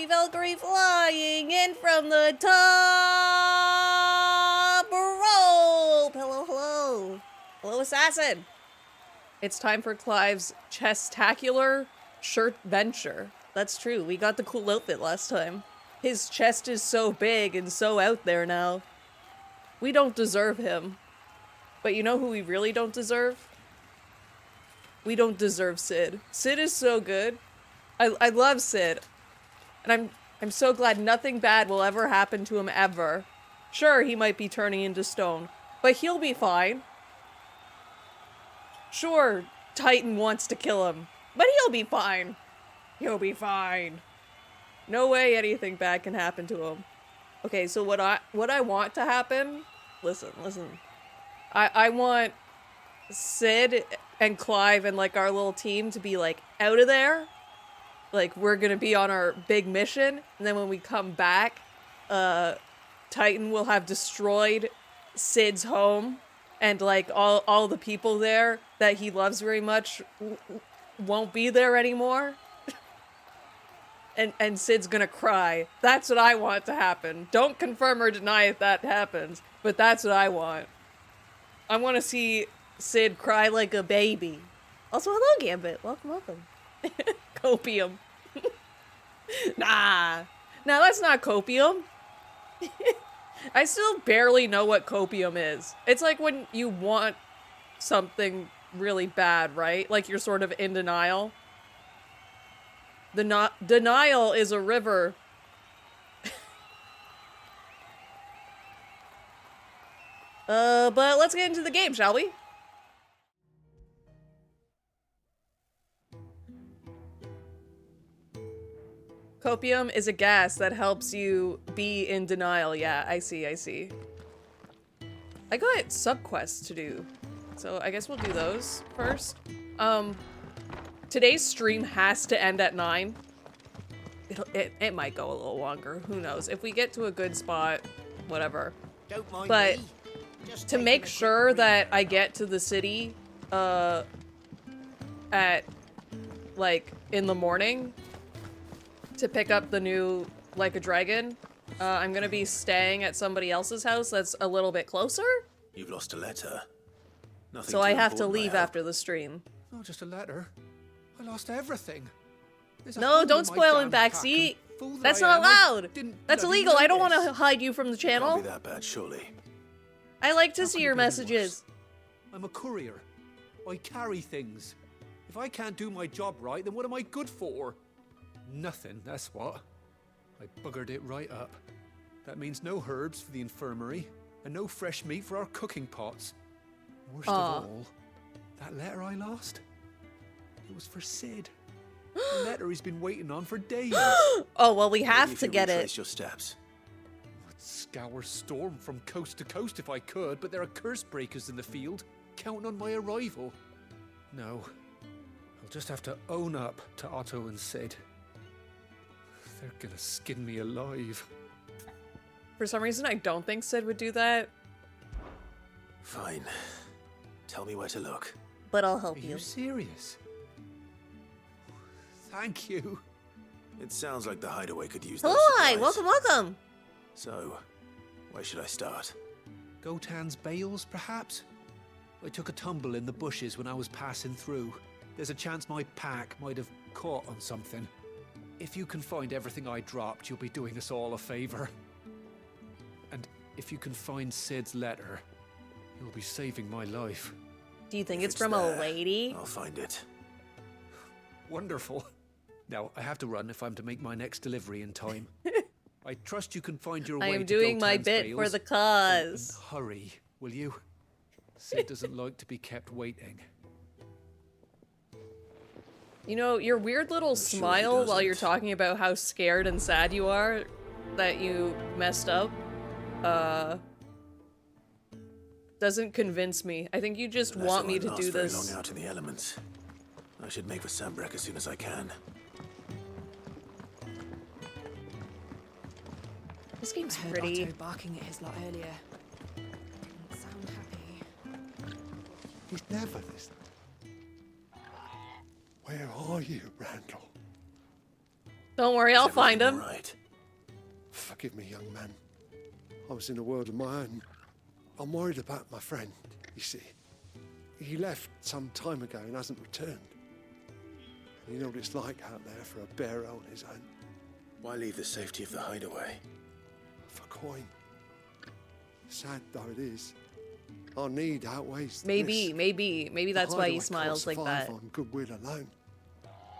Valerie Valkyrie flying in from the top rope! Hello, hello. Hello, assassin. It's time for Clive's chestacular shirt venture. That's true, we got the cool outfit last time. His chest is so big and so out there now. We don't deserve him. But you know who we really don't deserve? We don't deserve Sid. Sid is so good. I love Sid. And I'm so glad nothing bad will ever happen to him ever. Sure, he might be turning into stone, but he'll be fine. Sure, Titan wants to kill him, but he'll be fine. He'll be fine. No way anything bad can happen to him. Okay, so what I want to happen, listen. I want Sid and Clive and like our little team to be like out of there. Like we're gonna be on our big mission, and then when we come back, Titan will have destroyed Sid's home, and like all the people there that he loves very much won't be there anymore. And Sid's gonna cry. That's what I want to happen. Don't confirm or deny if that happens, but that's what I want. I want to see Sid cry like a baby. Also, hello, Gambit. Welcome. Copium. Nah, that's not copium. I still barely know what copium is. It's like when you want something really bad, right? Like you're sort of in denial. Denial is a river. But let's get into the game, shall we? Copium is a gas that helps you be in denial. Yeah, I see. I got subquests to do, so I guess we'll do those first. Today's stream has to end at 9. It might go a little longer. Who knows? If we get to a good spot, whatever. Don't mind but me. Just to make sure that I get to the city, at like in the morning to pick up the new Like a Dragon, I'm gonna be staying at somebody else's house that's a little bit closer. You've lost a letter. Nothing So I have to leave after the stream. Not just a letter. I lost everything. No, don't spoil in backseat. That's not allowed. That's illegal. I don't want to hide you from the channel. Can't be that bad, surely. I like to see your messages. I'm a courier. I carry things. If I can't do my job right, then what am I good for? Nothing, that's what. I buggered it right up. That means no herbs for the infirmary, and no fresh meat for our cooking pots. Worst of all, that letter I lost, it was for Sid. A letter he's been waiting on for days. Oh, well, we have to get it. Retrace your steps. I'd scour Storm from coast to coast if I could, but there are curse breakers in the field, counting on my arrival. No, I'll just have to own up to Otto and Sid. They're gonna skin me alive. For some reason, I don't think Sid would do that. Fine. Tell me where to look. But I'll help Are you. you serious? Thank you. It sounds like the hideaway could use those Hi, supplies. welcome. So, where should I start? Gotan's bales, perhaps? I took a tumble in the bushes when I was passing through. There's a chance my pack might have caught on something. If you can find everything I dropped, you'll be doing us all a favor. And if you can find Sid's letter, you'll be saving my life. Do you think If it's from a there, lady? I'll find it. Wonderful. Now, I have to run if I'm to make my next delivery in time. I trust you can find your way I am to doing my Gotan's bit for bales. the cause. And hurry, will you? Sid doesn't like to be kept waiting. You know, your weird little sure he smile while you're doesn't. talking about how scared and sad you are that you messed up, doesn't convince me. I think you just Unless want I me won't to last do very this. long out in the elements. I should make for Sambrek as soon as I can. This game's I heard pretty. Otto barking at his lot earlier. Didn't sound happy. He's never this. Where are you, Randall? Don't worry, I'll find him. Right. Forgive me, young man. I was in a world of my own. I'm worried about my friend, you see. He left some time ago and hasn't returned. You know what it's like out there for a bearer on his own. Why leave the safety of the hideaway? For coin. Sad though it is. Our need outweighs the Maybe, risk. maybe that's The why he hideaway smiles can't like survive that. on goodwill alone.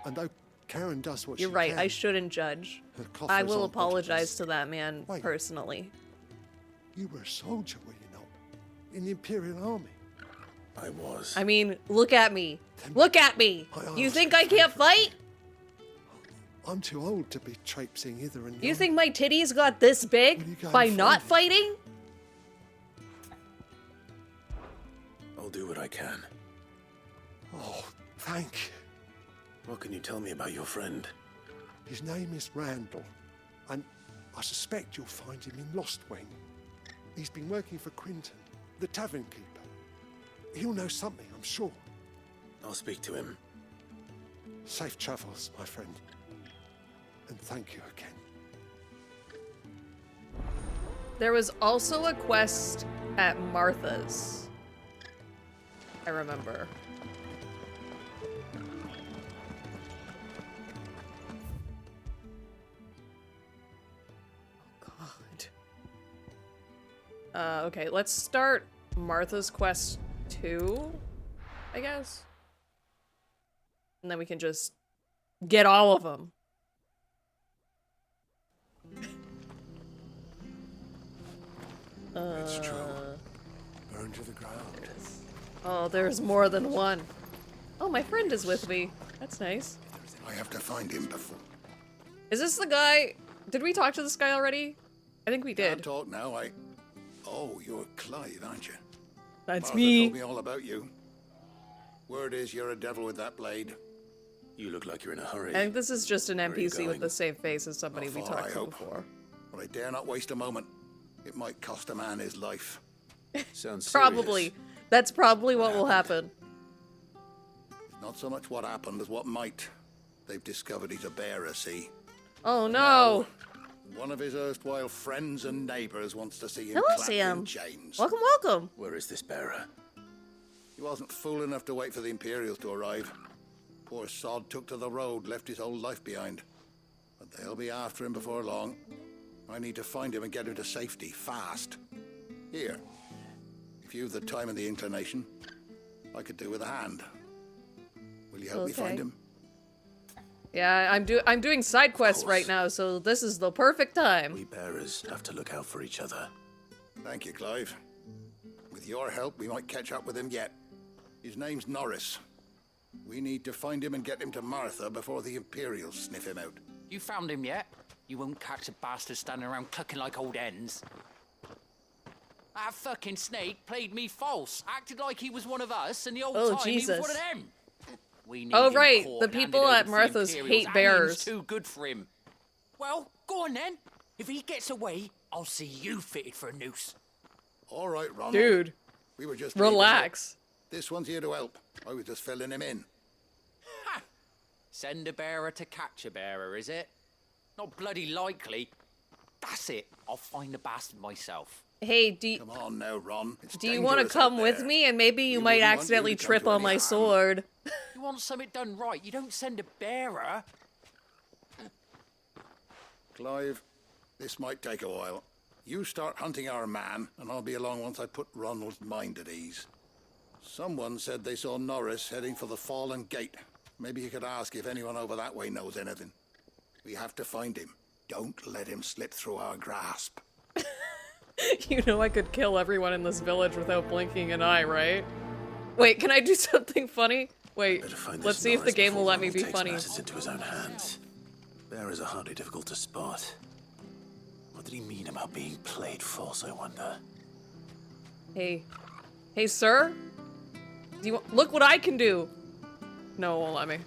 And though Karen does what You're she right, can, I shouldn't judge. her I coffers will aren't apologize bottomless. to that man Wait. personally. You were a soldier, were you not? In the Imperial Army. I was. I mean, look at me. Look at me! You think I can't fight? I'm too old to be traipsing hither and yon. You think my titties got this Will you big go by and not find fighting? I'll do what I can. Oh, thank you. What can you tell me about your friend? His name is Randall, and I suspect you'll find him in Lost Wing. He's been working for Quinton, the tavern keeper. He'll know something, I'm sure. I'll speak to him. Safe travels, my friend. And thank you again. There was also a quest at Martha's. I remember. Oh, God. Okay, let's start Martha's quest 2, I guess. And then we can just get all of them. It's true. Burned to the ground. Oh, there's more than one. Oh, my friend is with me. That's nice. I have to find him before. Is this the guy? Did we talk to this guy already? I think we Can't did. talk now. Oh, you're Clive, aren't you? That's Martha me. told me all about you. Word is you're a devil with that blade. You look like you're in a hurry. I think this is just an Where are you NPC with going? the same face as somebody Not we far, talked I to hope. before. But I dare not waste a moment. It might cost a man his life. Sounds serious. Probably. That's probably what will happen. It's not so much what happened as what might. They've discovered he's a bearer, see? Oh no. One of his erstwhile friends and neighbors wants to see him Hello, clapped in Sam. chains. Welcome, welcome. Where is this bearer? He wasn't fool enough to wait for the Imperials to arrive. Poor sod took to the road, left his whole life behind. But they'll be after him before long. I need to find him and get him to safety, fast. Here, if you've the time and the inclination, I could do with a hand. Will you help me Okay. find him? Yeah, I'm doing side quests right now, so this is the perfect time. We bearers have to look out for each other. Thank you, Clive. With your help, we might catch up with him yet. His name's Norris. We need to find him and get him to Martha before the Imperials sniff him out. You found him yet? You won't catch a bastard standing around clucking like old hens. That fucking snake played me false, acted like he was one of us, and the old Oh, time he was Jesus. one of them. We need Oh, him right, caught the and people handed at over to the Martha's Imperials. hate Hanging's bearers. too good for him. Well, go on then. If he gets away, I'll see you fitted for a noose. All right, Ronald. Dude, We were just leaving, relax. but This one's here to help. I was just filling him in. Ha! Send a bearer to catch a bearer, is it? Not bloody likely. That's it. I'll find the bastard myself. Hey, do Come on now, Ron. It's you want to dangerous come out with there. me and maybe you We might wouldn't want you accidentally to come trip to on any my harm. sword? You want something done right, you don't send a bearer. Clive, this might take a while. You start hunting our man, and I'll be along once I put Ronald's mind at ease. Someone said they saw Norris heading for the Fallen Gate. Maybe you could ask if anyone over that way knows anything. We have to find him. Don't let him slip through our grasp. You know I could kill everyone in this village without blinking an eye, right? Wait, can I do something funny? Wait, Better find let's this see if the Norris game will before let me Ronald be takes funny. matters into his own hands. Bearers are hardly difficult to spot. What did he mean about being played false, I wonder? Hey. Hey, sir? Do you look what I can do? No, it won't let me.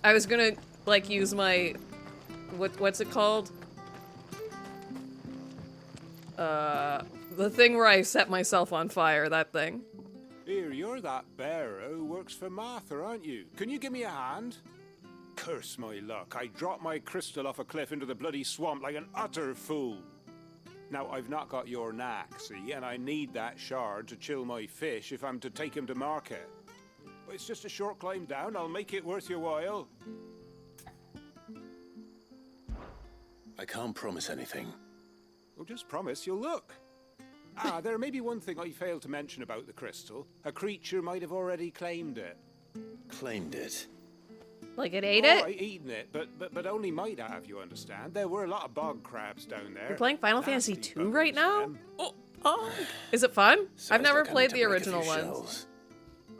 I was gonna, like, use my... What's it called? The thing where I set myself on fire, that thing. Here, you're that bearer who works for Martha, aren't you? Can you give me a hand? Curse my luck. I dropped my crystal off a cliff into the bloody swamp like an utter fool. Now, I've not got your knack, see, and I need that shard to chill my fish if I'm to take him to market. But it's just a short climb down. I'll make it worth your while. I can't promise anything. Well, just promise you'll look. Ah, there may be one thing I failed to mention about the crystal. A creature might have already claimed it. Claimed it? Like it ate All it? right, eaten it, but only might have, you understand. There were a lot of bog crabs down there. You're playing Final Fantasy Nasty II right buggers, now? them. Oh. Is it fun? I've Sounds never like I played need the to break a original few ones. shells.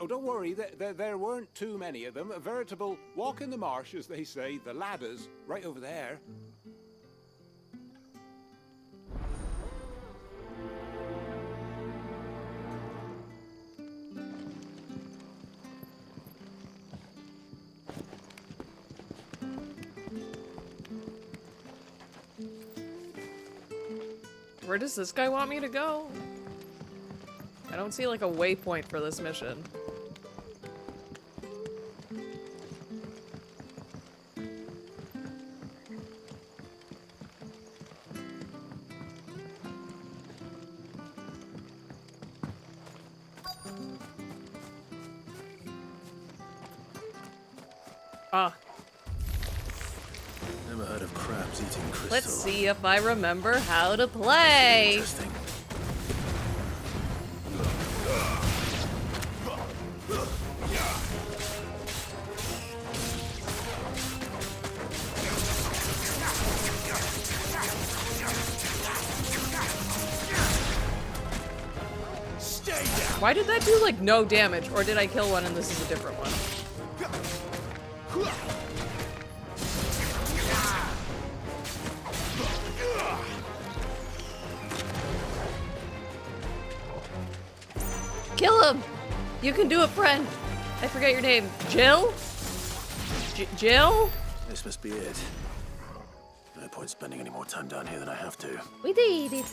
Oh, don't worry, there weren't too many of them. A veritable walk in the marsh, as they say, the ladders, right over there. Where does this guy want me to go? I don't see like a waypoint for this mission. Ah, Never heard of crabs eating crystal. let's see if I remember how to play. Interesting. Why did that do like no damage? Or did I kill one and this is a different one? Kill him! You can do it, friend! I forget your name. Jill? Jill? This must be it. No point spending any more time down here than I have to. We did it.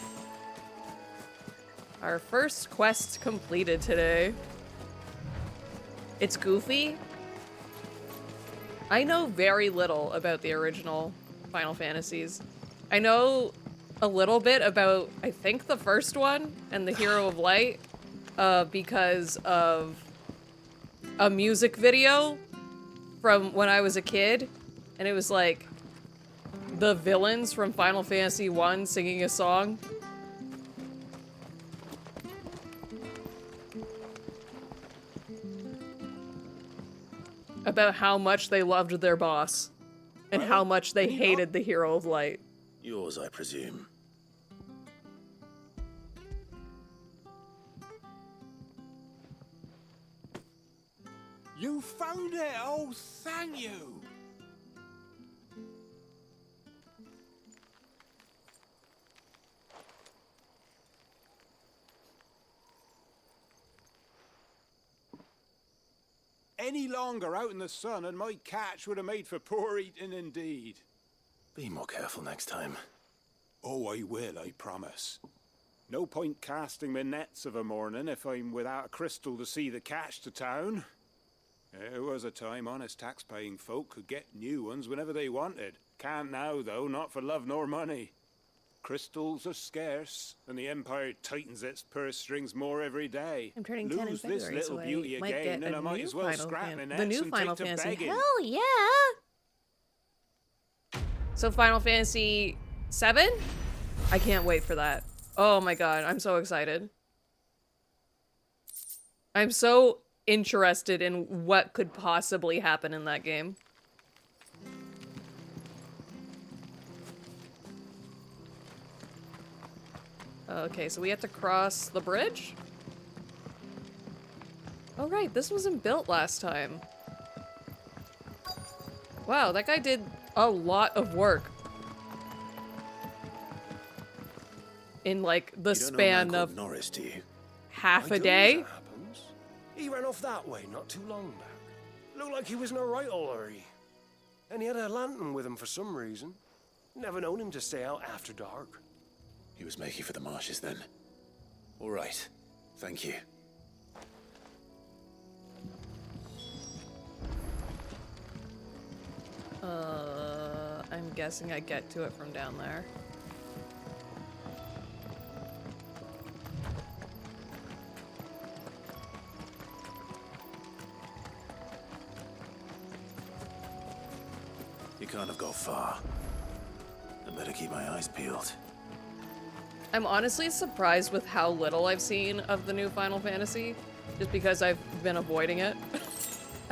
Our first quest completed today. It's goofy. I know very little about the original Final Fantasies. I know a little bit about, I think, the first one and the Hero of Light because of a music video from when I was a kid. And it was like the villains from Final Fantasy I singing a song. About how much they loved their boss and how much they hated the Hero of Light. Yours, I presume. You found it! Oh, thank you! Any longer out in the sun and my catch would have made for poor eating indeed. Be more careful next time. Oh, I will, I promise. No point casting my nets of a morning if I'm without a crystal to see the catch to town. There was a time honest tax-paying folk could get new ones whenever they wanted. Can't now, though, not for love nor money. Crystals are scarce, and the Empire tightens its purse strings more every day. I'm turning 10 in Lose February, this little so I beauty might again, get and a I might new as well Final scrap Fan- my the nets new and Final take to Fantasy. begging. Hell yeah! So Final Fantasy 7? I can't wait for that. Oh my god, I'm so excited. I'm so interested in what could possibly happen in that game. Okay, so we have to cross the bridge? Oh right, this wasn't built last time. Wow, that guy did a lot of work. In like the You don't know a man span called of Norris, do you? half I a do, day. as it happens. He ran off that way not too long back. Looked like he was in a right old hurry. And he had a lantern with him for some reason. Never known him to stay out after dark. He was making for the marshes then. All right. Thank you. guessing I get to it from down there. You can't have gone far. I better keep my eyes peeled. I'm honestly surprised with how little I've seen of the new Final Fantasy, just because I've been avoiding it.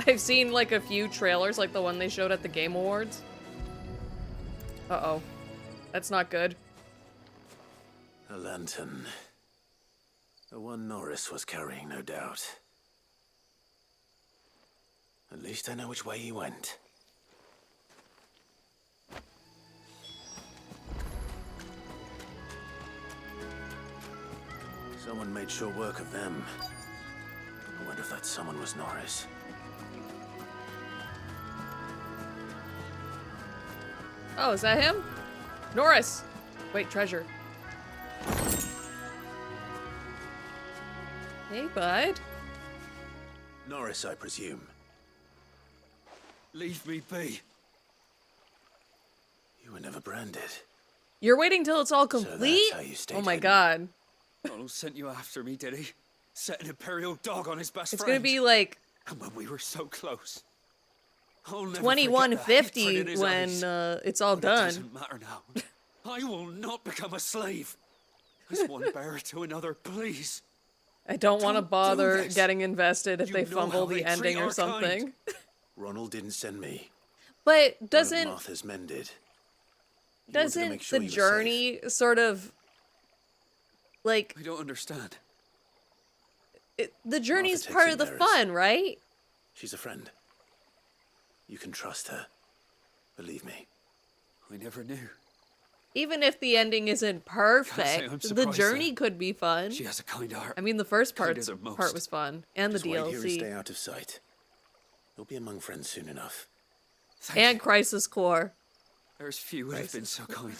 I've seen like a few trailers, like the one they showed at the Game Awards. Uh-oh. That's not good. A lantern. The one Norris was carrying, no doubt. At least I know which way he went. Someone made short work of them. I wonder if that someone was Norris. Oh, is that him? Norris! Wait, treasure. Hey, bud. Norris, I presume. Leave me be. You were never branded. You're waiting till it's all So complete? that's how you stayed Oh my hidden. god. Donald sent you after me, did he? Set an Imperial dog on his best It's friend. gonna be like And when we were so close. I'll never forget the 2150 hatred in his when eyes. it's all But it done. doesn't matter now. I will not become a slave. As one bearer to another, please. I don't want to Don't do bother this. getting invested if You they know fumble how the they ending treat or our something. kind. Ronald didn't send me. But One doesn't of Martha's mended. He wanted to make doesn't sure the you were journey sort of like I don't understand. the journey's takes part it of the there is. fun, right? She's a friend. You can trust her. Believe me. I never knew. Even if the ending isn't I'm perfect, the surprised journey could be fun. She has a kind heart. I mean, the first Kinder part than most. was fun, and Just the wait here and stay DLC, out of sight. You'll be among friends soon enough. Thank and you. Crisis Core. There's few who have been so kind.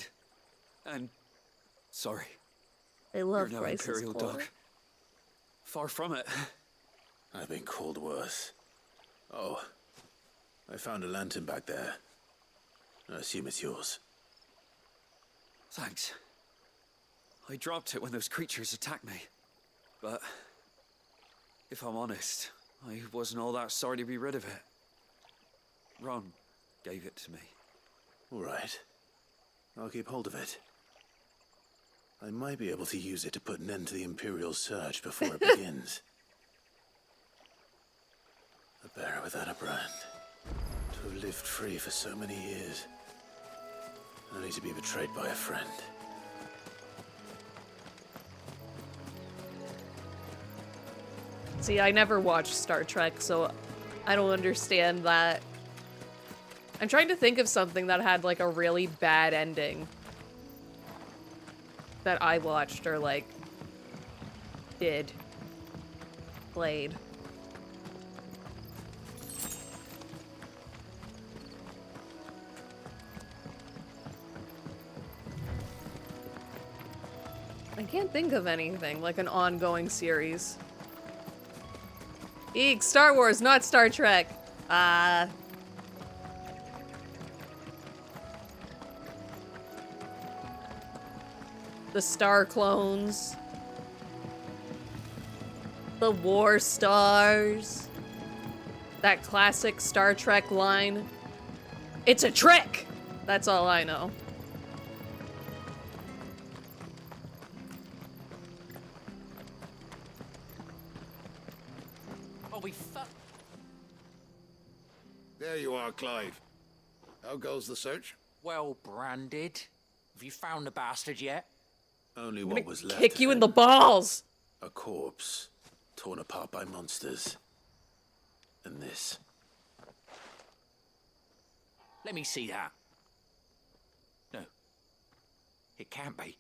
And sorry. I You're love no Crisis Imperial Core. dog. Far from it. I've been called worse. Oh, I found a lantern back there. I assume it's yours. Thanks. I dropped it when those creatures attacked me. But if I'm honest, I wasn't all that sorry to be rid of it. Ron gave it to me. All right. I'll keep hold of it. I might be able to use it to put an end to the Imperial Surge before it begins. A bearer without a brand. To have lived free for so many years. Only to be betrayed by a friend. See, I never watched Star Trek, so I don't understand that. I'm trying to think of something that had like a really bad ending that I watched or like played. I can't think of anything like an ongoing series. Eek, Star Wars, not Star Trek. The Star Clones. The War Stars. That classic Star Trek line. It's a trick! That's all I know. Oh, we fuck. There you are, Clive. How goes the search? Well branded. Have you found the bastard yet? Only what was left Kick of you in him. the balls! A corpse, torn apart by monsters. And this. Let me see that. No. It can't be.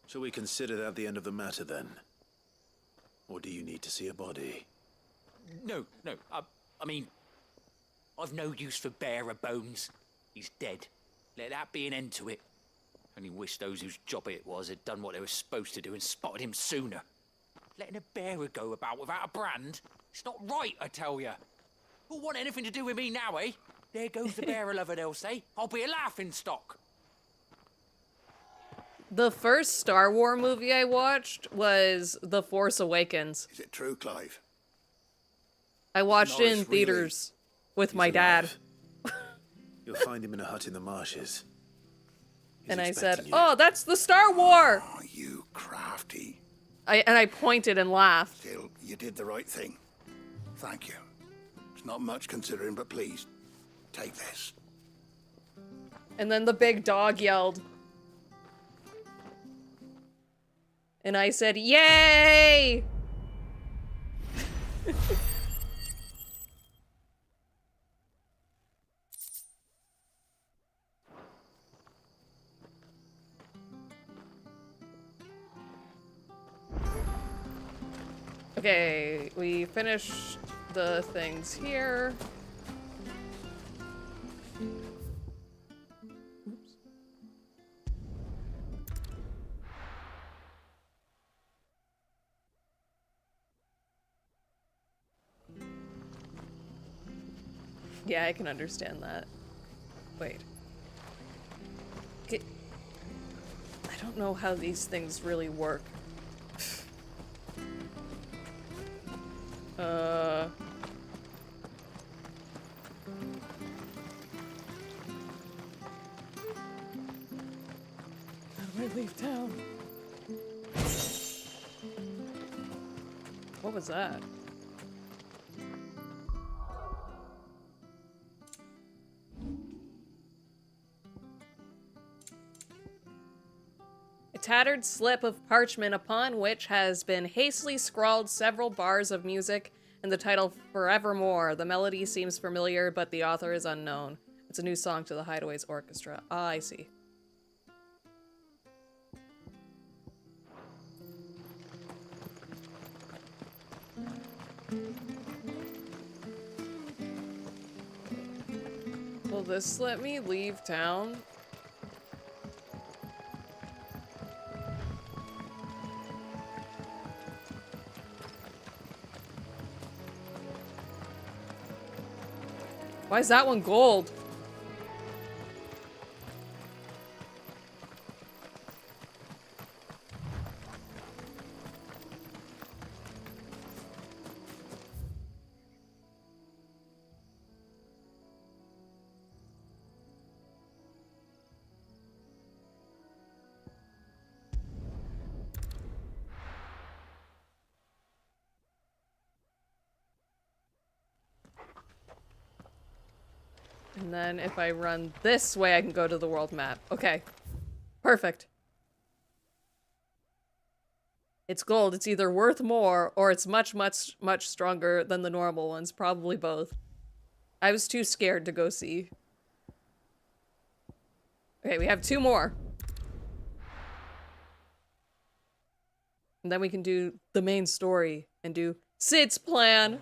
Shall we consider that the end of the matter then? Or do you need to see a body? No. I mean, I've no use for bearer bones. He's dead. Let that be an end to it. Only wish those whose job it was had done what they were supposed to do and spotted him sooner. Letting a bearer go about without a brand? It's not right, I tell ya. Who'll want anything to do with me now, eh? There goes the barrel of it, they'll say. I'll be a laughing stock. The first Star Wars movie I watched was The Force Awakens. Is it true, Clive? I watched it in Norris theaters with He's my dad. alive. You'll find him in a hut in the marshes. He's And I said, expecting you. "Oh, that's the Star Wars!" Oh, you crafty. I pointed and laughed. Still, you did the right thing. Thank you. It's not much considering, but please, take this. And then the big dog yelled. And I said, "Yay!" Okay, we finished the things here. Oops. Yeah, I can understand that. Wait. I don't know how these things really work. How do I leave town? What was that? A tattered slip of parchment upon which has been hastily scrawled several bars of music and the title Forevermore. The melody seems familiar, but the author is unknown. It's a new song to the Hideaways Orchestra. Ah, I see. Will this let me leave town? Why is that one gold? And then if I run this way, I can go to the world map. Okay. Perfect. It's gold. It's either worth more or it's much, much, much stronger than the normal ones. Probably both. I was too scared to go see. Okay, we have 2 more. And then we can do the main story and do Sid's plan.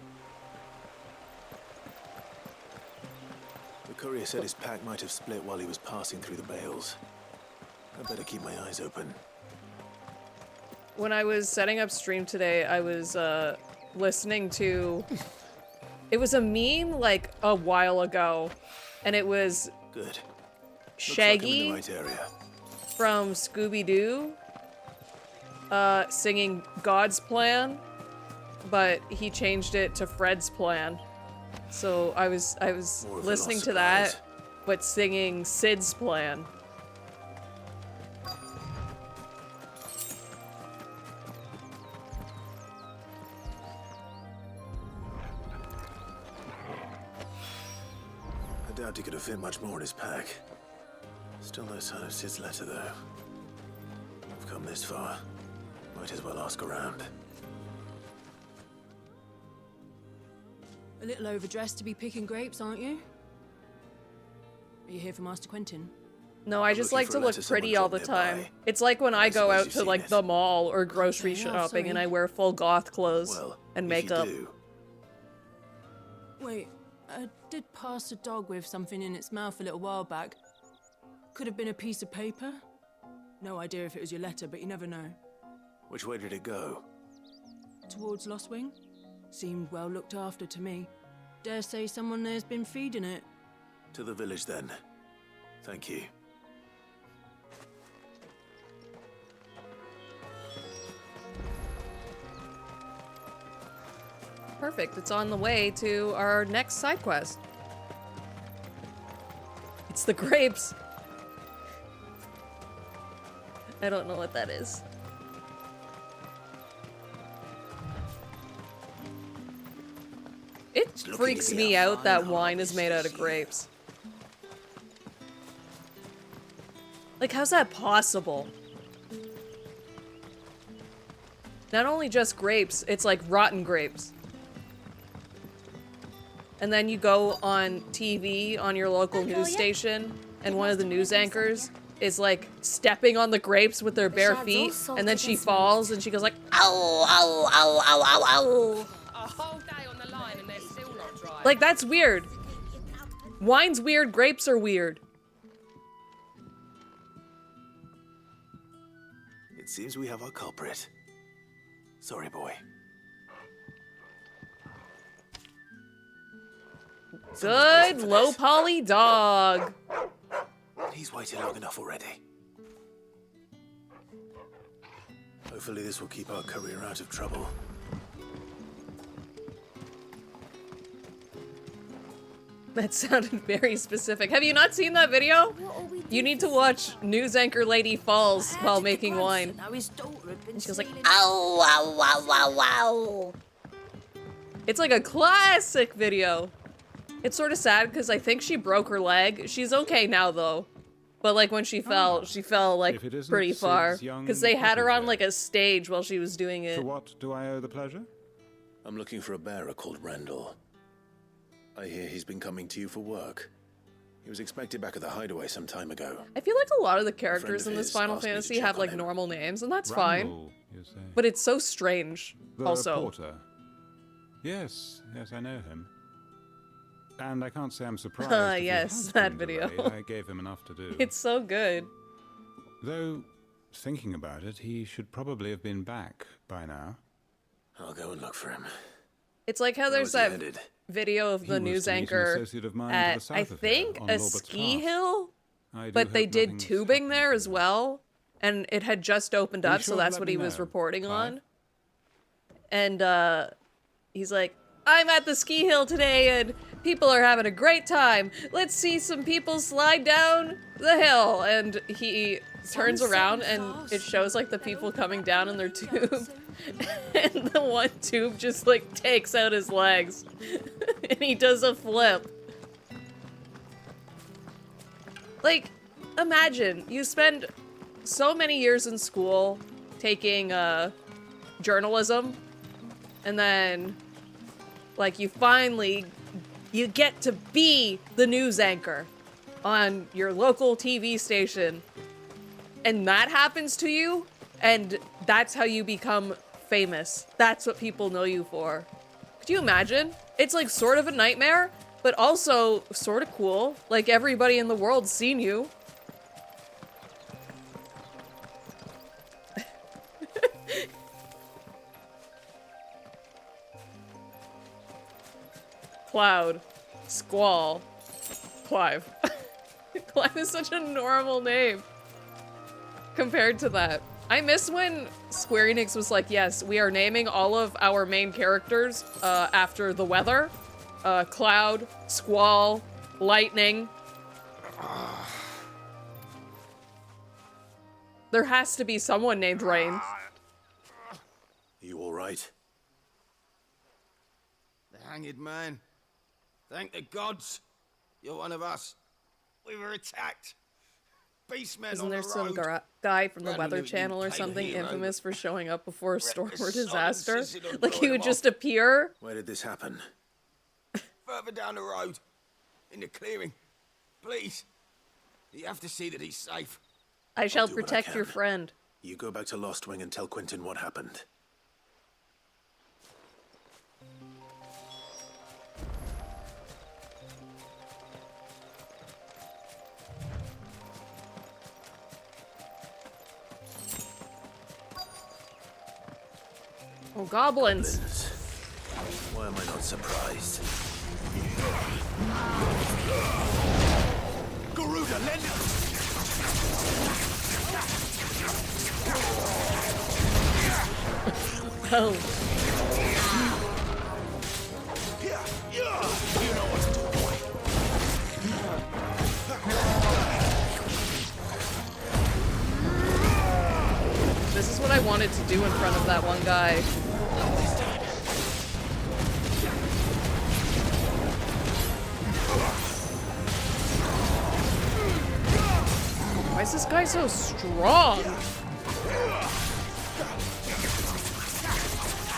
The courier said his pack might have split while he was passing through the bales. I better keep my eyes open. When I was setting up stream today, I was listening to... It was a meme like a while ago, and it was Good. Shaggy Looks like I'm in the right area. from Scooby-Doo singing God's Plan, but he changed it to Fred's Plan. So I was More of a listening lost to that, surprise. but singing Sid's Plan. I doubt he could have fit much more in his pack. Still no sign of Sid's letter, though. I've come this far. Might as well ask around. A little overdressed to be picking grapes, aren't you? Are you here for Master Quentin? No, I just looking like for to a look letter someone pretty all the dropped time. nearby. It's like when I go suppose out you've to seen like it. the mall or grocery Okay, shopping and sorry. I wear full goth clothes Well, and if makeup. you do, Wait, I did pass a dog with something in its mouth a little while back. Could have been a piece of paper. No idea if it was your letter, but you never know. which way did it go? Towards Lostwing? Seemed well looked after to me. Dare say someone there's been feeding it. To the village, then. Thank you. Perfect. It's on the way to our next side quest. It's the grapes. I don't know what that is. It freaks me out that wine is made out of grapes. Like, how's that possible? Not only just grapes, it's like rotten grapes. And then you go on TV on your local news station, and one of the news anchors is like stepping on the grapes with their bare feet, and then she falls and she goes like, ow, ow, ow, ow, ow, ow. A whole day on the line and they're still not dry. Like, that's weird. Wine's weird, grapes are weird. It seems we have our culprit. Sorry, boy. Good low poly dog. He's waited long enough already. Hopefully this will keep our career out of trouble. That sounded very specific. Have you not seen that video? You need to watch news anchor lady falls while making wine. And she goes like, ow, ow, ow, ow, ow. It's like a classic video. It's sort of sad because I think she broke her leg. She's okay now though. But like when she fell like pretty far. Because they had her on like a stage while she was doing it. To what do I owe the pleasure? I'm looking for a bearer called Randall. I hear he's been coming to you for work. He was expected back at the hideaway some time ago. I feel like a lot of the characters in this Final Fantasy have like normal names, and that's fine. You say? But it's so strange. The also. reporter. Yes, I know him. And I can't say I'm surprised. if he Yes, has that been video. delayed. I gave him enough to do. It's so good. Though, thinking about it, he should probably have been back by now. I'll go and look for him. It's like how there's that video of the news anchor at, I think, a ski hill, but they did tubing there as well, and it had just opened up, so that's what he was reporting on. And he's like, I'm at the ski hill today, and people are having a great time. Let's see some people slide down the hill. And he turns around, and it shows like the people coming down in their tube. And the one tube just like takes out his legs. And he does a flip. Like, imagine you spend so many years in school taking journalism, and then like you get to be the news anchor on your local TV station, and that happens to you, and that's how you become famous. That's what people know you for. Could you imagine? It's like sort of a nightmare, but also sort of cool. Like everybody in the world's seen you. Cloud. Squall. Clive. Clive is such a normal name compared to that. I miss when Square Enix was like, yes, we are naming all of our main characters after the weather. Cloud, Squall, Lightning. There has to be someone named Rain. You all right? The hanged man. Thank the gods. You're one of us. We were attacked. Beastmen Isn't on there the some road. guy from the Brandon Weather knew you Channel or played something hero. infamous for showing up before a storm or disaster? insisted on Like he blowing would him just off. appear? Where did this happen? Further down the road. In the clearing. Please. You have to see that he's safe. I shall do what I protect your can. friend. You go back to Lost Wing and tell Quentin what happened. Oh, goblins. Why am I not surprised? Oh. This is what I wanted to do in front of that one guy. Why is this guy so strong?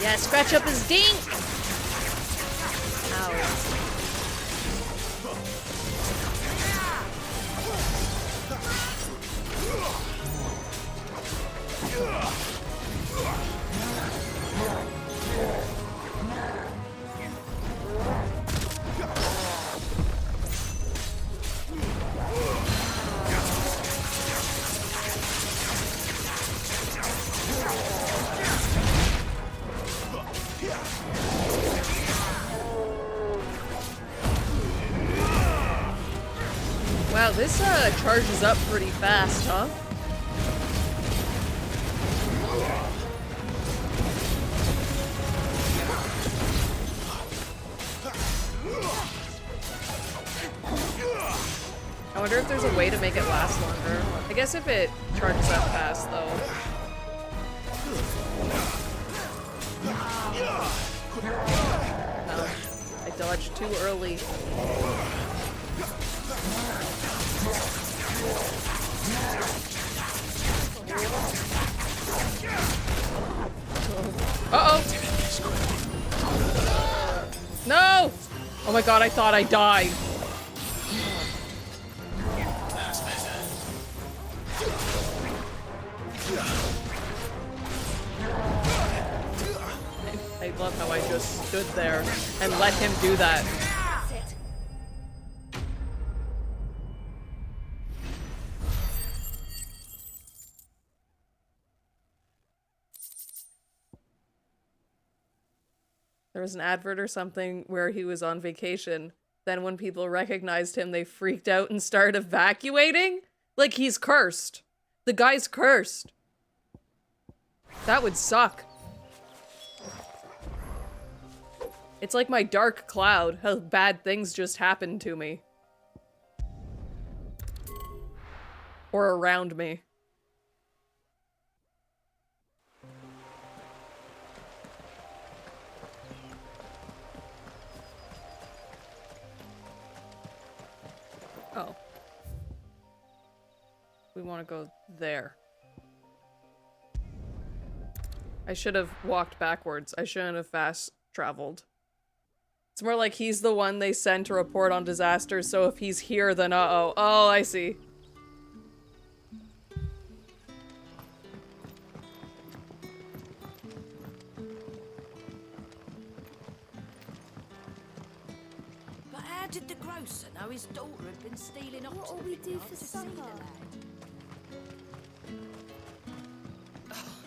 Yeah, scratch up his dink! Ow. Wow, this charges up pretty fast, huh? I wonder if there's a way to make it last longer. I guess if it charges up fast, though. No, I dodged too early. Uh-oh! No! Oh my god, I thought I died. I love how I just stood there and let him do that. There was an advert or something where he was on vacation. Then when people recognized him, they freaked out and started evacuating? Like he's cursed. The guy's cursed. That would suck. It's like my dark cloud, how bad things just happened to me. Or around me. Oh. We want to go there. I should have walked backwards. I shouldn't have fast traveled. It's more like he's the one they send to report on disasters, so if he's here, then uh-oh. Oh, I see. But how did the grocer know his daughter had been stealing oxen? What'll we do for supper?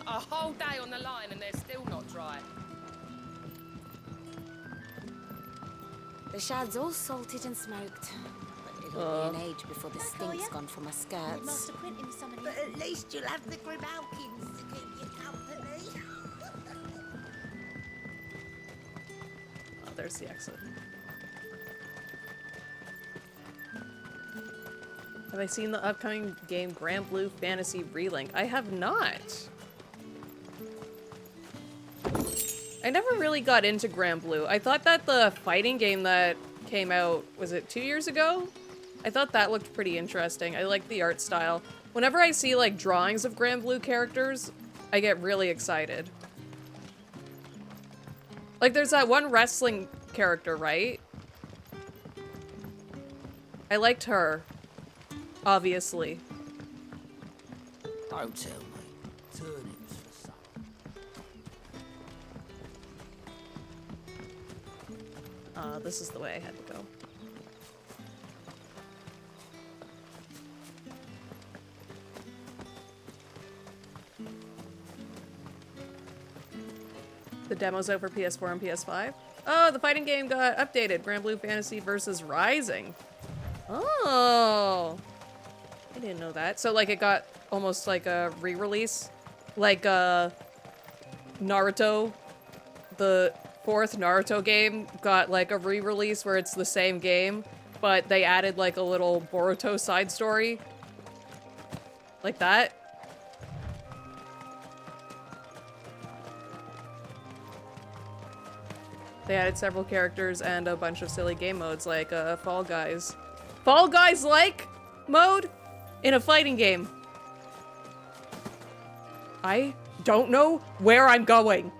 A whole day on the line and they're still not dry. The shad's all salted and smoked. But it'll be an age before the stink's gone from my skirts. But at least you'll have the Grimalkins to keep you company. Oh, there's the exit. Have I seen the upcoming game Grand Blue Fantasy Relink? I have not. I never really got into Grand Blue. I thought that the fighting game that came out, was it 2 years ago? I thought that looked pretty interesting. I like the art style. Whenever I see like drawings of Grand Blue characters, I get really excited. Like there's that one wrestling character, right? I liked her, obviously. Don't tell me. Turnips for supper. This is the way I had to go. The demo's out for PS4 and PS5. Oh, the fighting game got updated. Grand Blue Fantasy versus Rising. Oh. I didn't know that. So, like, it got almost like a re-release? Like, Naruto, the 4th Naruto game got, like, a re-release where it's the same game, but they added, like, a little Boruto side story. Like that. They added several characters and a bunch of silly game modes, like, Fall Guys. Fall Guys-like mode in a fighting game. I don't know where I'm going.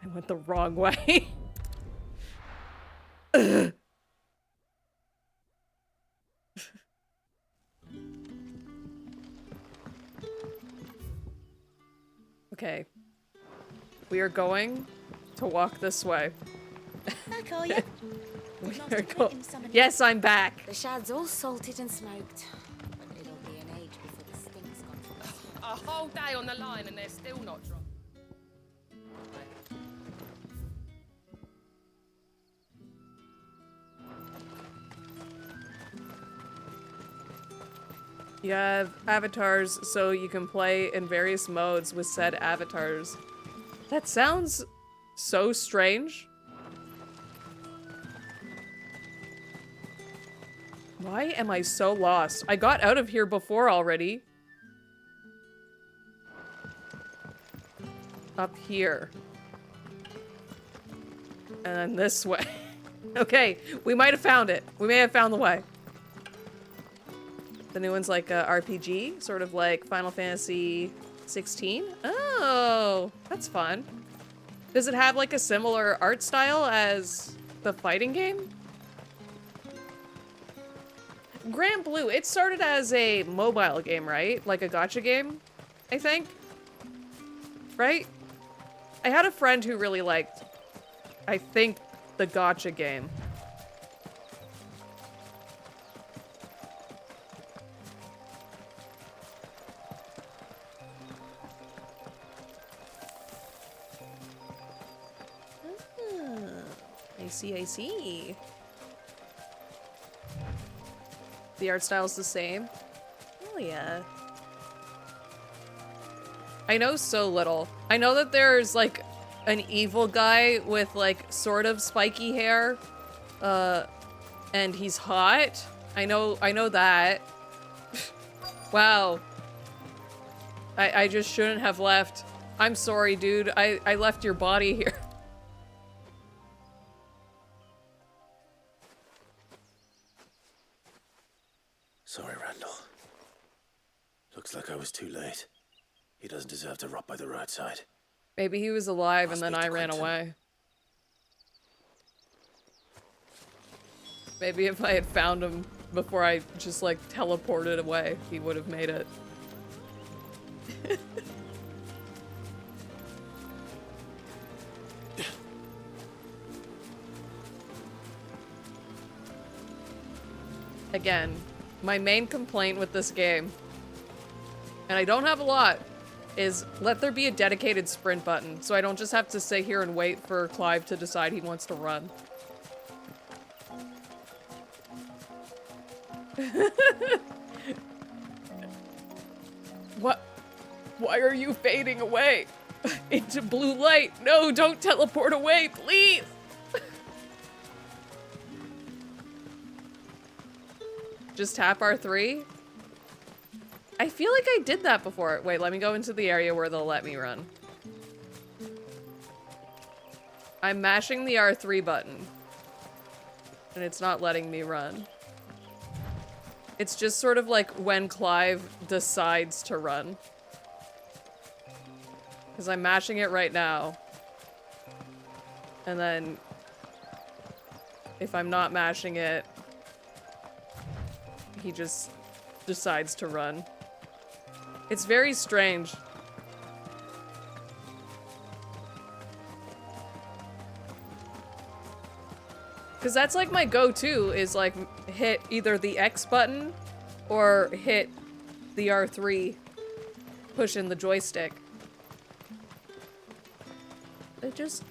I went the wrong way. Ugh. Okay. We are going to walk this way. Back, are you? We are Yes, I'm back. The shad's all salted and smoked. But it'll be an age before the stink's gone from us. A whole day on the line and they're still not dry. You have avatars, so you can play in various modes with said avatars. That sounds so strange. Why am I so lost? I got out of here before already. Up here. And then this way. Okay, we might have found it. We may have found the way. The new one's like a RPG, sort of like Final Fantasy 16. Oh, that's fun. Does it have like a similar art style as the fighting game? Grand Blue, it started as a mobile game, right? Like a gacha game, I think. Right? I had a friend who really liked, I think, the gacha game. I see. The art style's the same? Oh yeah. I know so little. I know that there's like an evil guy with like sort of spiky hair. And he's hot. I know that. Wow. I just shouldn't have left. I'm sorry, dude. I left your body here. Sorry, Randall. Looks like I was too late. He doesn't deserve to rot by the roadside. Maybe he was alive and then I ran away. Maybe if I had found him before I just like teleported away, he would have made it. Again, my main complaint with this game, and I don't have a lot, is let there be a dedicated sprint button so I don't just have to sit here and wait for Clive to decide he wants to run. What? Why are you fading away? Into blue light. No, don't teleport away, please. Just tap R3? I feel like I did that before. Wait, let me go into the area where they'll let me run. I'm mashing the R3 button. And it's not letting me run. It's just sort of like when Clive decides to run. Because I'm mashing it right now. And then if I'm not mashing it, he just decides to run. It's very strange. Because that's like my go-to is like hit either the X button or hit the R3 push in the joystick. It just,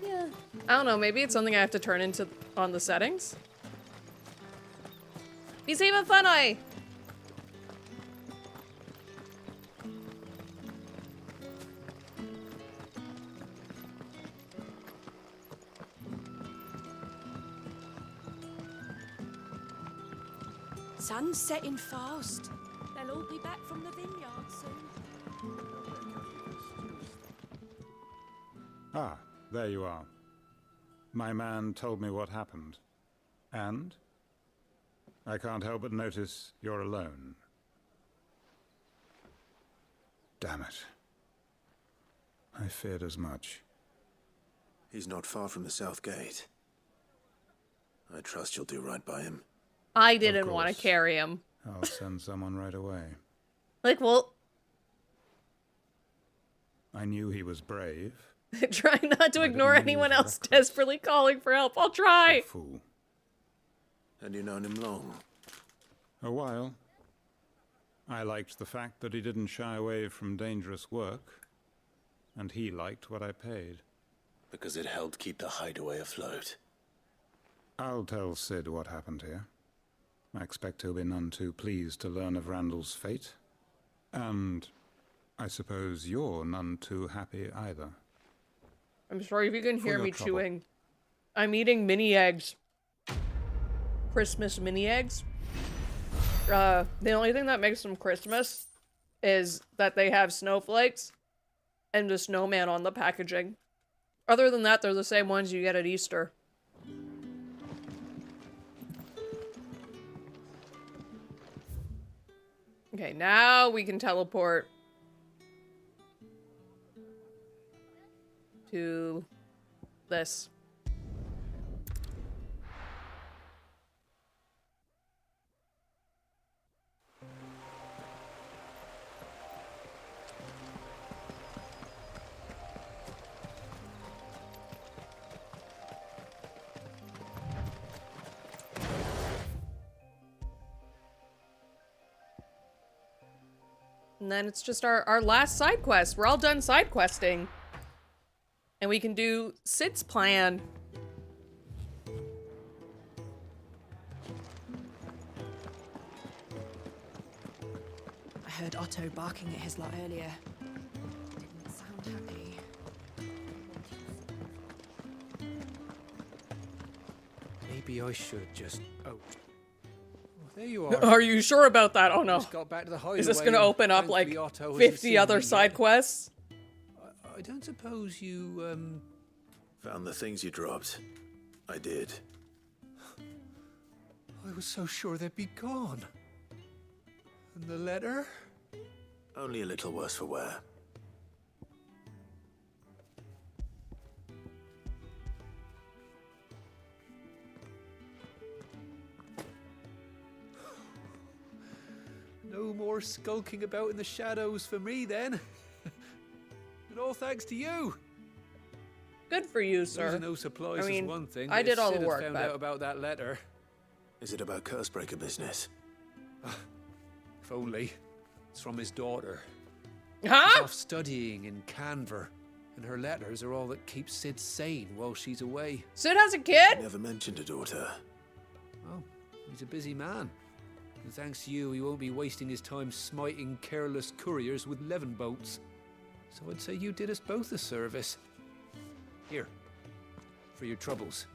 yeah. I don't know, maybe it's something I have to turn into on the settings? Be safe and funny! Sun's setting fast. They'll all be back from the vineyard soon. Ah, there you are. My man told me what happened. And? I can't help but notice you're alone. Damn it. I feared as much. He's not far from the south gate. I trust you'll do right by him. I didn't want to carry him. I'll send someone right away. Like, well... I knew he was brave. Try not to ignore anyone else desperately calling for help. I'll try. Fool. And you known him long? A while. I liked the fact that he didn't shy away from dangerous work. And he liked what I paid. Because it helped keep the hideaway afloat. I'll tell Sid what happened here. I expect he'll be none too pleased to learn of Randall's fate. And I suppose you're none too happy either. I'm sorry if you can hear your me trouble. chewing. I'm eating mini eggs. Christmas mini eggs. The only thing that makes them Christmas is that they have snowflakes and a snowman on the packaging. Other than that, they're the same ones you get at Easter. Okay, now we can teleport to this. And then it's just our last side quest. We're all done side questing. And we can do Sid's plan. I heard Otto barking at his lot earlier. Didn't sound happy. Maybe I should just... Oh. There you are. Are you sure about that? Oh no. Just got back to the hideaway. Is this going to and open up like thankfully Otto hasn't 50 seen other me side yet. quests? I don't suppose you, Found the things you dropped. I did. I was so sure they'd be gone. And the letter? Only a little worse for wear. No more skulking about in the shadows for me, then. And all thanks to you. Good for you, sir. Losing no supplies I mean, is one thing. I but did if all Sid the had work, found but... out about that letter. Is it about Cursebreaker business? If only. It's from his daughter. Huh? She's off studying in Canver, and her letters are all that keeps Sid sane while she's away. Sid has a kid? Never mentioned a daughter. Oh, he's a busy man. And thanks to you, he won't be wasting his time smiting careless couriers with levin boats. So I'd say you did us both a service. Here, for your troubles.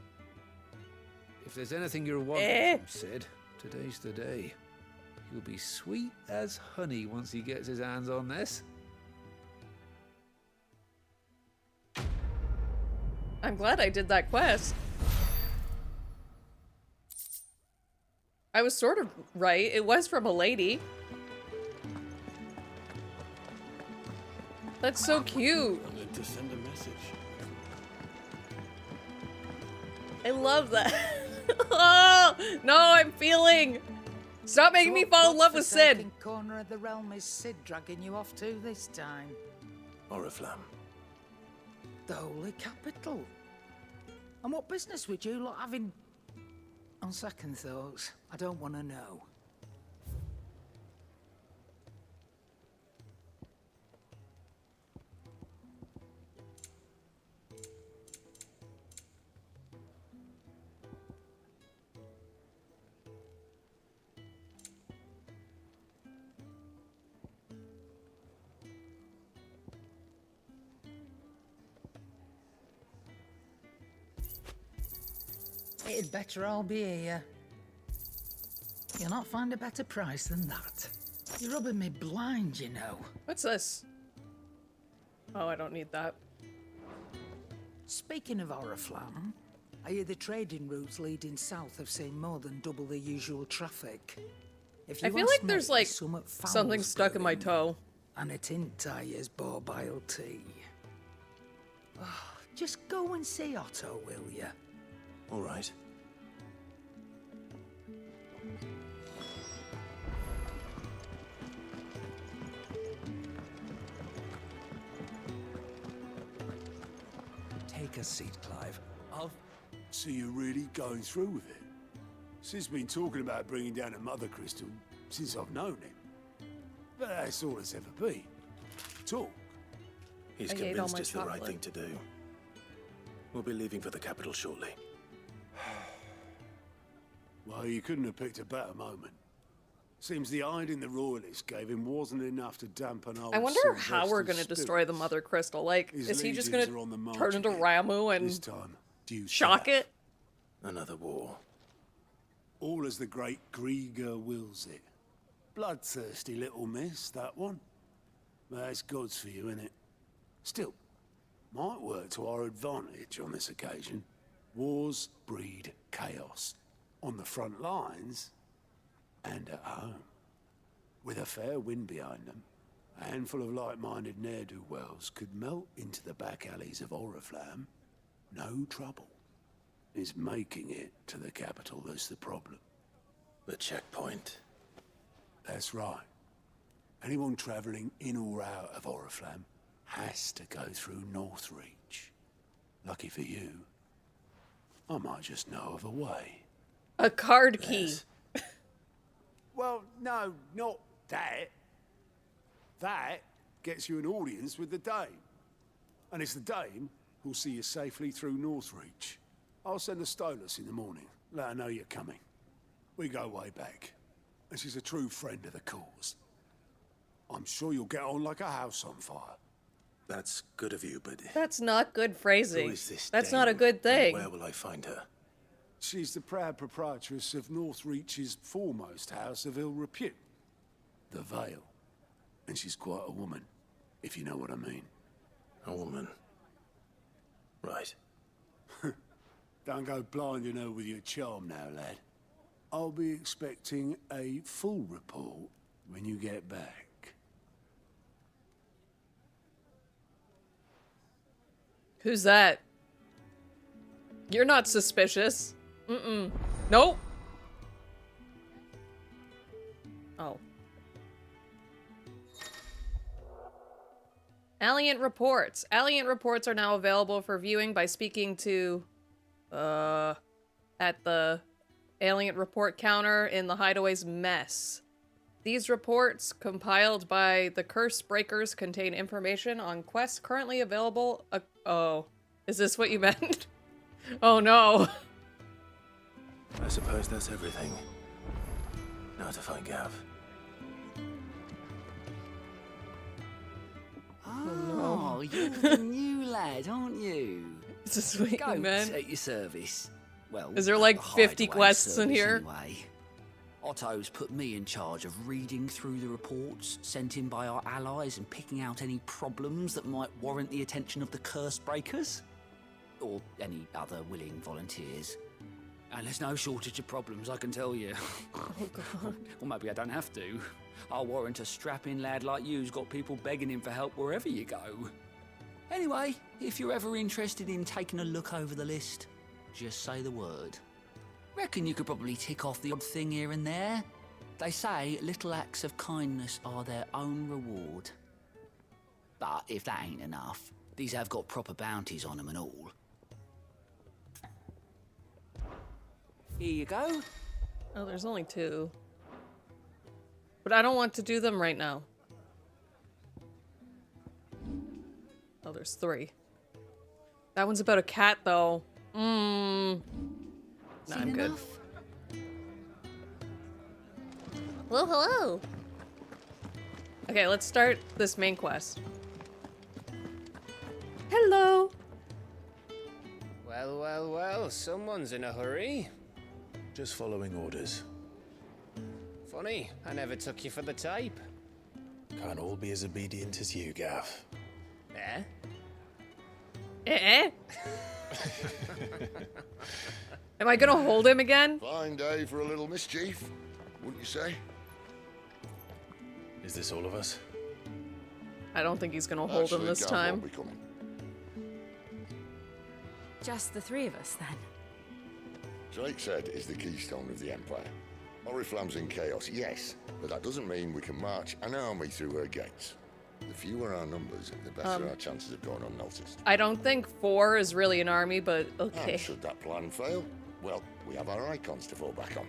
If there's anything you're wanting from Sid, today's the day. He'll be sweet as honey once he gets his hands on this. I'm glad I did that quest. I was sort of right. It was from a lady. That's so cute. I wanted to send a message. I love that. Oh, no, I'm feeling. Stop making me fall in love with Sid. What corner of the realm is Sid dragging you off to this time? Oriflamme. The Holy Capital. And what business would you lot having? On second thoughts, I don't want to know. It'd better all be here. You'll not find a better price than that. You're rubbing me blind, you know. What's this? Oh, I don't need that. Speaking of Oriflamme, I hear the trading routes leading south have seen more than double the usual traffic. If you I feel ask like there's me, like something foul's something stuck in my brewing, toe. and it ain't Tyre's borbile tea. Oh, just go and see Otto, will ya? All right. Take a seat, Clive. So you're really going through with it? Sid's been talking about bringing down a mother crystal since I've known him. But that's all it's ever been. Talk. He's I ate all convinced my it's the right chocolate. thing to do. We'll be leaving for the capital shortly. Well, you couldn't have picked a better moment. Seems the hiding the royalists gave him wasn't enough to dampen old I wonder how we're Sylvester's gonna destroy the spirits. Mother Crystal. Like, His is he just legions gonna are on the march turn into again. Ramu and This time, due shock south. it? Another war. All as the great Grieger wills it. Bloodthirsty little miss, that one. That's God's for you, innit? Still, might work to our advantage on this occasion. Wars breed chaos. On the front lines, and at home. With a fair wind behind them, a handful of like-minded ne'er-do-wells could melt into the back alleys of Oriflamme. No trouble. It's making it to the capital that's the problem. The checkpoint. That's right. Anyone travelling in or out of Oriflamme has to go through Northreach. Lucky for you, I might just know of a way. A card key. Well, no, not that. That gets you an audience with the Dame. And it's the Dame who'll see you safely through Northreach. I'll send a Stolas in the morning. Let her know you're coming. We go way back. And she's a true friend of the cause. I'm sure you'll get on like a house on fire. That's good of you, but That's not good phrasing. who is this That's dame, not a good and thing. where will I find her? She's the proud proprietress of Northreach's foremost house of ill repute, the Vale. And she's quite a woman, if you know what I mean. A woman. Right. Don't go blinding her with your charm now, lad. I'll be expecting a full report when you get back. Who's that? You're not suspicious. Mm-mm. Nope. Oh. Alient reports. Alient reports are now available for viewing by speaking to, at the Alient report counter in the Hideaway's mess. These reports, compiled by the Curse Breakers, contain information on quests currently available. Oh, is this what you meant? Oh no. I suppose that's everything. Now to find Gav. Oh, you're the new lad, aren't you? It's a sweet Goat man. at your service. Well, Is there at like the 50 Hideaway quests in service here? Anyway. Otto's put me in charge of reading through the reports sent in by our allies and picking out any problems that might warrant the attention of the Curse Breakers. Or any other willing volunteers. And there's no shortage of problems, I can tell you. Oh, God. Well, maybe I don't have to. I'll warrant a strapping lad like you's got people begging him for help wherever you go. Anyway, if you're ever interested in taking a look over the list, just say the word. Reckon you could probably tick off the odd thing here and there. They say little acts of kindness are their own reward. But if that ain't enough, these have got proper bounties on them and all. Here you go. Oh, there's only 2. But I don't want to do them right now. Oh, there's 3. That one's about a cat, though. Nah, I'm good. Hello, hello. Okay, let's start this main quest. Hello. Well, well, well, someone's in a hurry. Just following orders. Funny, I never took you for the type. Can't all be as obedient as you, Gav. Eh? Eh? Am I gonna hold him again? Fine day for a little mischief, wouldn't you say? Is this all of us? I don't think he's gonna hold him this Gav time. won't be coming. Just the three of us, then. Drake said is the keystone of the Empire. Oriflamme's in chaos, yes, but that doesn't mean we can march an army through her gates. The fewer our numbers, the better our chances of going unnoticed. I don't think 4 is really an army, but okay. And should that plan fail, well, we have our icons to fall back on.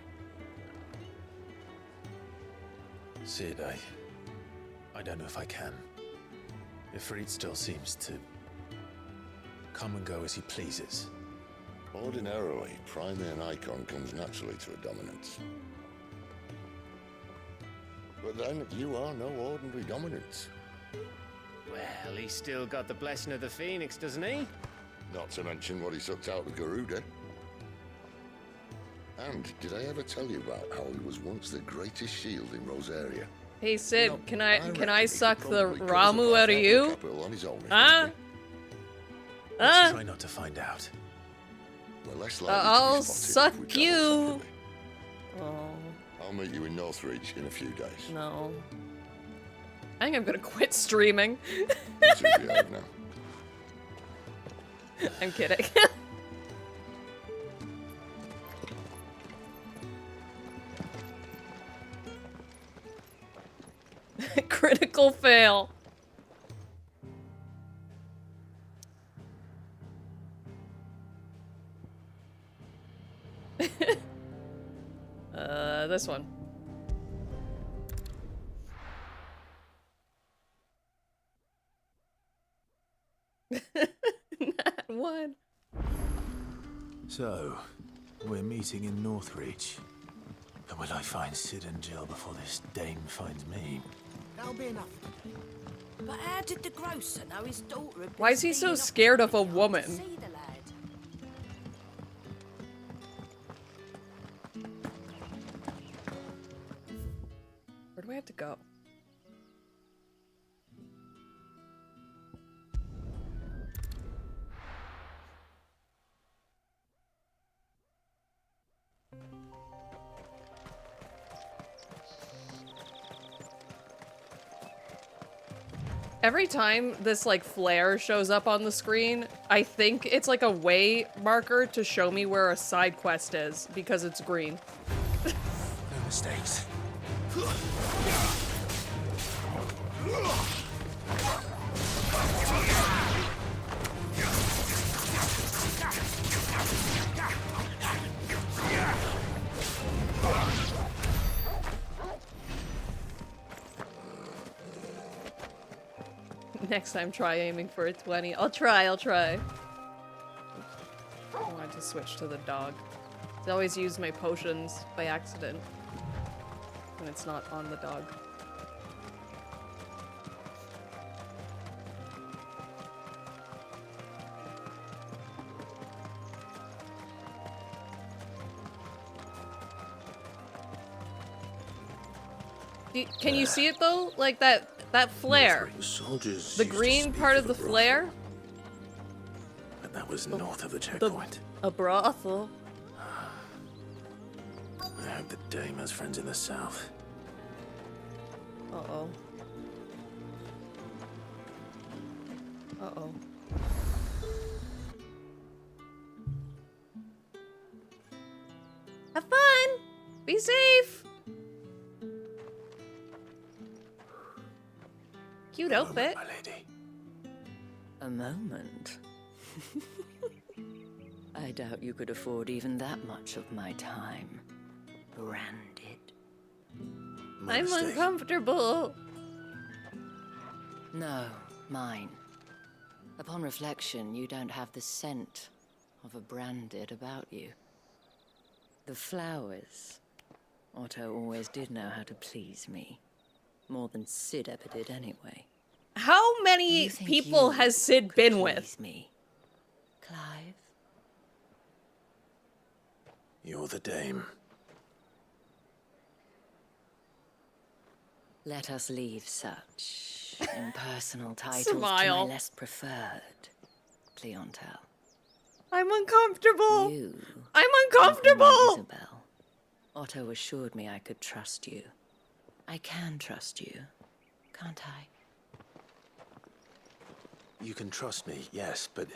Sid, I don't know if I can. Ifrit still seems to come and go as he pleases. Ordinarily, priming an icon comes naturally to a dominance. But then, you are no ordinary dominance. Well, he's still got the blessing of the Phoenix, doesn't he? Not to mention what he sucked out of Garuda. And did I ever tell you about how he was once the greatest shield in Rosaria? Hey Sid, can I reckon suck he could the probably cause a Ramu out of Catholic you? capital on his own, Huh? Let's try not to find out. Well, less likely to be I'll spotted if we suck travel you. separately. Oh, I'll meet you in Northreach in a few days. no. I think I'm gonna quit streaming. You two behave now. I'm kidding. Critical fail. This one. That one. So, we're meeting in Northreach. But will I find Sid and Jill before this dame finds me? That'll be enough today. But how did the grocer know his daughter had been Why is he so stealing off scared of a to woman? see the lad? Where do I have to go? Every time this like flare shows up on the screen, I think it's like a way marker to show me where a side quest is because it's green. No mistakes. Next time, try aiming for a 20. I'll try. I wanted to switch to the dog. I always use my potions by accident when it's not on the dog. Can you see it though? Like that flare. Soldiers The used to green speak part of the a brothel, flare? But that was north of the checkpoint. A brothel. I hope the dame has friends in the south. Uh-oh. Uh-oh. Have fun! Be safe! Cute outfit. My lady. A moment. I doubt you could afford even that much of my time. Branded. I'm uncomfortable. No, mine. Upon reflection, you don't have the scent of a branded about you. The flowers. Otto always did know how to please me. More than Sid ever did anyway. How many people has Sid been with? Me, Clive? You're the dame. Let us leave such impersonal titles to Smile. my less preferred clientele. I'm uncomfortable. You. I'm Call me uncomfortable. Isabel. Otto assured me I could trust you. I can trust you, can't I? You can trust me, yes, but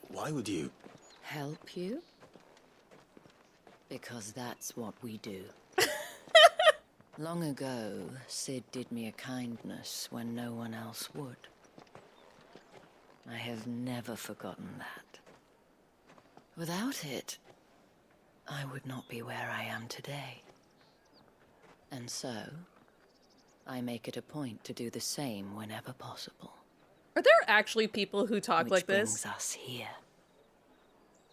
why would you? Help you? Because that's what we do. Long ago, Sid did me a kindness when no one else would. I have never forgotten that. Without it, I would not be where I am today. And so, I make it a point to do the same whenever possible. Are there actually people who talk Which like this? brings us here.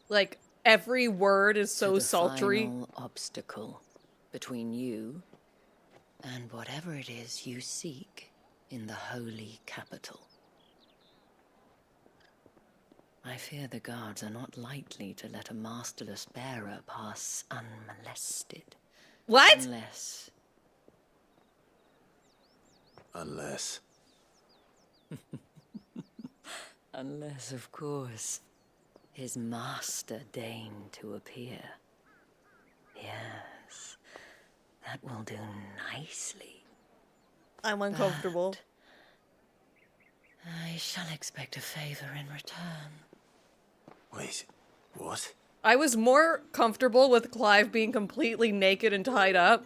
Like, every word is so To the sultry. final obstacle between you and whatever it is you seek in the holy capital. I fear the guards are not likely to let a masterless bearer pass unmolested. What? Unless. Unless, of course, his master deigned to appear. Yes, that will do nicely. I'm uncomfortable. I shall expect a favor in return. Wait, what? I was more comfortable with Clive being completely naked and tied up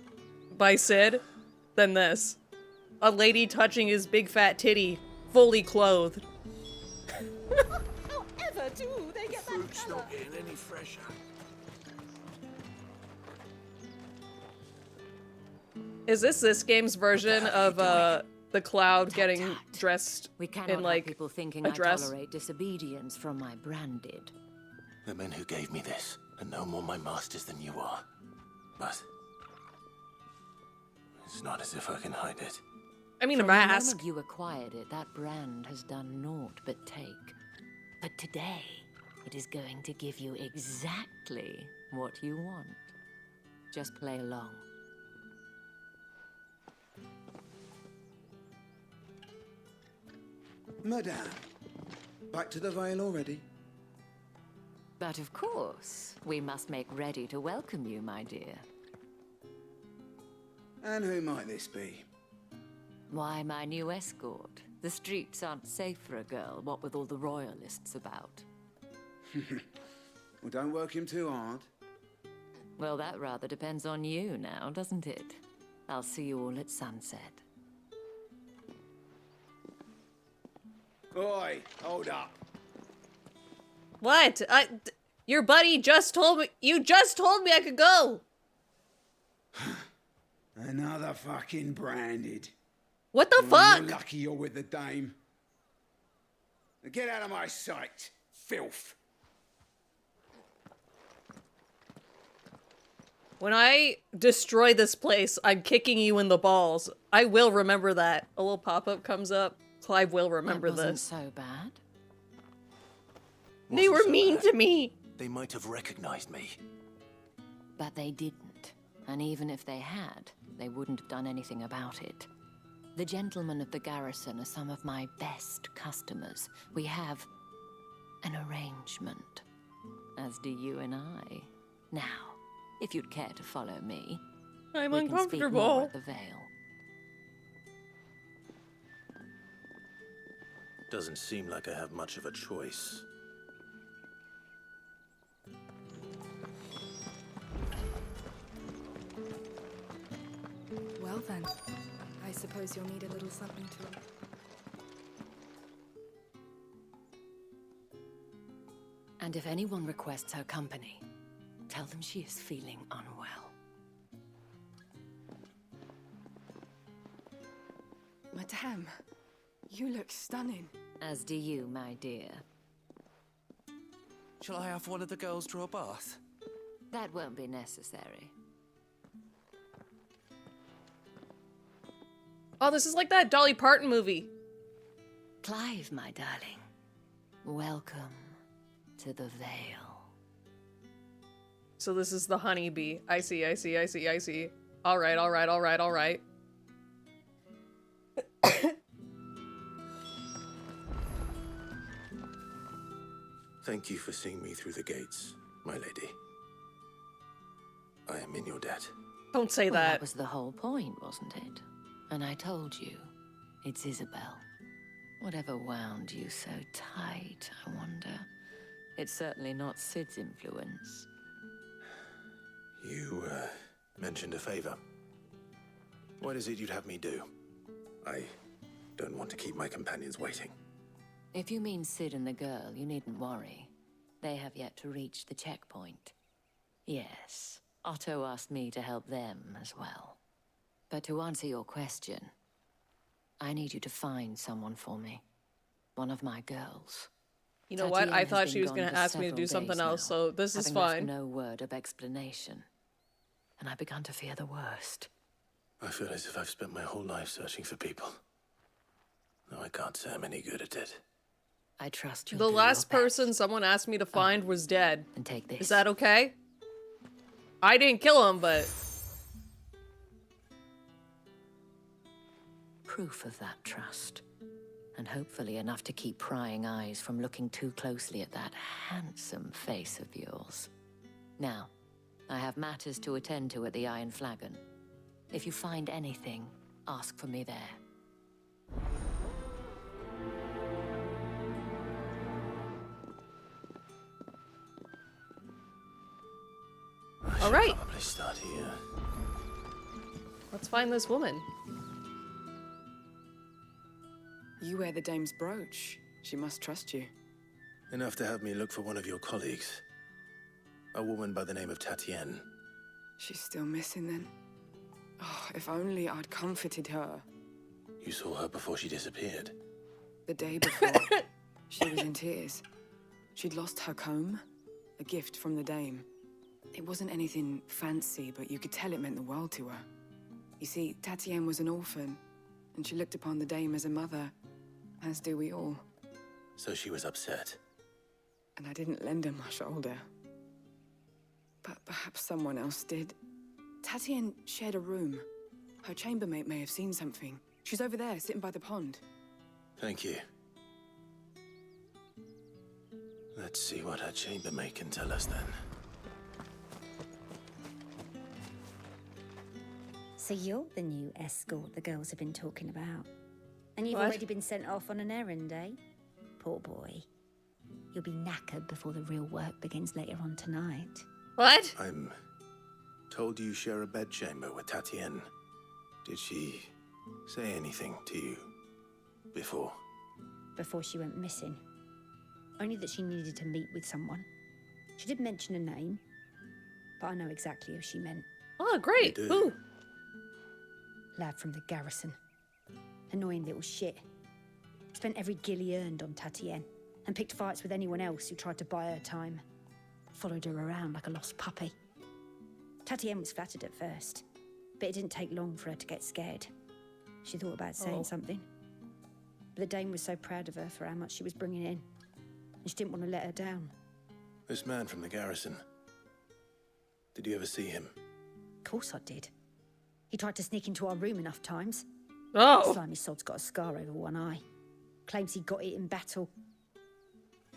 by Sid than this. A lady touching his big fat titty, fully clothed. However do they get that Fruit's colour? not getting any fresher. Is this game's version of the Cloud getting dressed We cannot in have like people thinking a I dress? tolerate disobedience from my branded. The men who gave me this are no more my masters than you are. But it's not as if I can hide it. I mean, a From the mask. moment you acquired it, that brand has done naught but take. But today, it is going to give you exactly what you want. Just play along. Madame, back to the Vale already? But of course, we must make ready to welcome you, my dear. And who might this be? Why, my new escort. The streets aren't safe for a girl, what with all the royalists about. Well, don't work him too hard. Well, that rather depends on you now, doesn't it? I'll see you all at sunset. Oi, hold up. What? Your buddy just told me. You just told me I could go. Another fucking branded. What the Well, fuck? you're lucky you're with the dame. Now get out of my sight, filth. When I destroy this place, I'm kicking you in the balls. I will remember that. A little pop-up comes up. Clive will remember That wasn't this. so bad. They were so mean bad. to me. They might have recognized me. But they didn't. And even if they had, they wouldn't have done anything about it. The gentlemen of the garrison are some of my best customers. We have an arrangement, as do you and I. Now, if you'd care to follow me, I'm we can speak more uncomfortable. at the Vale. Doesn't seem like I have much of a choice. Well then, I suppose you'll need a little something to... And if anyone requests her company, tell them she is feeling unwell. Madame, you look stunning. As do you, my dear. Shall I have one of the girls draw a bath? That won't be necessary. Oh, this is like that Dolly Parton movie. Clive, my darling. Welcome to the Vale. So this is the honeybee. I see, I see, I see, I see. Alright, alright, alright, alright. Thank you for seeing me through the gates, my lady. I am in your debt. Don't say Well, that. That was the whole point, wasn't it? And I told you, it's Isabel. Whatever wound you so tight, I wonder. It's certainly not Sid's influence. You, mentioned a favor. What is it you'd have me do? I don't want to keep my companions waiting. If you mean Sid and the girl, you needn't worry. They have yet to reach the checkpoint. Yes, Otto asked me to help them as well. But to answer your question, I need you to find someone for me. One of my girls. You know what? I thought she was going to ask me to do something else, so this is fine. No word of explanation. And I began to fear the worst. I feel as if I've spent my whole life searching for people. Though I can't say I'm any good at it. I trust you. The last person someone asked me to find was dead. And take this. Is that okay? I didn't kill him, but... Proof of that trust. And hopefully enough to keep prying eyes from looking too closely at that handsome face of yours. Now, I have matters to attend to at the Iron Flagon. If you find anything, ask for me there. All right. Probably start here. Let's find this woman. You wear the dame's brooch. She must trust you. Enough to have me look for one of your colleagues. A woman by the name of Tatienne. She's still missing then. Oh, if only I'd comforted her. You saw her before she disappeared. The day before, she was in tears. She'd lost her comb, a gift from the dame. It wasn't anything fancy, but you could tell it meant the world to her. You see, Tatienne was an orphan, and she looked upon the dame as a mother, as do we all. So she was upset. And I didn't lend her my shoulder. But perhaps someone else did. Tatienne shared a room. Her chambermaid may have seen something. She's over there, sitting by the pond. Thank you. Let's see what her chambermaid can tell us then. So you're the new escort the girls have been talking about. And you've What? already been sent off on an errand, eh? Poor boy. You'll be knackered before the real work begins later on tonight. What? I'm told you share a bedchamber with Tatienne. Did she say anything to you before? Before she went missing. Only that she needed to meet with someone. She did mention a name, but I know exactly who she meant. Oh, great. You do? Who? Lad from the garrison. Annoying little shit. Spent every guil he earned on Tatienne, and picked fights with anyone else who tried to buy her time. Followed her around like a lost puppy. Tatienne was flattered at first, but it didn't take long for her to get scared. She thought about saying something. But the dame was so proud of her for how much she was bringing in, and she didn't want to let her down. This man from the garrison. Did you ever see him? Of course I did. He tried to sneak into our room enough times. Oh! Slimy sod's got a scar over one eye. Claims he got it in battle.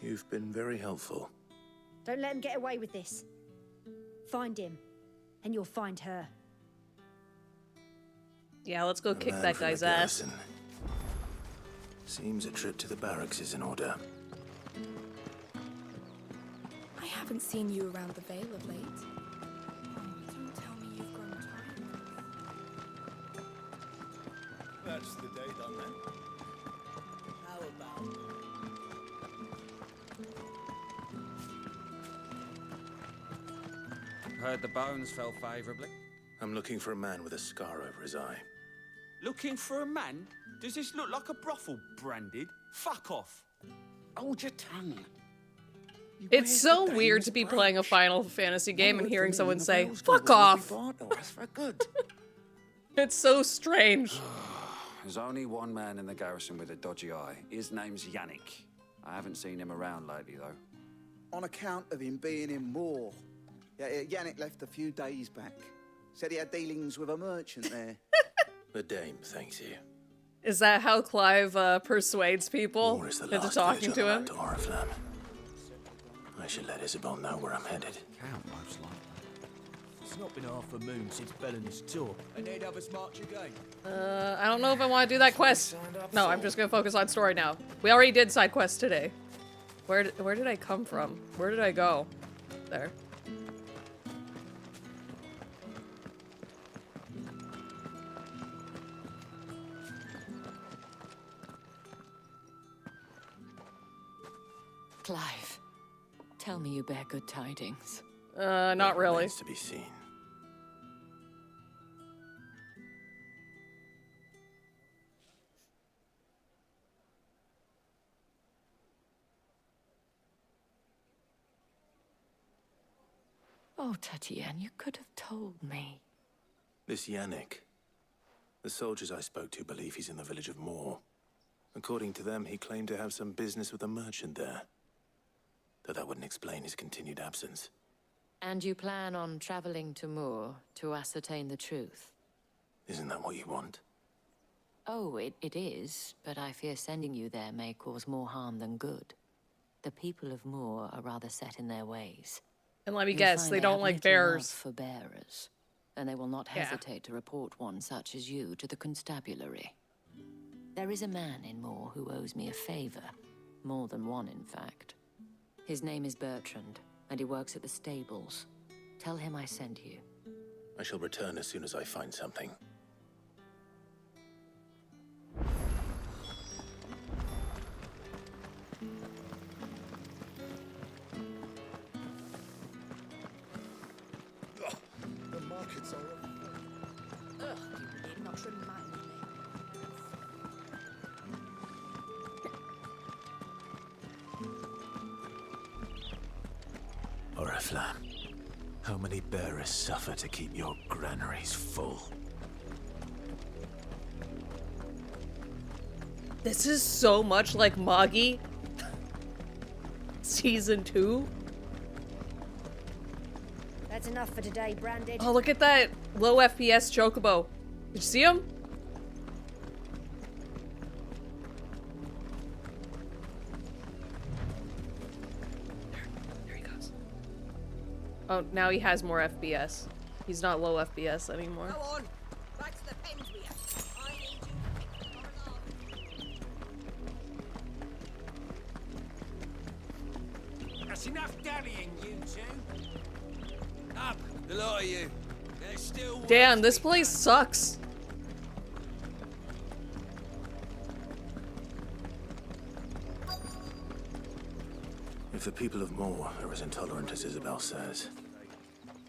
You've been very helpful. Don't let him get away with this. Find him, and you'll find her. Yeah, let's go A kick man that from the guy's ass. garrison. Seems a trip to the barracks is in order. I haven't seen you around the Vale of late. Oh, don't tell me you've grown tired. That's the day done then. How about... Heard the bones fell favourably. I'm looking for a man with a scar over his eye. Looking for a man? Does this look like a brothel branded? Fuck off. Hold your tongue. It's so weird to be playing a Final Fantasy game and hearing someone say, "Fuck off." That's for good. It's so strange. There's only one man in the garrison with a dodgy eye. His name's Yannick. I haven't seen him around lately, though. On account of him being in war. Yeah, Yannick left a few days back. Said he had dealings with a merchant there. The dame thanks you. Is that how Clive persuades people War is the into last talking village to on him? the map to Oriflamme. I should let Isabel know where I'm headed. Count, most likely. It's not been half a moon since Bellen's tour, and they'd have us march again. I don't know if I want to do that quest. No, I'm just gonna focus on story now. We already did side quests today. Where did I come from? Where did I go? There. Clive, tell me you bear good tidings. Not really. To be seen. Oh, Tatienne, you could have told me. This Yannick. The soldiers I spoke to believe he's in the village of Moor. According to them, he claimed to have some business with a merchant there. Though that wouldn't explain his continued absence. And you plan on traveling to Moor to ascertain the truth? Isn't that what you want? Oh, it is, but I fear sending you there may cause more harm than good. The people of Moor are rather set in their ways. And let me You'll guess, find they don't have like little love bears. for bearers, and they will not Yeah. hesitate to report one such as you to the constabulary. There is a man in Moor who owes me a favor. More than one, in fact. His name is Bertrand, and he works at the stables. Tell him I sent you. I shall return as soon as I find something. The markets are... Ugh, you did not remind me. Oriflamme, how many bearers suffer to keep your granaries full? This is so much like Moggy. Season 2. That's enough for today, Branded. Oh, look at that low FPS chocobo. Did you see him? There he goes. Oh, now he has more FPS. He's not low FPS anymore. Go on, back to the pens we have. I need you to pick the corridor. That's enough dallying, you two. Up, the lot of you. There's still... Damn, this place sucks. If the people of Moor are as intolerant as Isabel says,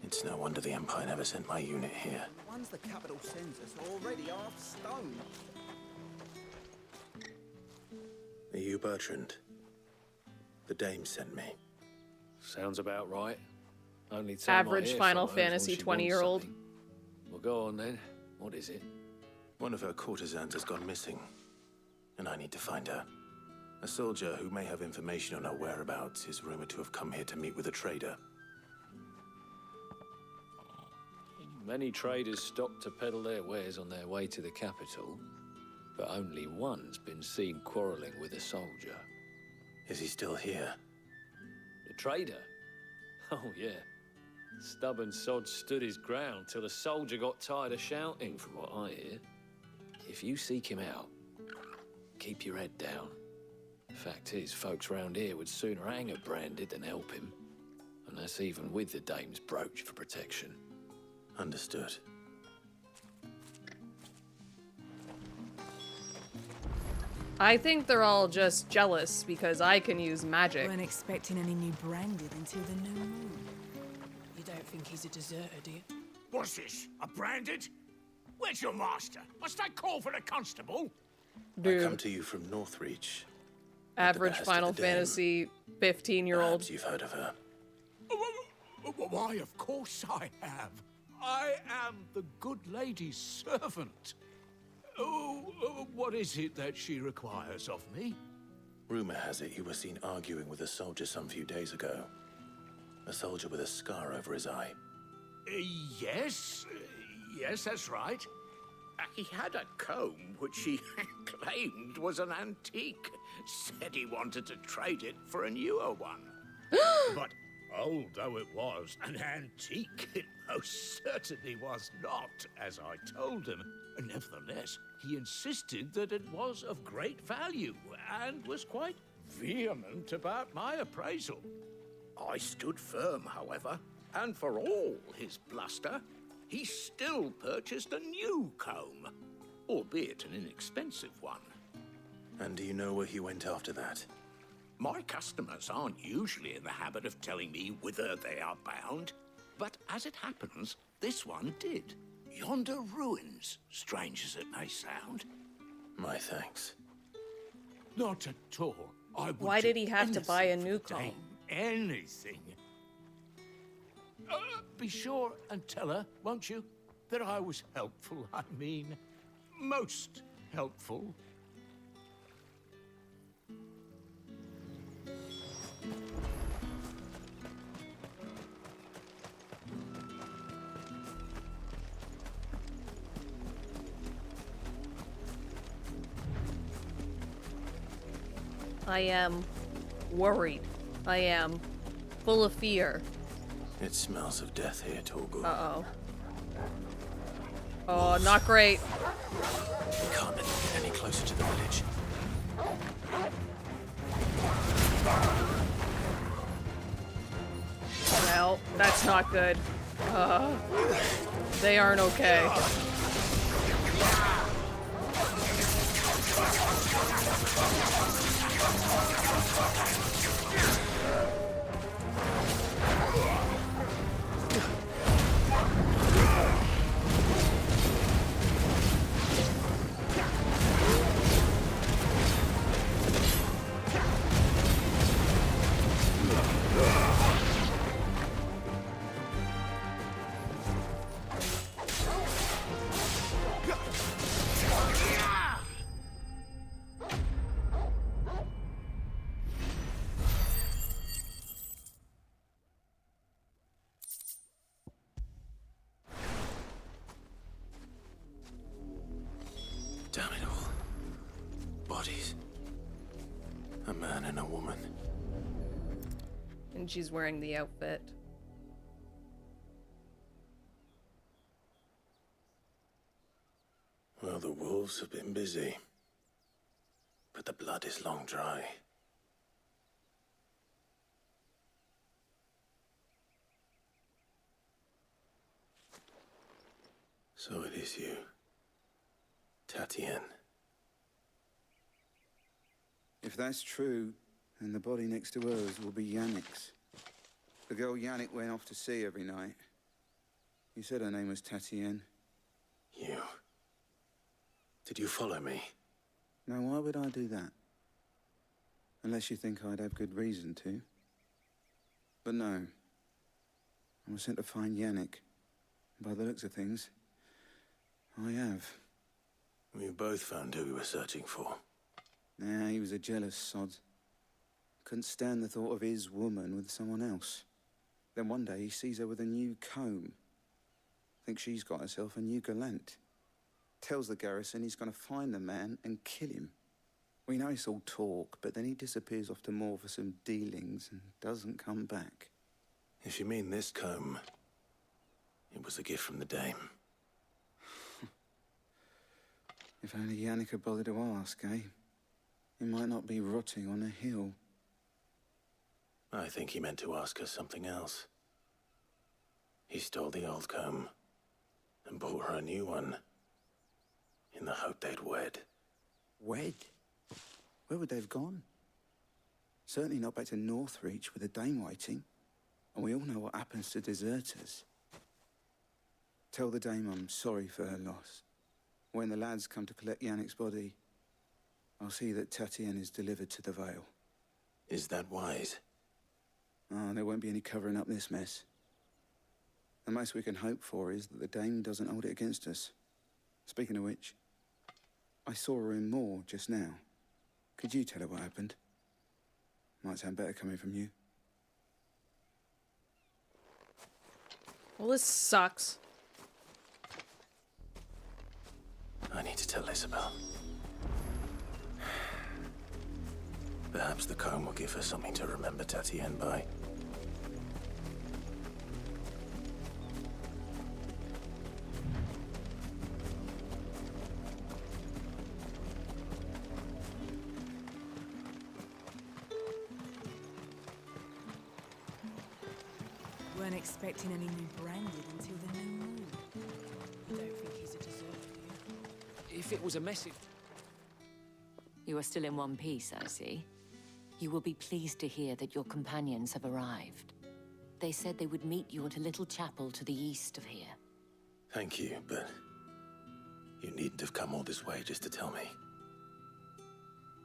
it's no wonder the Empire never sent my unit here. The ones the capital sends us are already half stone. Are you Bertrand? The dame sent me. Sounds about right. Only time I Average hear Final from her is when Fantasy she 20-year-old. wants something. Well, go on then. What is it? One of her courtesans has gone missing, and I need to find her. A soldier who may have information on her whereabouts is rumored to have come here to meet with a trader. Many traders stop to peddle their wares on their way to the capital, but only one's been seen quarreling with a soldier. Is he still here? The trader? Oh, yeah. Stubborn sod stood his ground till the soldier got tired of shouting, from what I hear. If you seek him out, keep your head down. The fact is, folks round here would sooner hang a Branded than help him. And that's even with the dame's brooch for protection. Understood. I think they're all just jealous because I can use magic. Weren't expecting any new Branded until the new moon. You don't think he's a deserter, do you? What's this? A Branded? Where's your master? Must I call for the constable? Dude. I come to you from Northreach. Average behest of Final the dame. Fantasy 15-year-old. Perhaps you've heard of her. Why, of course I have. I am the good lady's servant. Oh, what is it that she requires of me? Rumor has it you were seen arguing with a soldier some few days ago. A soldier with a scar over his eye. Yes. Yes, that's right. He had a comb which he claimed was an antique. Said he wanted to trade it for a newer one. But old though it was, an antique it most certainly was not, as I told him. Nevertheless, he insisted that it was of great value and was quite vehement about my appraisal. I stood firm, however, and for all his bluster, he still purchased a new comb, albeit an inexpensive one. And do you know where he went after that? My customers aren't usually in the habit of telling me whither they are bound, but as it happens, this one did. Yonder ruins, strange as it may sound. My thanks. Not at all. I would Why did he have to buy a anything new for Dame, comb? Anything. Be sure and tell her, won't you, that I was helpful. I mean, most helpful. I am worried. I am full of fear. It smells of death here, Torgal. Uh-oh. Oh, not great. We can't let them get any closer to the village. Well, that's not good. They aren't okay. Damn it all. Bodies. A man and a woman. And she's wearing the outfit. Well, the wolves have been busy. But the blood is long dry. So it is you. Tatienne. If that's true, then the body next to hers will be Yannick's. The girl Yannick went off to sea every night. You said her name was Tatienne. You. Did you follow me? Now, why would I do that? Unless you think I'd have good reason to. But no. I was sent to find Yannick. By the looks of things, I have. We both found who we were searching for. Nah, he was a jealous sod. Couldn't stand the thought of his woman with someone else. Then one day he sees her with a new comb. Thinks she's got herself a new gallant. Tells the garrison he's going to find the man and kill him. We know it's all talk, but then he disappears off to Moor for some dealings and doesn't come back. If you mean this comb, it was a gift from the dame. If only Yannick had bothered to ask, eh? He might not be rotting on a hill. I think he meant to ask her something else. He stole the old comb and bought her a new one in the hope they'd wed. Wed? Where would they have gone? Certainly not back to Northreach with a dame waiting. And we all know what happens to deserters. Tell the dame I'm sorry for her loss. When the lads come to collect Yannick's body, I'll see that Tatienne is delivered to the Vale. Is that wise? Oh, there won't be any covering up this mess. The most we can hope for is that the dame doesn't hold it against us. Speaking of which, I saw her in Moor just now. Could you tell her what happened? Might sound better coming from you. Well, this sucks. I need to tell Isabel. Perhaps the comb will give her something to remember Tatienne by. Weren't expecting any new branded until the new moon. You don't think he's a deserter, do you? If it was a message... You are still in one piece, I see. You will be pleased to hear that your companions have arrived. They said they would meet you at a little chapel to the east of here. Thank you, but you needn't have come all this way just to tell me.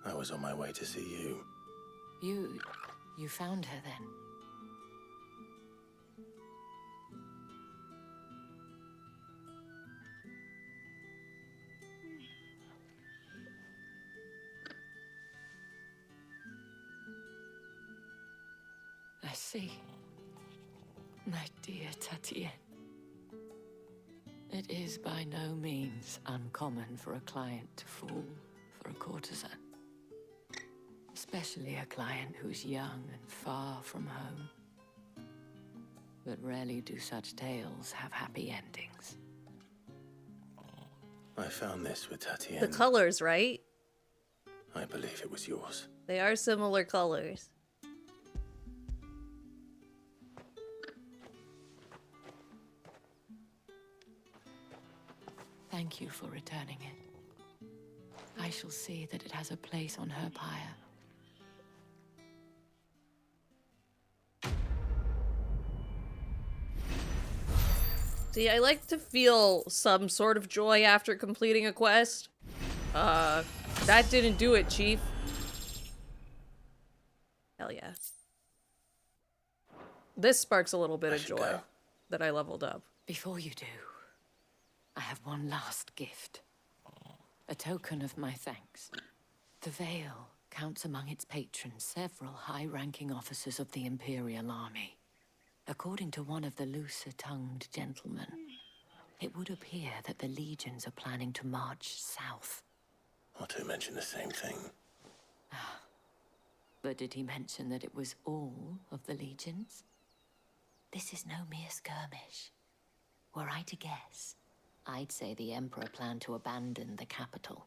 I was on my way to see you. You found her then? I see. My dear Tatienne. It is by no means uncommon for a client to fall for a courtesan. Especially a client who's young and far from home. But rarely do such tales have happy endings. I found this with Tatienne. The colors, right? I believe it was yours. They are similar colors. Thank you for returning it. I shall see that it has a place on her pyre. See, I like to feel some sort of joy after completing a quest. That didn't do it, Chief. Hell yeah. This sparks a little bit of joy that I leveled up. Before you do, I have one last gift. A token of my thanks. The Vale counts among its patrons several high-ranking officers of the Imperial Army. According to one of the looser-tongued gentlemen, it would appear that the legions are planning to march south. Or to mention the same thing. But did he mention that it was all of the legions? This is no mere skirmish. Were I to guess, I'd say the Emperor planned to abandon the capital.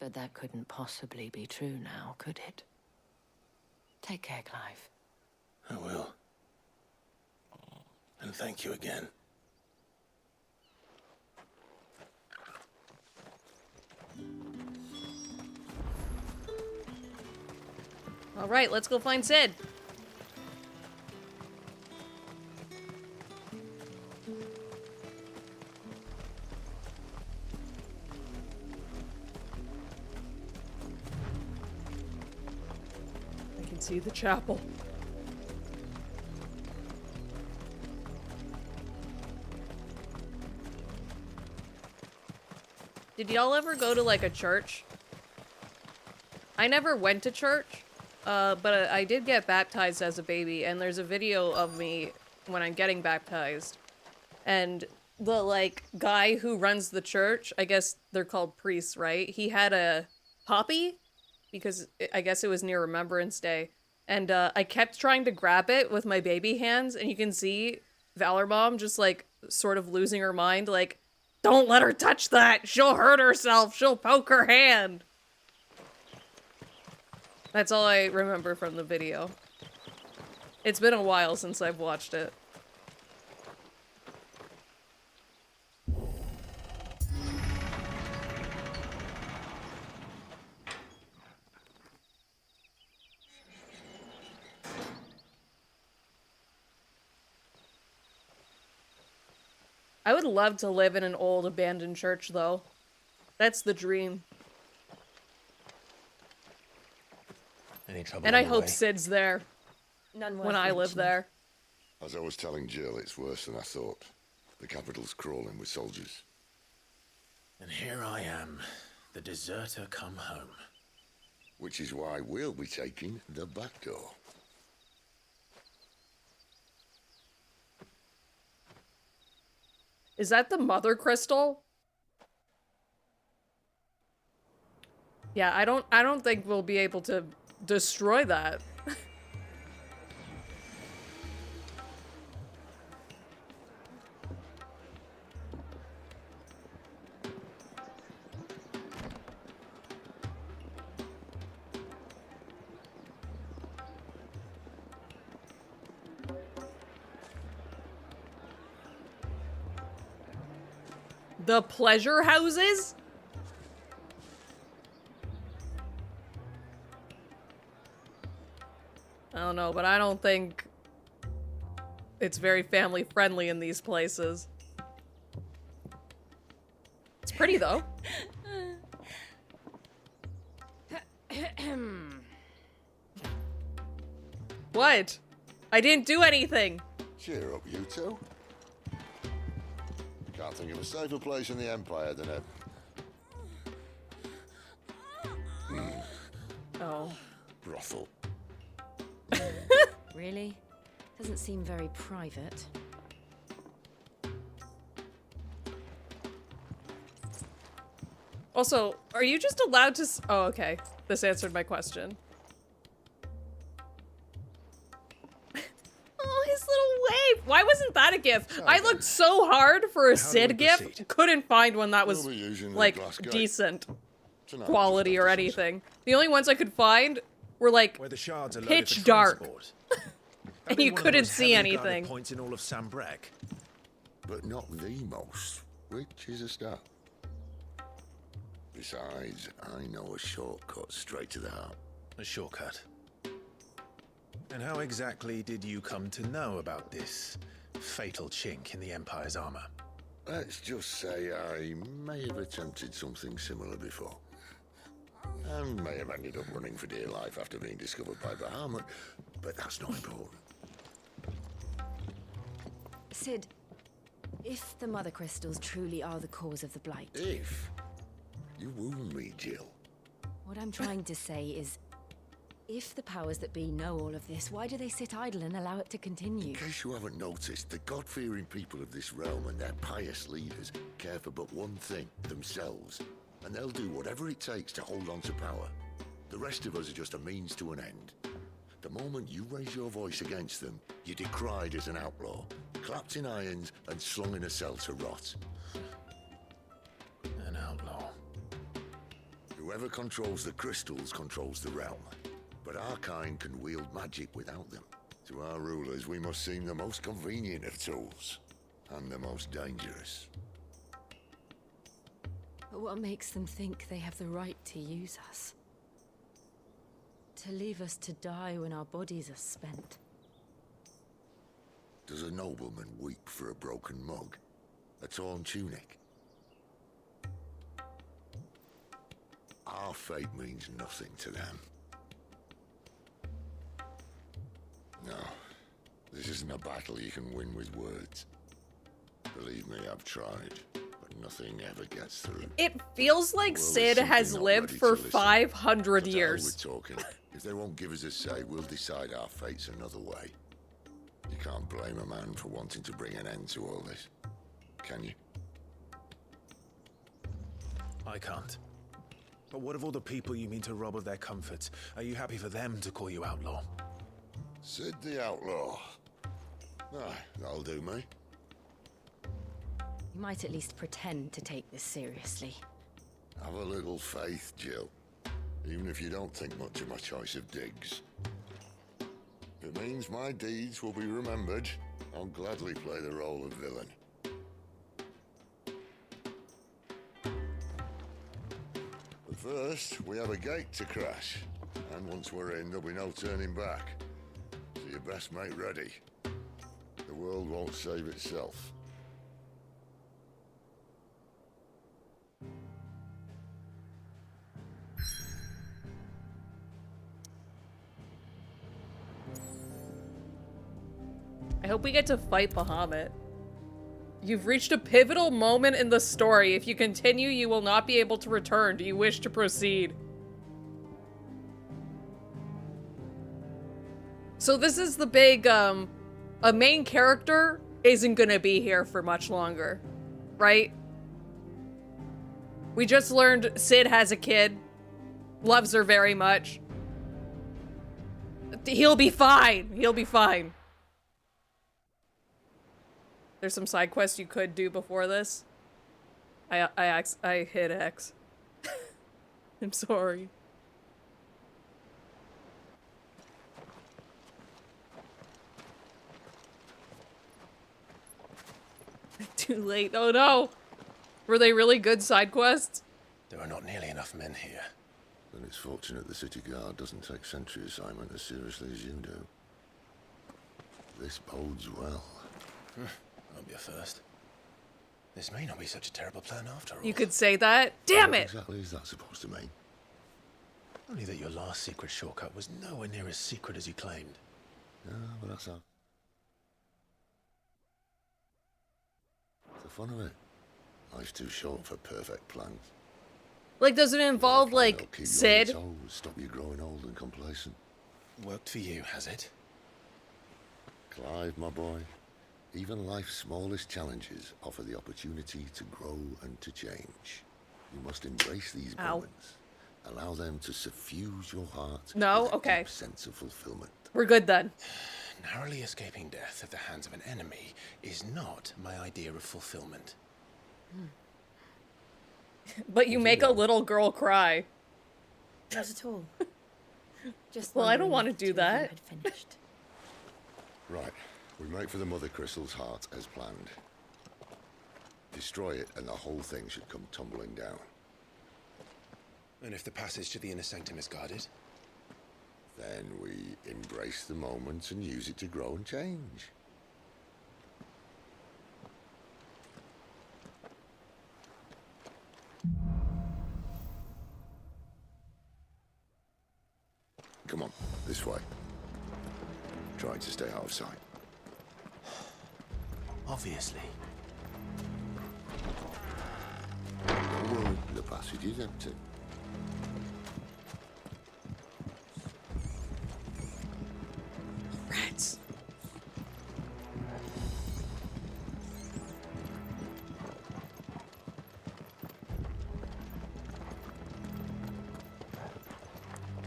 But that couldn't possibly be true now, could it? Take care, Clive. I will. And thank you again. All right, let's go find Sid. I can see the chapel. Did y'all ever go to like a church? I never went to church. But I did get baptized as a baby, and there's a video of me when I'm getting baptized. And the, like, guy who runs the church, I guess they're called priests, right? He had a poppy, because I guess it was near Remembrance Day. And I kept trying to grab it with my baby hands, and you can see Valor Mom just, like, sort of losing her mind, like, don't let her touch that! She'll hurt herself! She'll poke her hand! That's all I remember from the video. It's been a while since I've watched it. I would love to live in an old abandoned church, though. That's the dream. Any trouble And I on the hope way? Sid's there. None worth when I live mentioning. there. As I was telling Jill, it's worse than I thought. The capital's crawling with soldiers. And here I am, the deserter come home. Which is why we'll be taking the back door. Is that the mother crystal? Yeah, I don't think we'll be able to destroy that. The pleasure houses? I don't know, but I don't think it's very family friendly in these places. It's pretty though. What? I didn't do anything. Cheer up, you two. Can't think of a safer place in the Empire than a... Oh. brothel. Really? Doesn't seem very private. Also, are you just allowed to oh, okay. This answered my question. Oh, his little wave! Why wasn't that a GIF? I looked so hard for a Sid GIF, couldn't find one that was, like, decent quality or anything. The only ones I could find were, like, pitch dark. And you couldn't see anything. Points in all of Sambrek. But not the most, which is a start. Besides, I know a shortcut straight to the heart. A shortcut? And how exactly did you come to know about this fatal chink in the Empire's armor? Let's just say I may have attempted something similar before. And may have ended up running for dear life after being discovered by Bahamut, but that's not important. Sid, if the mother crystals truly are the cause of the blight... If? You wound me, Jill. What I'm trying to say is, if the powers that be know all of this, why do they sit idle and allow it to continue? In case you haven't noticed, the God-fearing people of this realm and their pious leaders care for but one thing, themselves. And they'll do whatever it takes to hold on to power. The rest of us are just a means to an end. The moment you raise your voice against them, you're decried as an outlaw, clapped in irons and slung in a cell to rot. An outlaw. Whoever controls the crystals controls the realm. But our kind can wield magic without them. To our rulers, we must seem the most convenient of tools. And the most dangerous. But what makes them think they have the right to use us? To leave us to die when our bodies are spent? Does a nobleman weep for a broken mug? A torn tunic? Our fate means nothing to them. No, this isn't a battle you can win with words. Believe me, I've tried, but nothing ever gets through. It feels like Sid has lived for 500 years. We're talking. If they won't give us a say, we'll decide our fates another way. You can't blame a man for wanting to bring an end to all this, can you? I can't. But what of all the people you mean to rob of their comforts? Are you happy for them to call you outlaw? Sid the Outlaw. Ah, that'll do me. You might at least pretend to take this seriously. Have a little faith, Jill. Even if you don't think much of my choice of digs. If it means my deeds will be remembered, I'll gladly play the role of villain. But first, we have a gate to crash. And once we're in, there'll be no turning back. So you best make ready. The world won't save itself. I hope we get to fight Bahamut. You've reached a pivotal moment in the story. If you continue, you will not be able to return. Do you wish to proceed? So this is the big, a main character isn't gonna be here for much longer. right? We just learned Sid has a kid. Loves her very much. He'll be fine. He'll be fine. There's some side quests you could do before this. I hit X. I'm sorry. Too late. Oh no! Were they really good side quests? There are not nearly enough men here. Then it's fortunate the city guard doesn't take sentry assignment as seriously as you do. This bodes well. That'll be a first. This may not be such a terrible plan after all. You could say that. Damn What it! exactly is that supposed to mean? Only that your last secret shortcut was nowhere near as secret as you claimed. Yeah, but that's how. The fun of it. Life's too short for perfect plans. Like, does it involve, like, Keep you on Sid? your toes, stop you growing old and complacent. Worked for you, has it? Clive, my boy. Even life's smallest challenges offer the opportunity to grow and to change. You must embrace these moments. Allow them to suffuse your heart No? with a Okay. deep sense of fulfillment. We're good then. Narrowly escaping death at the hands of an enemy is not my idea of fulfillment. But you make a little girl cry. Not at all. Just Well, I don't wondering want if to the do two of you that. had finished. Right. We make for the Mother Crystal's heart as planned. Destroy it and the whole thing should come tumbling down. And if the passage to the inner sanctum is guarded? Then we embrace the moment and use it to grow and change. Come on, this way. Try to stay out of sight. Obviously. Don't worry, the passage is empty. Rats.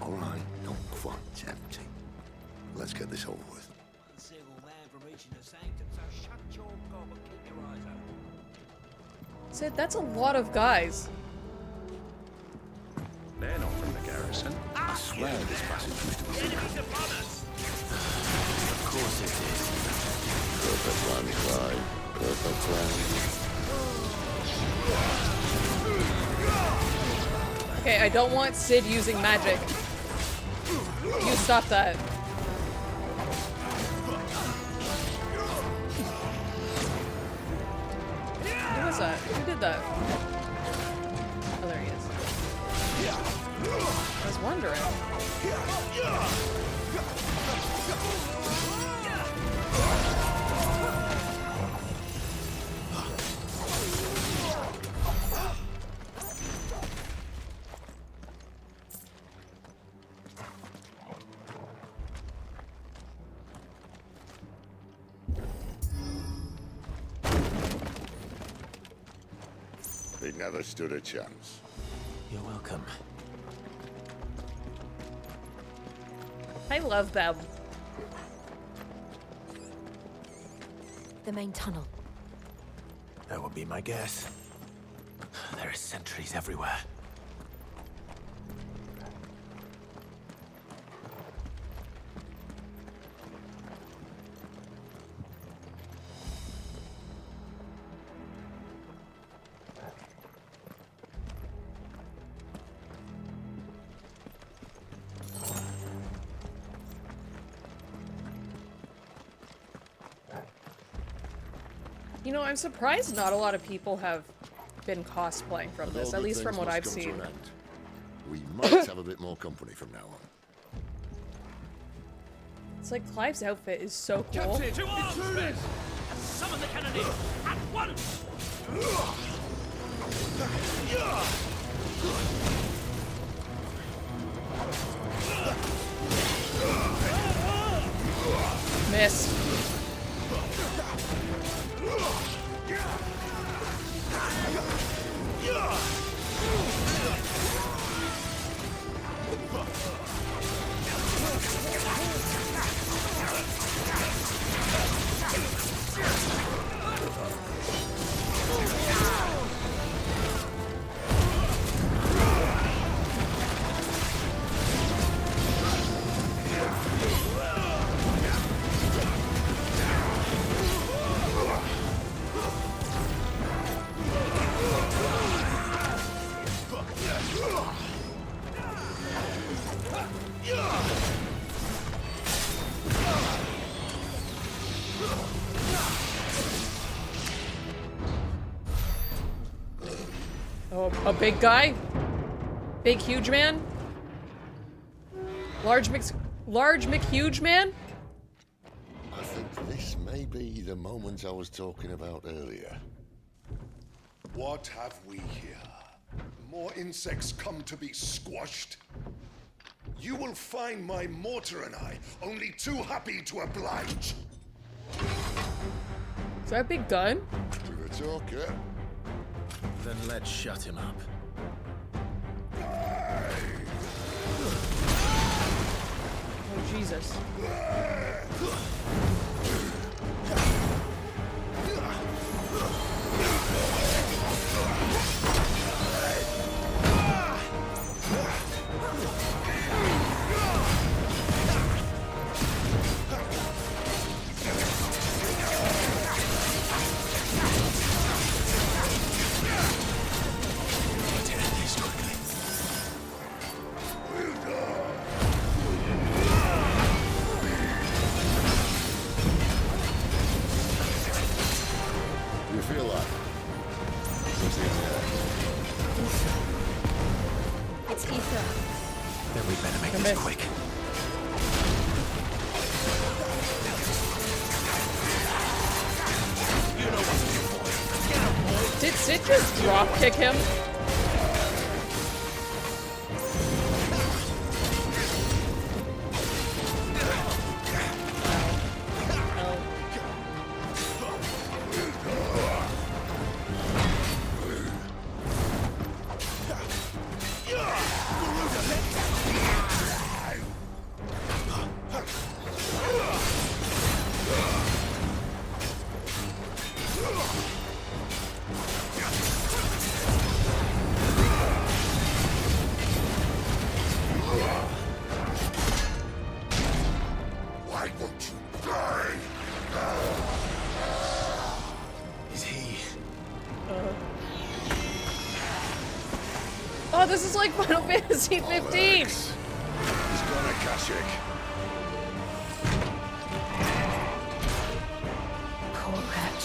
All right, not quite empty. Let's get this over with. Single man from reaching the sanctum, so shut your gob and keep your eyes open. Sid, that's a lot of guys. They're not from the garrison. I swear this passage used to be secret. Of course it is. Perfect plan, Clive. Perfect plan. Okay, I don't want Sid using magic. You stop that. Who was that? Who did that? Oh, there he is. I was wondering. They never stood a chance. You're welcome. I love them. The main tunnel. That would be my guess. There are sentries everywhere. You know, I'm surprised not a lot of people have been cosplaying from But this, all at good least from things what must I've come to seen. an end. We might have a bit more company from now on. It's like Clive's outfit is so cool. Captain, to arms, men! Summon the cannoneer at once! Missed. Oh, a big guy? Big huge man? Large McHuge man? I think this may be the moment I was talking about earlier. What have we here? More insects come to be squashed? You will find my mortar and I only too happy to oblige. Is that a big gun? To the talker. Then let's shut him up. Oh, Jesus. You feel that? Something in there. It's ether. Then we better make this quick. You know what to do, boy. Get him, boy. Did Sid just drop kick him? Why won't you die? Is he? Oh, this is like Final Fantasy 15. He's gonna catch it. Poor wretch.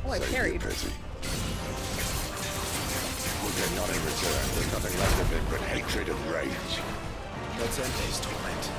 Oh, I parried. Pity. We'll get none in return. There's nothing left of him but hatred and rage. Let's end his torment.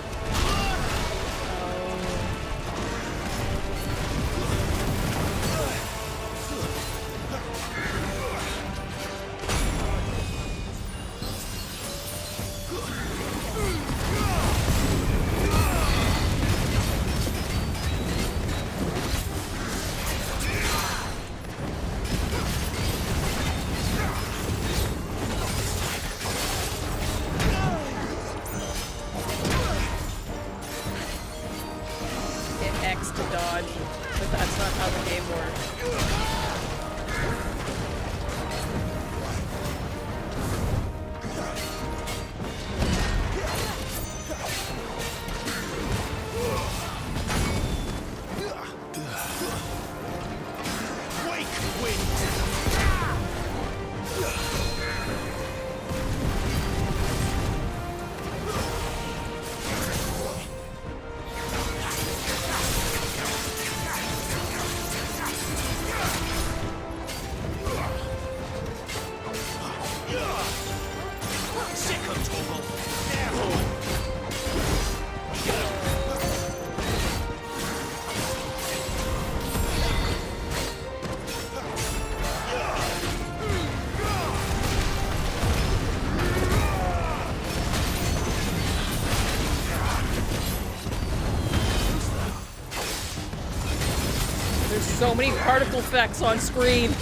Hit X to dodge, but that's not how the game works. Wake wind. Sick of Toggle. Careful. There's so many particle effects on screen.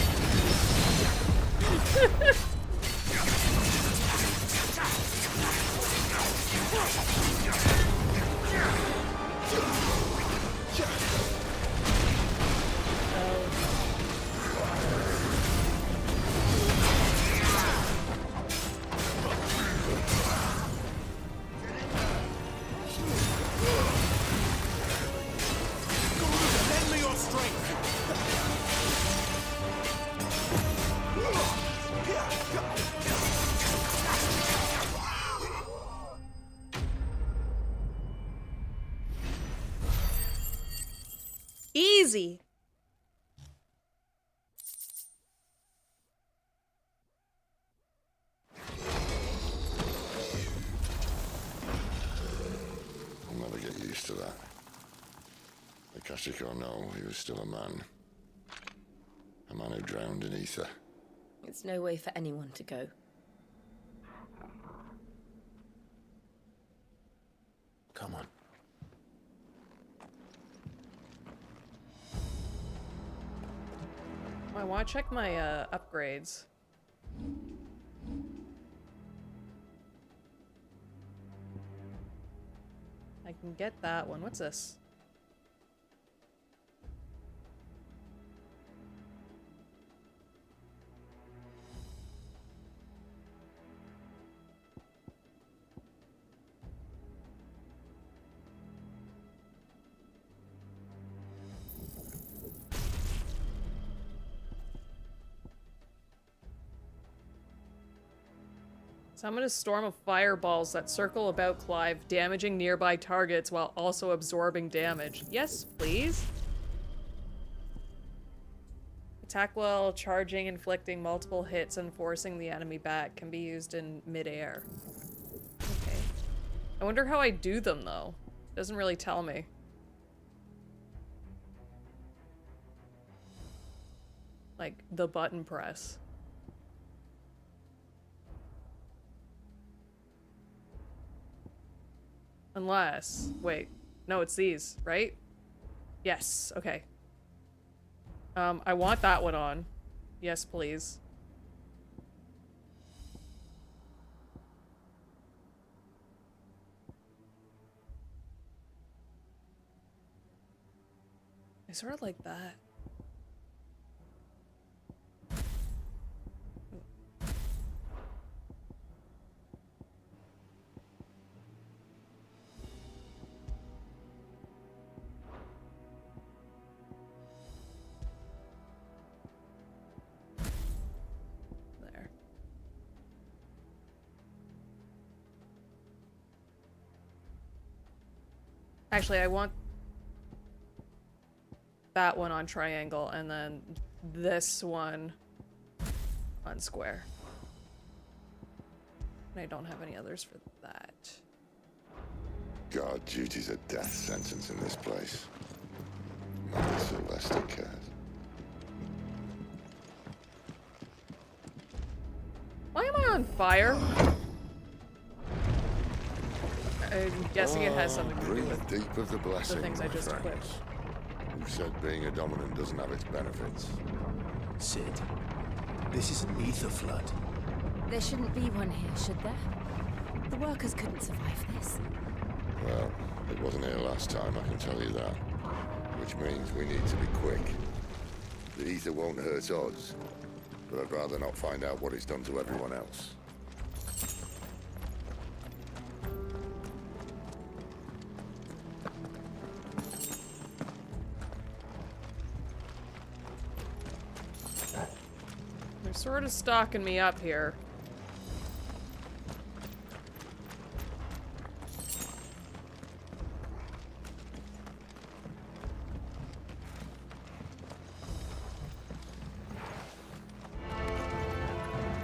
Lend me your strength. Easy. Tragic or no, he was still a man. A man who drowned in ether. It's no way for anyone to go. Come on. I want to check my upgrades. I can get that one. What's this? Summon a storm of fireballs that circle about Clive, damaging nearby targets while also absorbing damage. Yes, please. Attack while charging, inflicting multiple hits and forcing the enemy back. Can be used in midair. Okay. I wonder how I do them, though. Doesn't really tell me. Like, the button press. Unless... Wait. No, it's these, right? Yes. Okay. I want that one on. Yes, please. I sort of like that. Actually, I want that one on triangle and then this one on square. And I don't have any others for that. God, duty's a death sentence in this place. Not Sylvester cares. Why am I on fire? I'm guessing it has something to do with deep of the blessing, the things I just friends. equipped. Who said being a dominant doesn't have its benefits? Sid, this is an ether flood. There shouldn't be one here, should there? The workers couldn't survive this. Well, it wasn't here last time, I can tell you that. Which means we need to be quick. The ether won't hurt us, but I'd rather not find out what it's done to everyone else. They're sort of stalking me up here.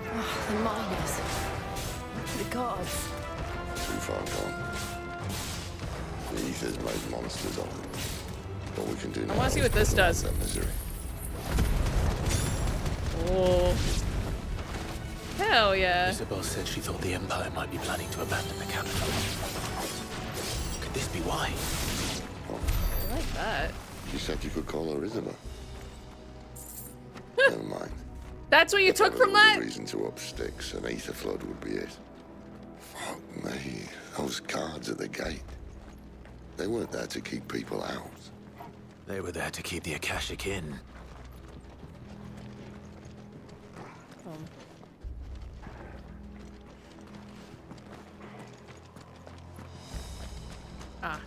Oh, the miners. The gods. Too far gone. The ether's made monsters of them. What we can do now I want to see is what this put them out does. of their misery. Oh. Hell yeah. Isabel said she thought the Empire might be planning to abandon the capital. Could this be why? I like that. She said you could call her Isabel. Never mind. That's what you If took ever from there was that? a reason to up sticks, an ether flood would be it. Fuck me. Those guards at the gate. They weren't there to keep people out. They were there to keep the Akashic in. Ah.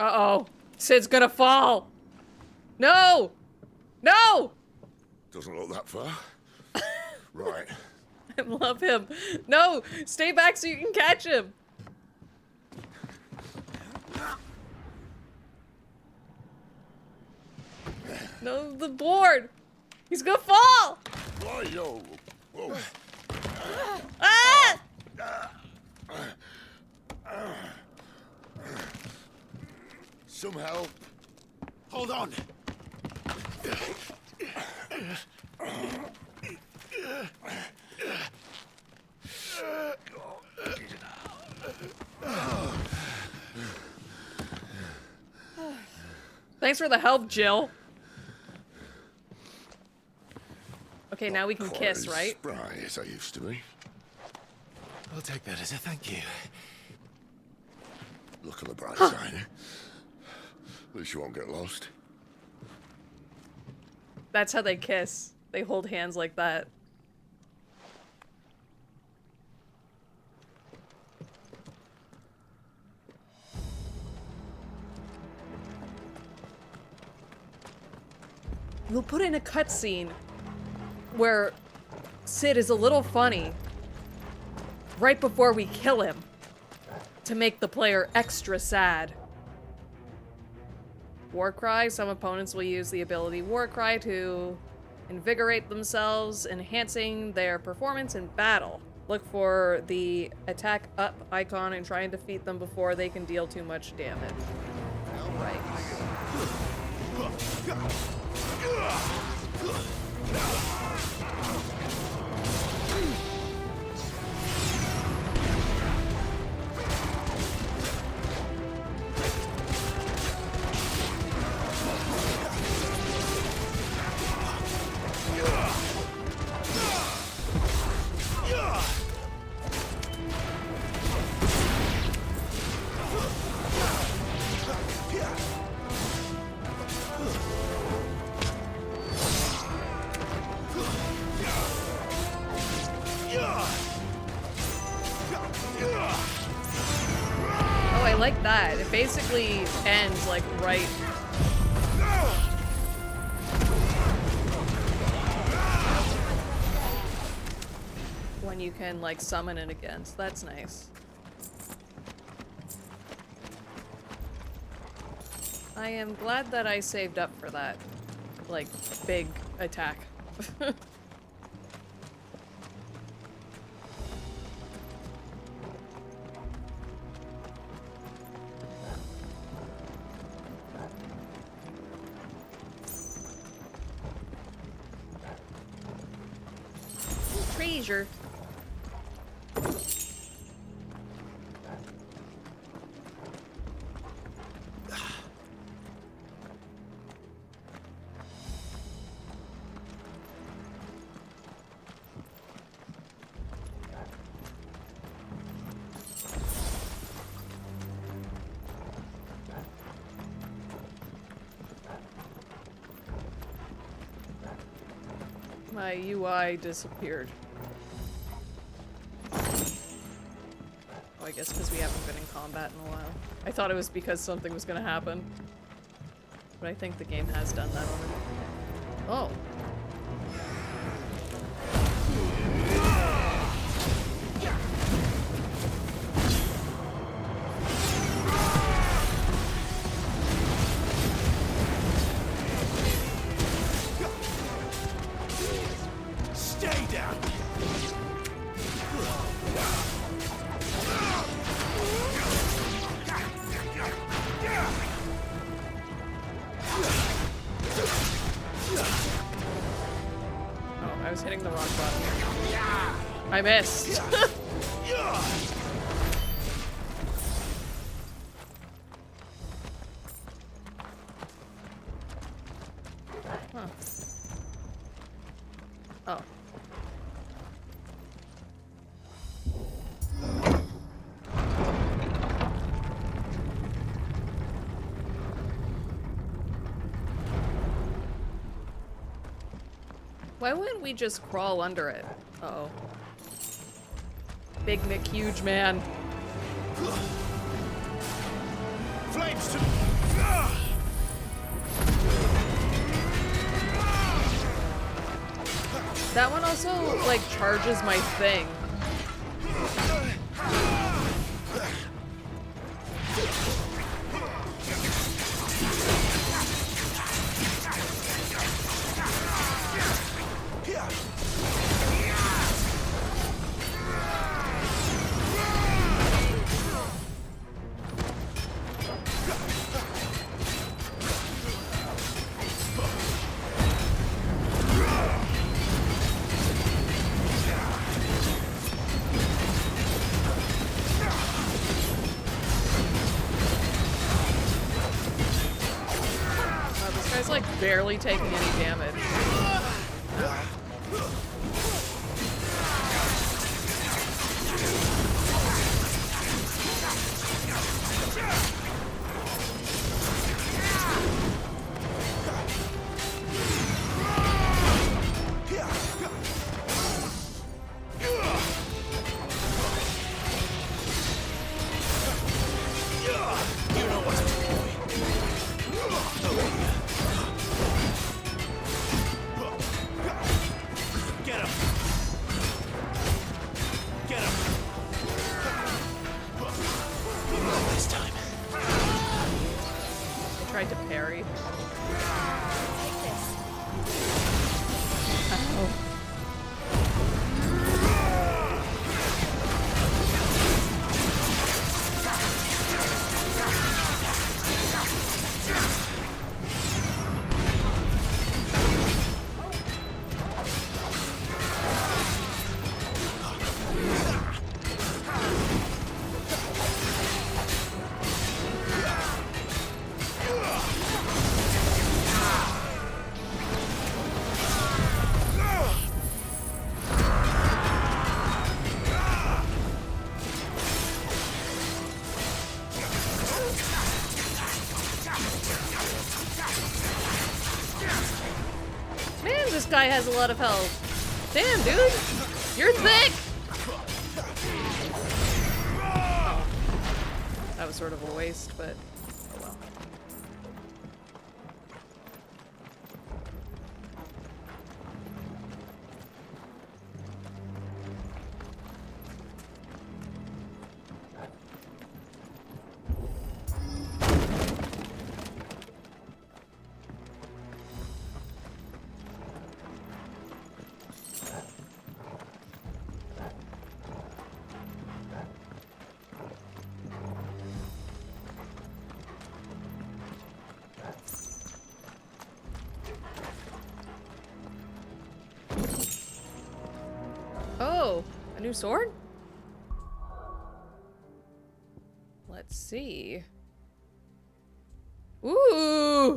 Uh-oh. Sid's gonna fall. No! No! Doesn't look that far. Right. I love him. No! Stay back so you can catch him! No, the board! He's gonna fall! Why, yo? Whoa. Ah! Some help. Hold on. Thanks for the help, Jill. Okay, now we can Quite kiss, as right? spry as I used to be. I'll take that as a thank you. Look on the bright side, eh? At least you won't get lost. That's how they kiss. They hold hands like that. We'll put in a cutscene where Sid is a little funny right before we kill him to make the player extra sad. Warcry. Some opponents will use the ability Warcry to invigorate themselves, enhancing their performance in battle. Look for the attack up icon and try and defeat them before they can deal too much damage. Alright. Oh, I like that. It basically ends like right. When you can like summon it again, so that's nice. I am glad that I saved up for that, like, big attack. Treasure. My UI disappeared. Oh, I guess because we haven't been in combat in a while. I thought it was because something was gonna happen. But I think the game has done that already. Oh. Stay down. Oh, I was hitting the wrong button. I missed. Huh. Oh. Why wouldn't we just crawl under it? Uh-oh. Big Mick Huge Man. Flames to... That one also, like, charges my thing. Barely taking any damage. Tried to parry. Oh. This guy has a lot of health. Damn, dude! You're thick! That was sort of a waste, but oh well. Oh, a new sword? Let's see. Ooh!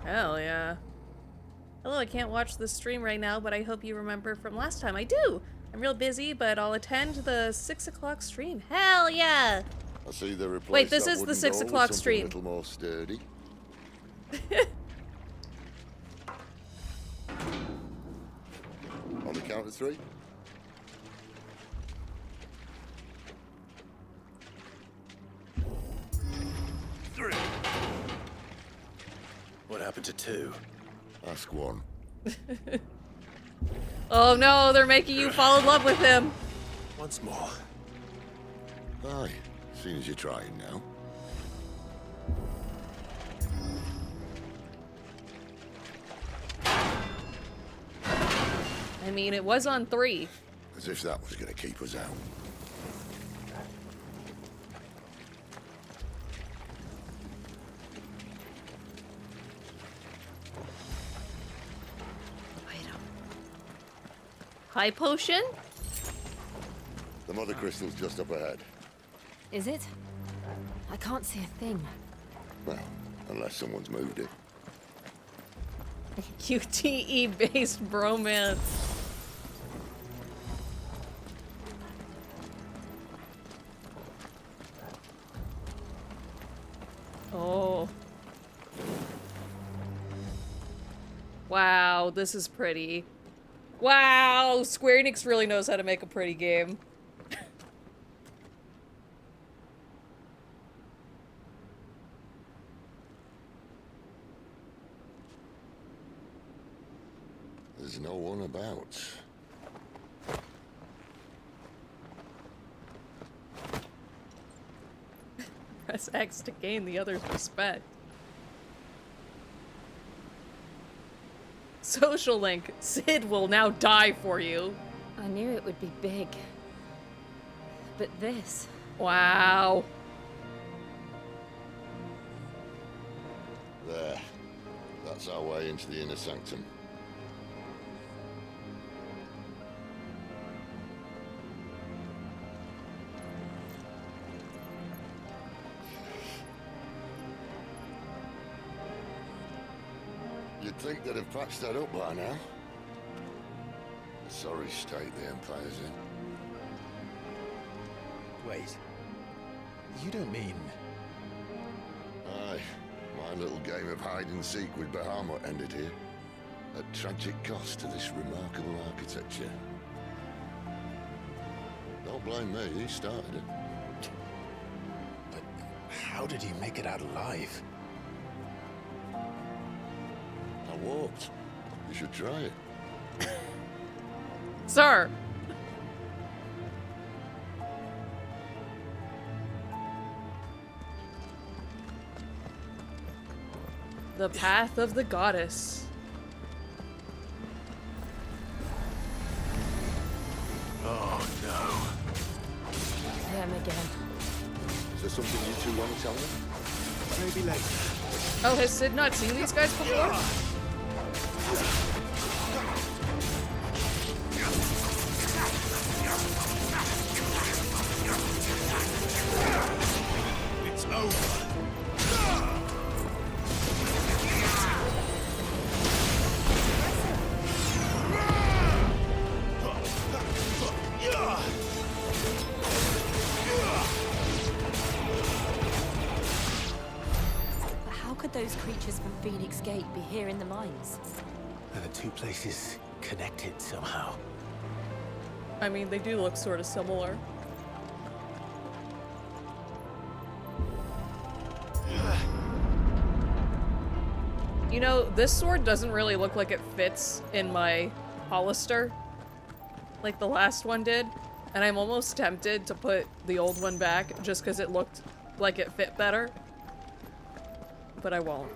Hell yeah. Hello, I can't watch the stream right now, but I hope you remember from last time. I do! I'm real busy, but I'll attend the 6 o'clock stream. Hell yeah! I see they replaced Wait, this that is the wooden 6 door with o'clock something stream. A little more sturdy. On the count of 3. What happened to 2? Ask 1. Oh no, they're making you fall in love with him. Once more. Aye, seeing as you're trying now. I mean, it was on 3. As if that was going to keep us out. High potion? The mother crystal's just up ahead. Is it? I can't see a thing. Well, unless someone's moved it. QTE-based bromance. Oh. Wow, this is pretty. Wow, Square Enix really knows how to make a pretty game. There's no one about. Press X to gain the other's respect. Social link. Sid will now die for you. I knew it would be big. But this... Wow. There. That's our way into the inner sanctum. You'd think they'd have patched that up by now. A sorry state the Empire's in. Wait. You don't mean... Aye. My little game of hide-and-seek with Bahamut ended here. At tragic cost to this remarkable architecture. Don't blame me, he started it. But how did you make it out alive? I walked. You should try it. Sir! The path of the goddess. Oh no. Them again. Is there something you two want to tell me? Maybe later. Oh, has Sid not seen these guys before? It's over. But how could those creatures from Phoenix Gate be here in the mines? Are the two places connected somehow? I mean, they do look sort of similar. You know, this sword doesn't really look like it fits in my Hollister, like the last one did, and I'm almost tempted to put the old one back just because it looked like it fit better, but I won't.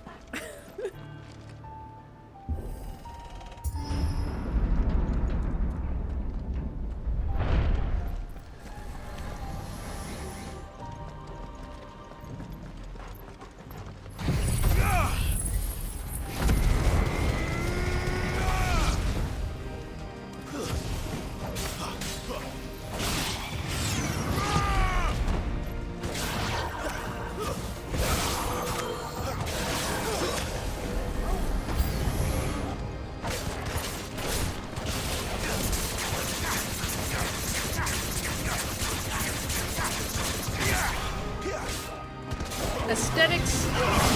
Aesthetics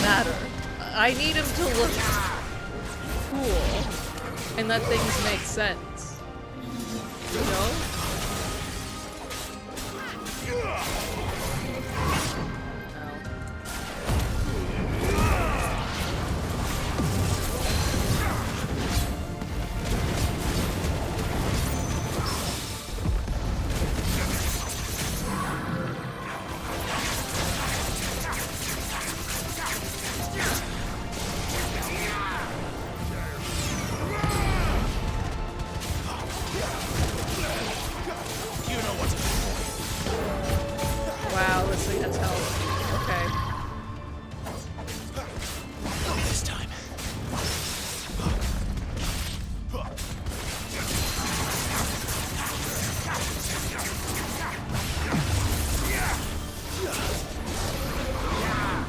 matter. I need him to look cool and that things make sense. You know? Wow, this thing has health. Okay. Not this time.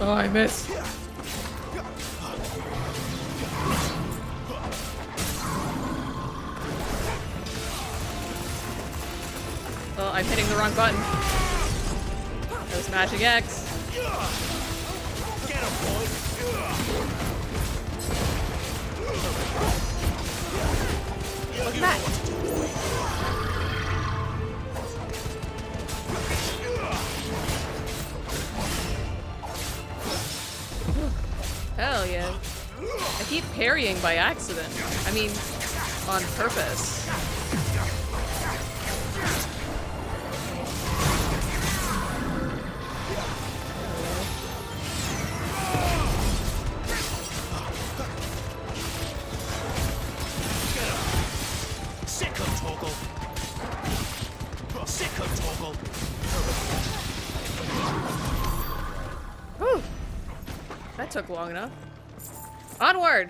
Oh, I missed. Oh, I'm hitting the wrong button. I was mashing X. Get him, boy. Welcome back. Hell yeah. I keep parrying by accident. I mean, on purpose. Whew. That took long enough. Onward!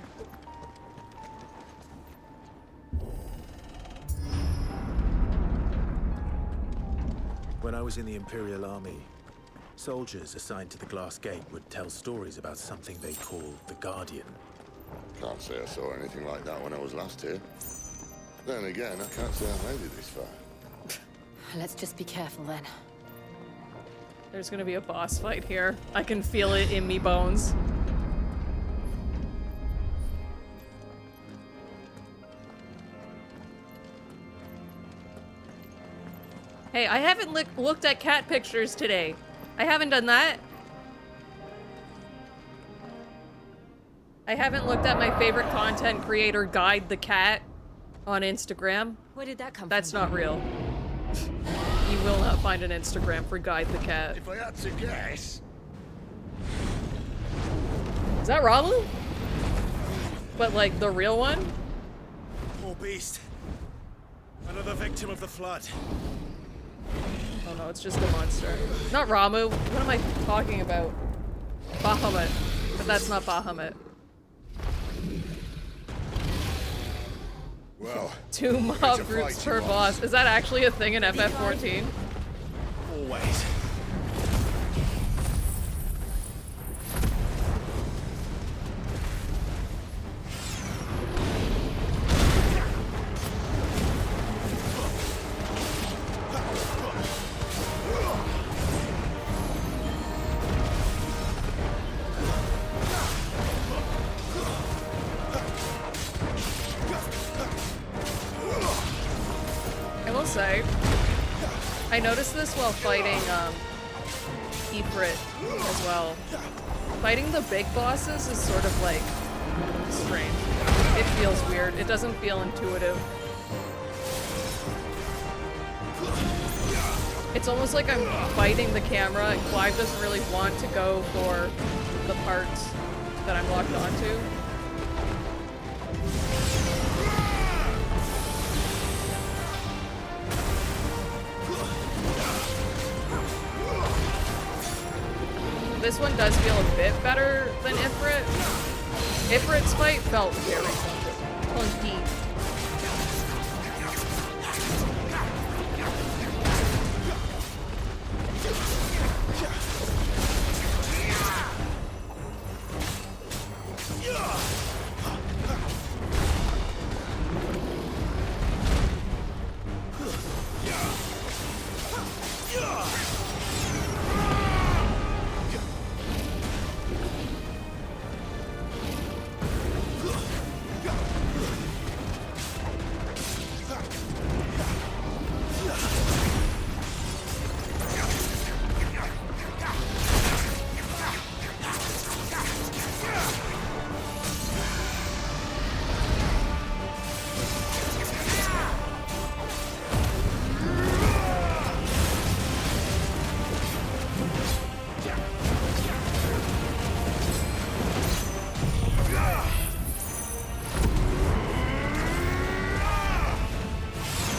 When I was in the Imperial Army, soldiers assigned to the Glass Gate would tell stories about something they called the Guardian. Can't say I saw anything like that when I was last here. Then again, I can't say I made it this far. Let's just be careful then. There's gonna be a boss fight here. I can feel it in me bones. Hey, I haven't looked at cat pictures today. I haven't done that. I haven't looked at my favorite content creator, Guide the Cat, on Instagram. Where did that come from? That's not real. You will not find an Instagram for Guide the Cat. If I had to guess... Is that Ramu? But like the real one? Poor beast. Another victim of the flood. Oh no, it's just a monster. Not Ramu. What am I talking about? Bahamut. But that's not Bahamut. Well, 2 mob groups per boss. Is that actually a thing in FF14? Always. I will say, I noticed this while fighting Ifrit as well. Fighting the big bosses is sort of like strange. It feels weird. It doesn't feel intuitive. It's almost like I'm fighting the camera and Clive doesn't really want to go for the parts that I'm locked onto. This one does feel a bit better than Ifrit. Ifrit's fight felt very clunky.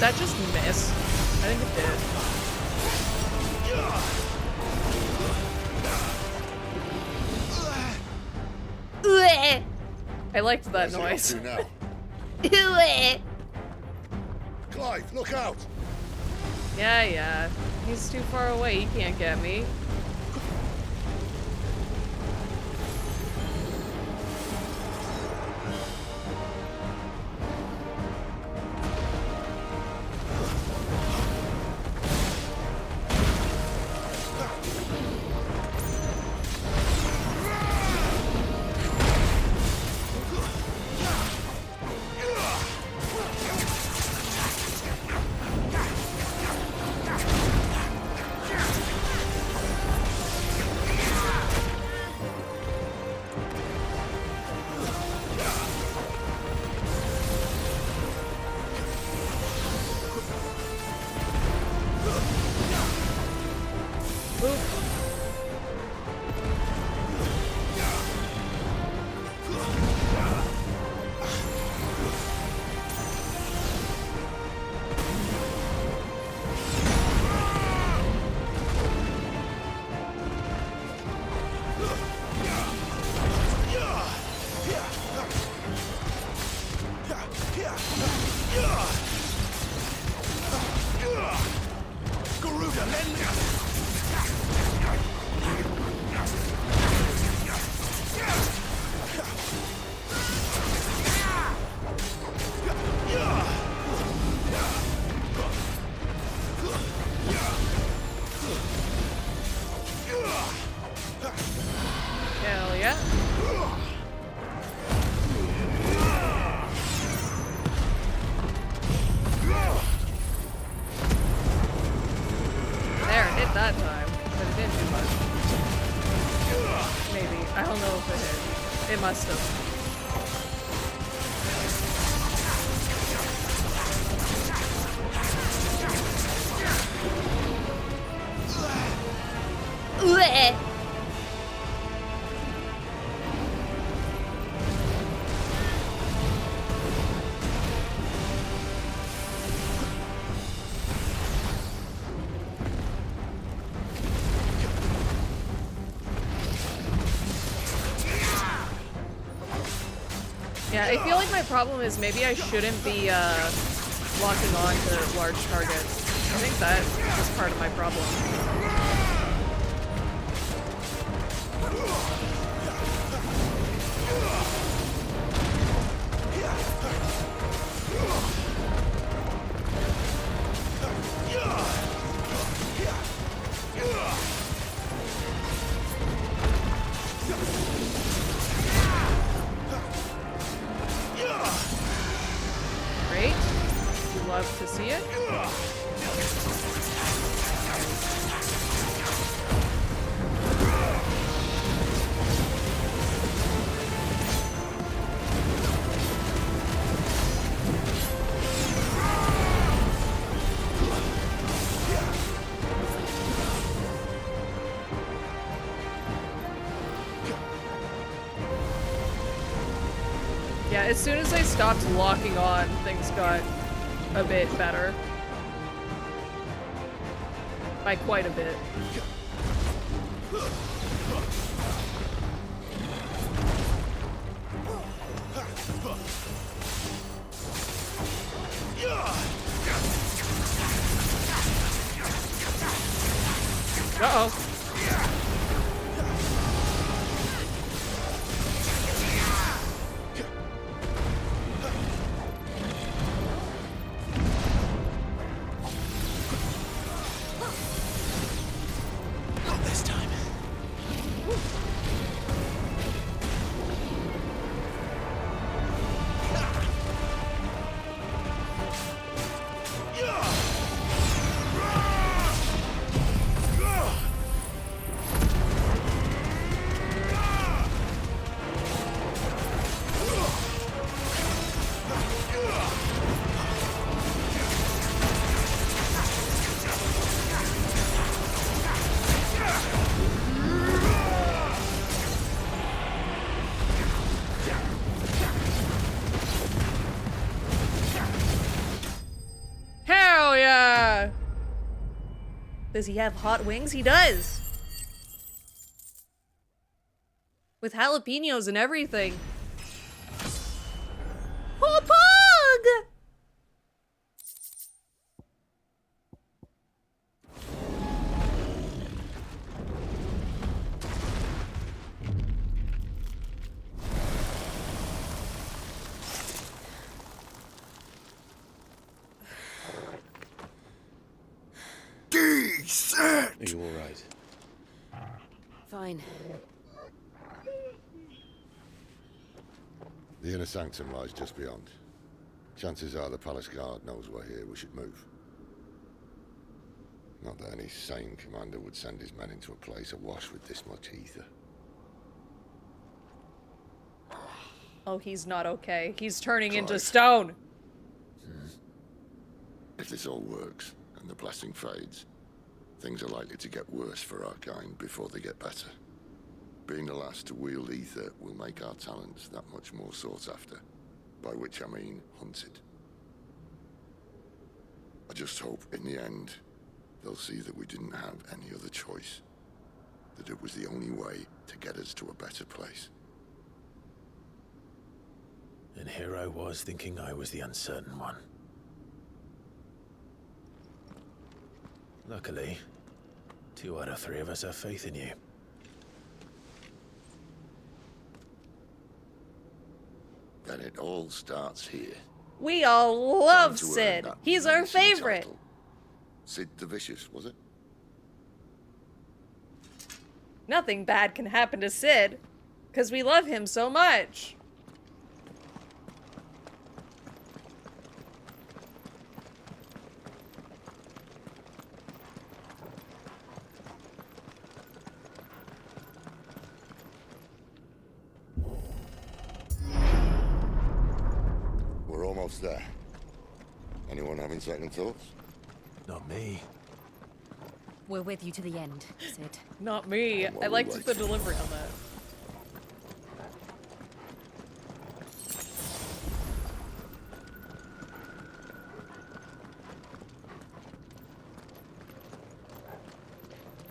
That just miss? I think it did. I liked that noise. Clive, look out! Yeah. He's too far away. He can't get me. Garuda, lend me a... Hell yeah. There, hit that time, but it didn't do much. Maybe. I don't know if it hit. It must have. Blech. Yeah, I feel like my problem is maybe I shouldn't be locking on to large targets. I think that is part of my problem. Great. You love to see it. Yeah, as soon as I stopped locking on, things got a bit better. By quite a bit. Uh-oh. Not this time. Hell yeah! Does he have hot wings? He does! With jalapenos and everything. Oh, pug! Decent! Are you all right? Fine. The inner sanctum lies just beyond. Chances are the palace guard knows we're here. We should move. Not that any sane commander would send his men into a place awash with this much ether. Oh, he's not okay. He's turning into Clive. stone. If this all works, and the blessing fades, things are likely to get worse for our kind before they get better. Being the last to wield ether will make our talents that much more sought after, by which I mean hunted. I just hope, in the end, they'll see that we didn't have any other choice, that it was the only way to get us to a better place. And here I was thinking I was the uncertain one. Luckily, 2 out of 3 of us have faith in you. Then it all starts here. We all love Time to earn Sid. that He's our menacing favorite. title. Sid the Vicious, was it? Nothing bad can happen to Sid, because we love him so much. We're almost there. Anyone having second thoughts? Not me. We're with you to the end, Sid. Not me. I liked the delivery on that.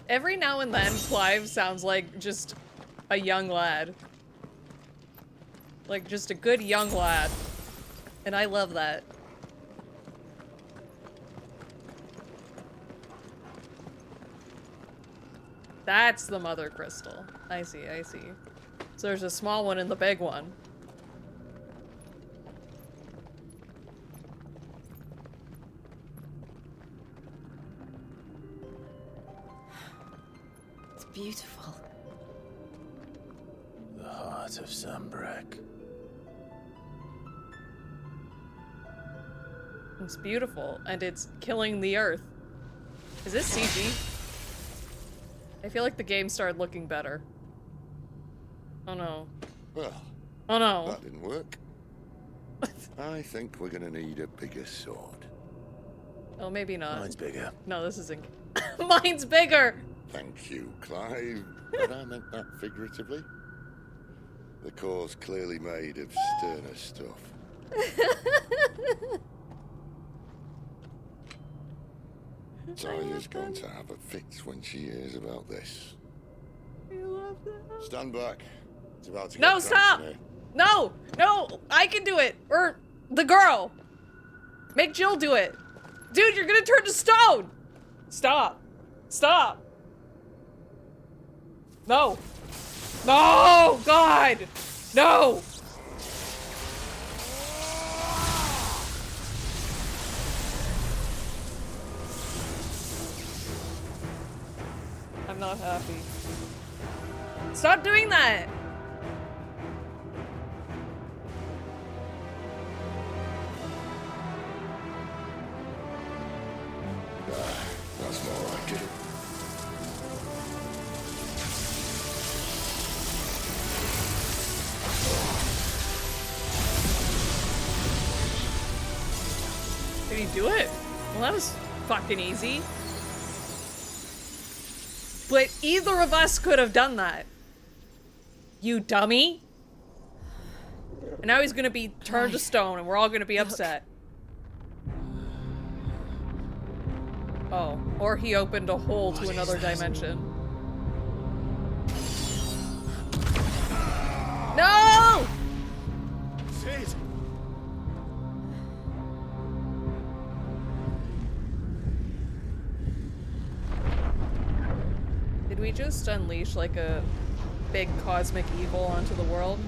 Every now and then, Clive sounds like just a young lad. Like, just a good young lad. And I love that. That's the mother crystal. I see, I see. So there's a small one and the big one. It's beautiful. The heart of Sambrek. It's beautiful, and it's killing the earth. Is this CG? I feel like the game started looking better. Oh no. Well, oh no. That didn't work. I think we're gonna need a bigger sword. Oh, maybe not. Mine's bigger. No, this isn't. Mine's bigger! Thank you, Clive. But I meant that figuratively. The core's clearly made of sterner stuff. Taya's going to have a fit when she hears about this. I love that. Stand back. It's about to No, get stop! here. No! No! I can do it! Or the girl! Make Jill do it! Dude, you're gonna turn to stone! Stop. Stop. No. No! God! No! I'm not happy. Stop doing that! That's more like it. Did he do it? Well, that was fucking easy. But either of us could have done that. You dummy. And now he's gonna be turned to stone and we're all gonna be upset. Oh, or he opened a hole to another dimension. No! Sid! Did we just unleash like a big cosmic evil onto the world?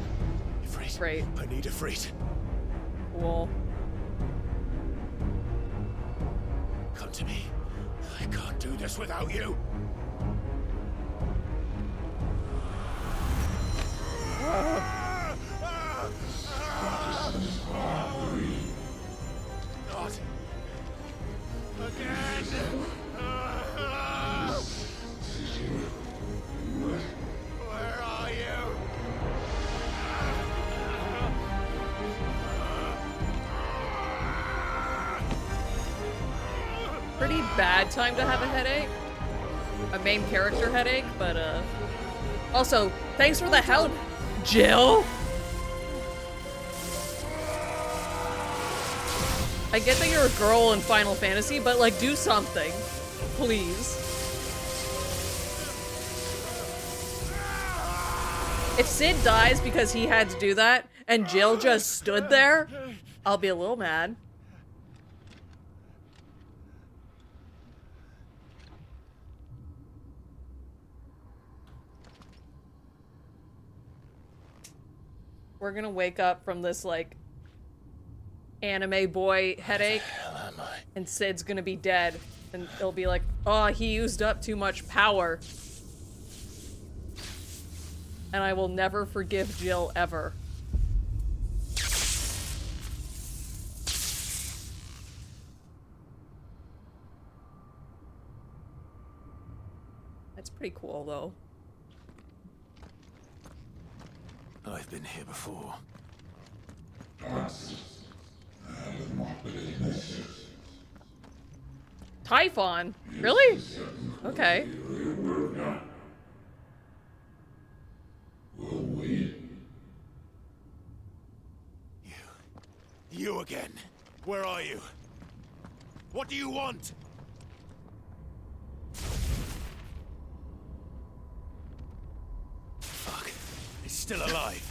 Ifrit. Great. I need Ifrit. Cool. Come to me. I can't do this without you. Not again. Where are you? Pretty bad time to have a headache. A main character headache, but also, thanks for the help, Jill! I get that you're a girl in Final Fantasy, but like, do something. Please. If Sid dies because he had to do that, and Jill just stood there, I'll be a little mad. We're gonna wake up from this, like, anime boy headache, and Sid's gonna be dead, and it'll be like, oh, he used up too much power. And I will never forgive Jill ever. That's pretty cool, though. I've been here before. Typhon? Really? Okay. You again. Where are you? What do you want? Fuck. He's still alive.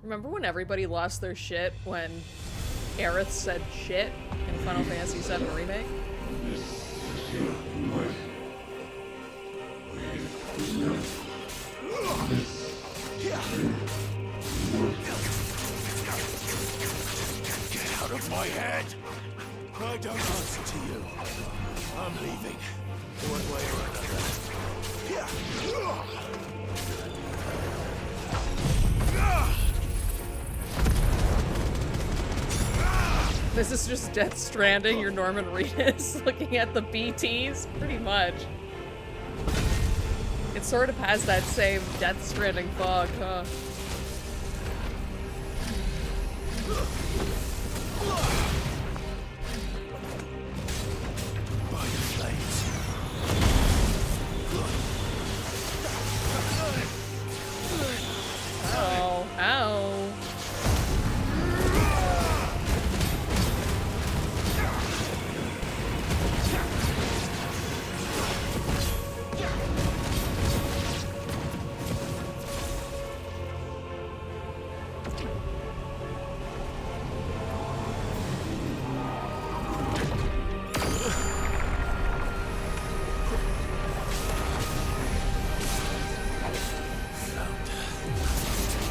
Remember when everybody lost their shit when Aerith said shit in Final Fantasy VII Remake? Get out of my head! I don't answer to you. I'm leaving. One way or another. This is just Death Stranding, your Norman Reedus looking at the BTs, pretty much. It sort of has that same Death Stranding fog, huh? Ow, ow.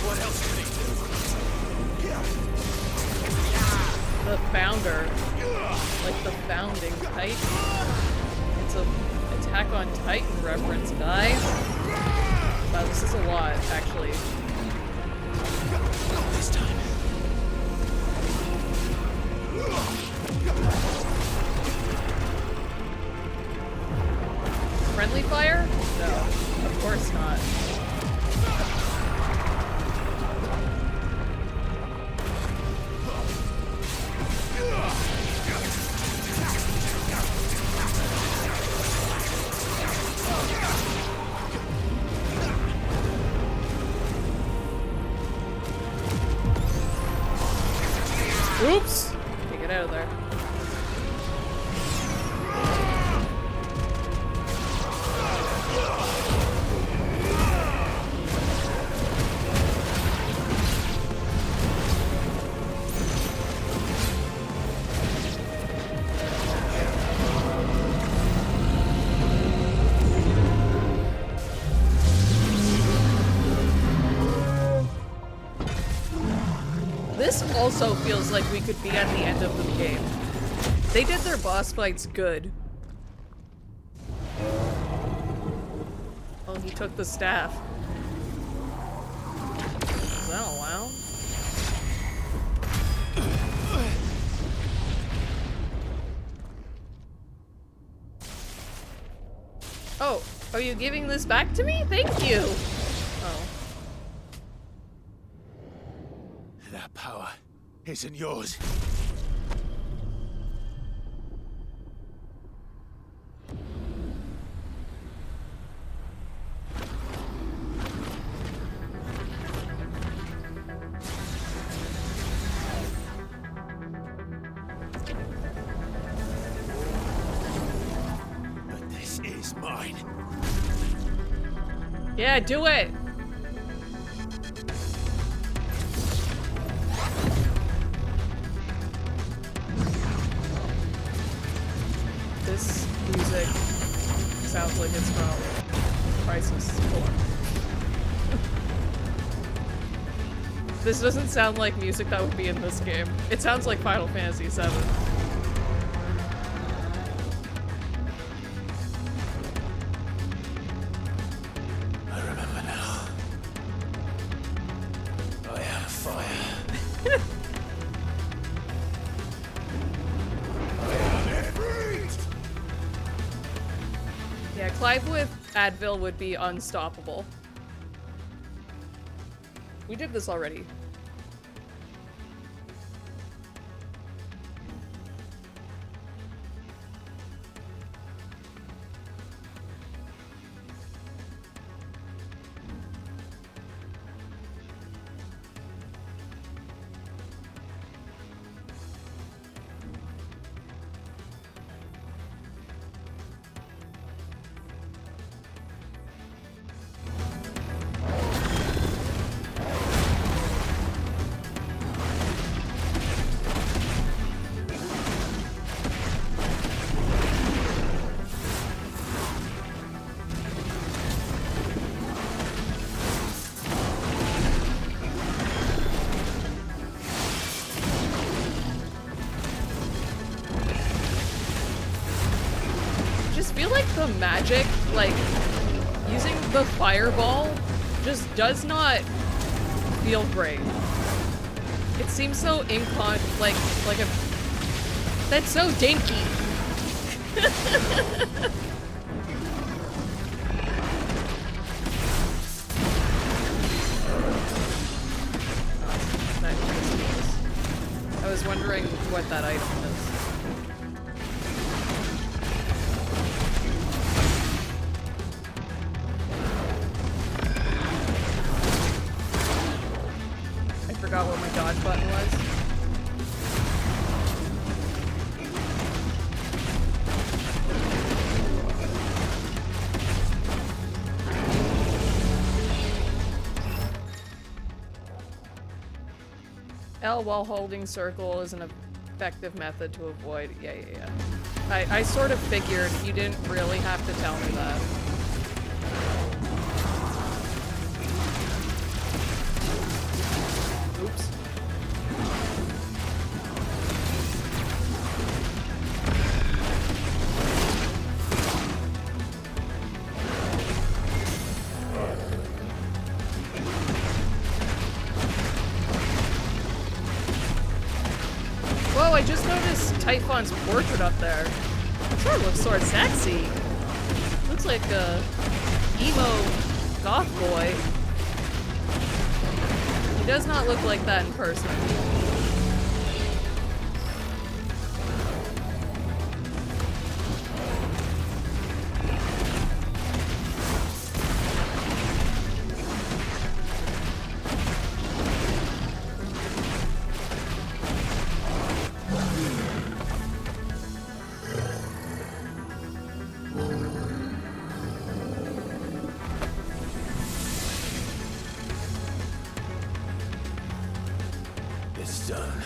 What else can he do? The founder. Like the founding Titan. It's a Attack on Titan reference, guys. Wow, this is a lot, actually. Not this time. Friendly fire? No, of course not. Oops! Okay, get out of there. This also feels like we could be at the end of the game. They did their boss fights good. Oh, he took the staff. Is that allowed? Oh, are you giving this back to me? Thank you! Oh. That power isn't yours. Yeah, do it! This music sounds like it's from Crisis 4. This doesn't sound like music that would be in this game. It sounds like Final Fantasy 7. I remember now. I had a fire. Yeah, Clive with Advil would be unstoppable. We did this already. Magic, like, using the fireball just does not feel great. It seems so like a... That's so dinky! I was wondering what that item is. Forgot what my dodge button was. L while holding circle is an effective method to avoid. Yeah. I sort of figured you didn't really have to tell me that. Oops. Whoa, I just noticed Typhon's portrait up there. It sort of looks sort of sexy. Looks like a emo goth boy. He does not look like that in person. It's done.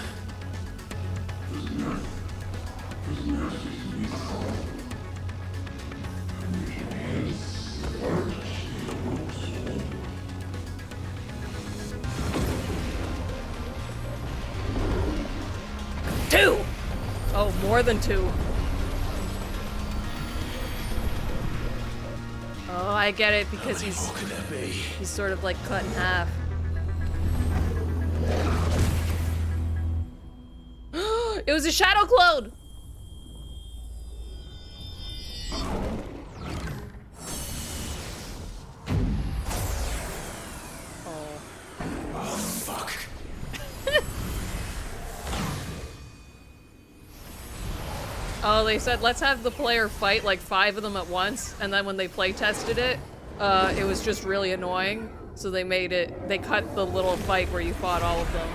Two! Oh, more than two. Oh, I get it, because he's sort of like cut in half. It was a shadow clone! Oh, fuck. Oh, they said let's have the player fight like 5 of them at once, and then when they play tested it, it was just really annoying. So they cut the little fight where you fought all of them.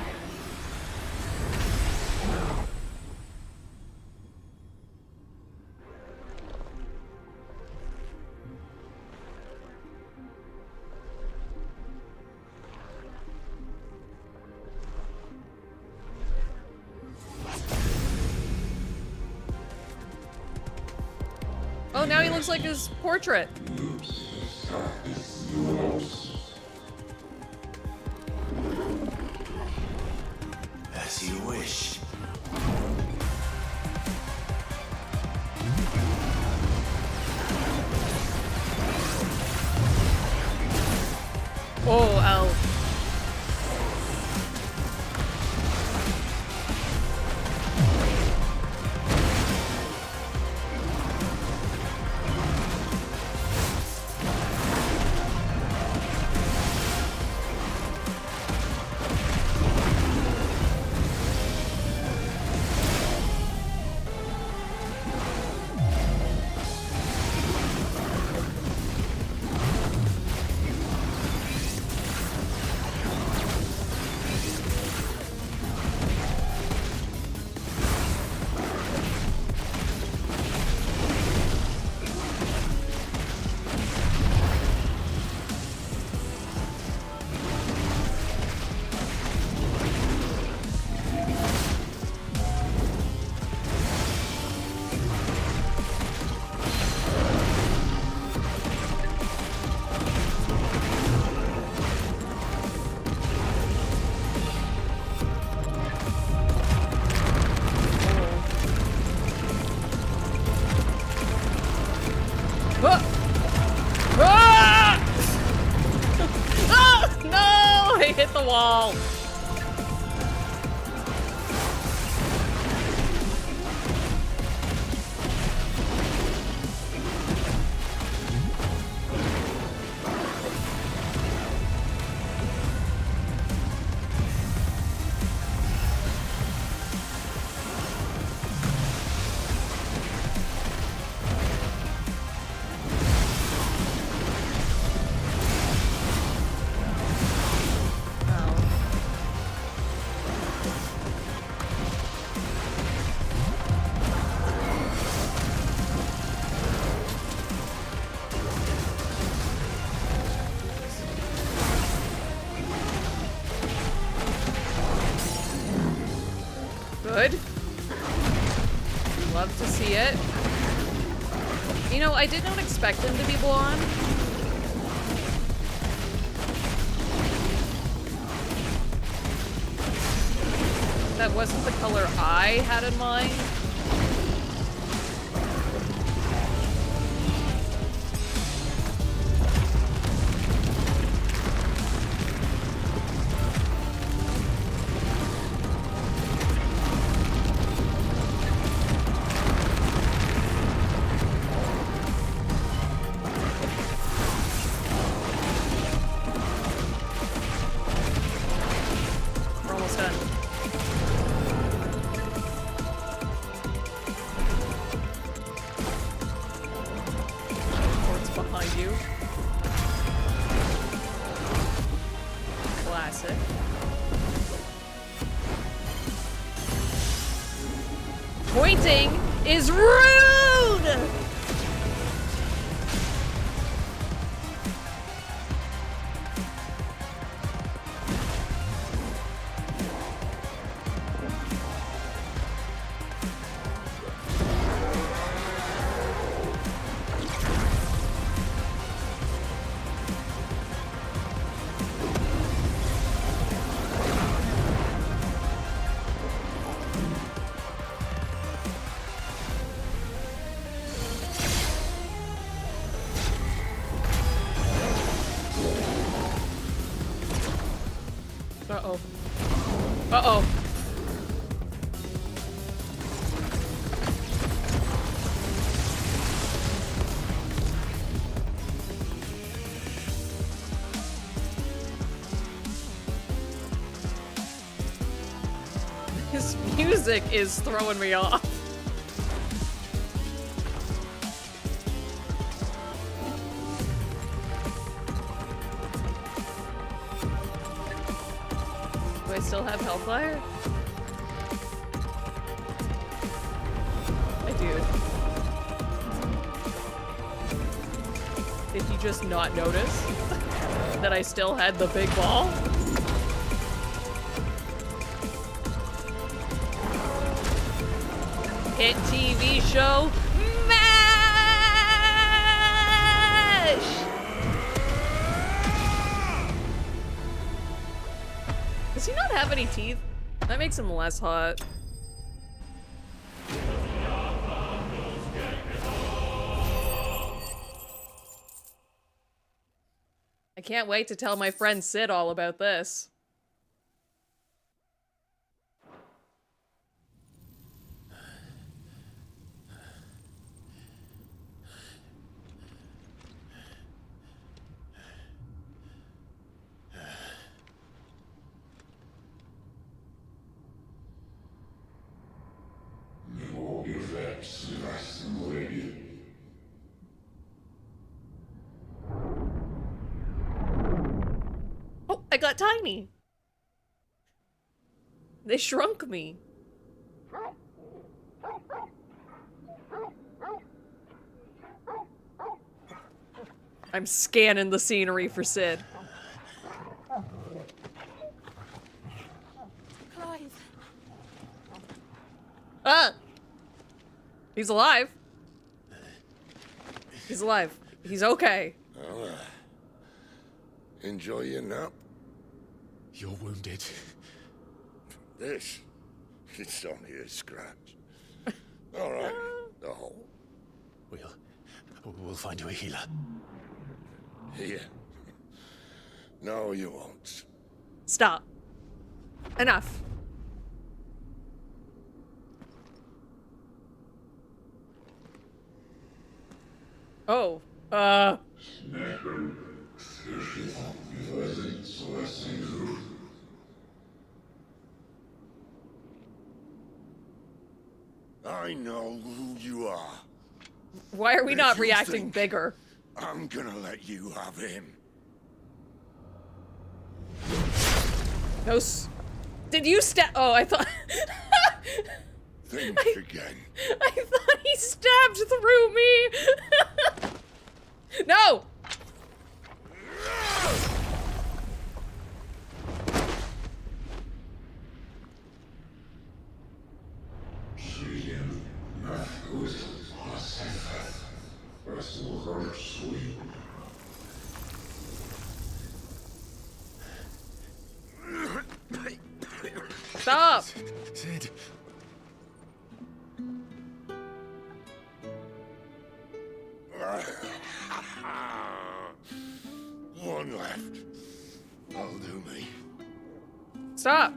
Oh, now he looks like his portrait. As you wish. Oh, ow. Hit the wall. Good. Love to see it. You know, I did not expect him to be blonde. That wasn't the color I had in mind. We're almost done. Port's behind you. Classic. Pointing is rude! Uh-oh. Uh-oh. This music is throwing me off. Do I still have Hellfire? I do. Did you just not notice that I still had the big ball? Hit TV show, Max! teeth? That makes him less hot. I can't wait to tell my friend Sid all about this. Oh, I got tiny. They shrunk me. I'm scanning the scenery for Sid. Clive. Ah! He's alive. He's alive. He's okay. Well, enjoy your nap. You're wounded. This? It's only a scratch. All right, the hole. We'll find you a healer. Here. No, you won't. Stop. Enough. Oh, I know who you are. why are we If not you reacting think bigger? I'm gonna let you have him. No did you stab? Oh, I thought. Think again. I thought he stabbed through me. No! Stop! Sid. One left. That'll do me. Stop!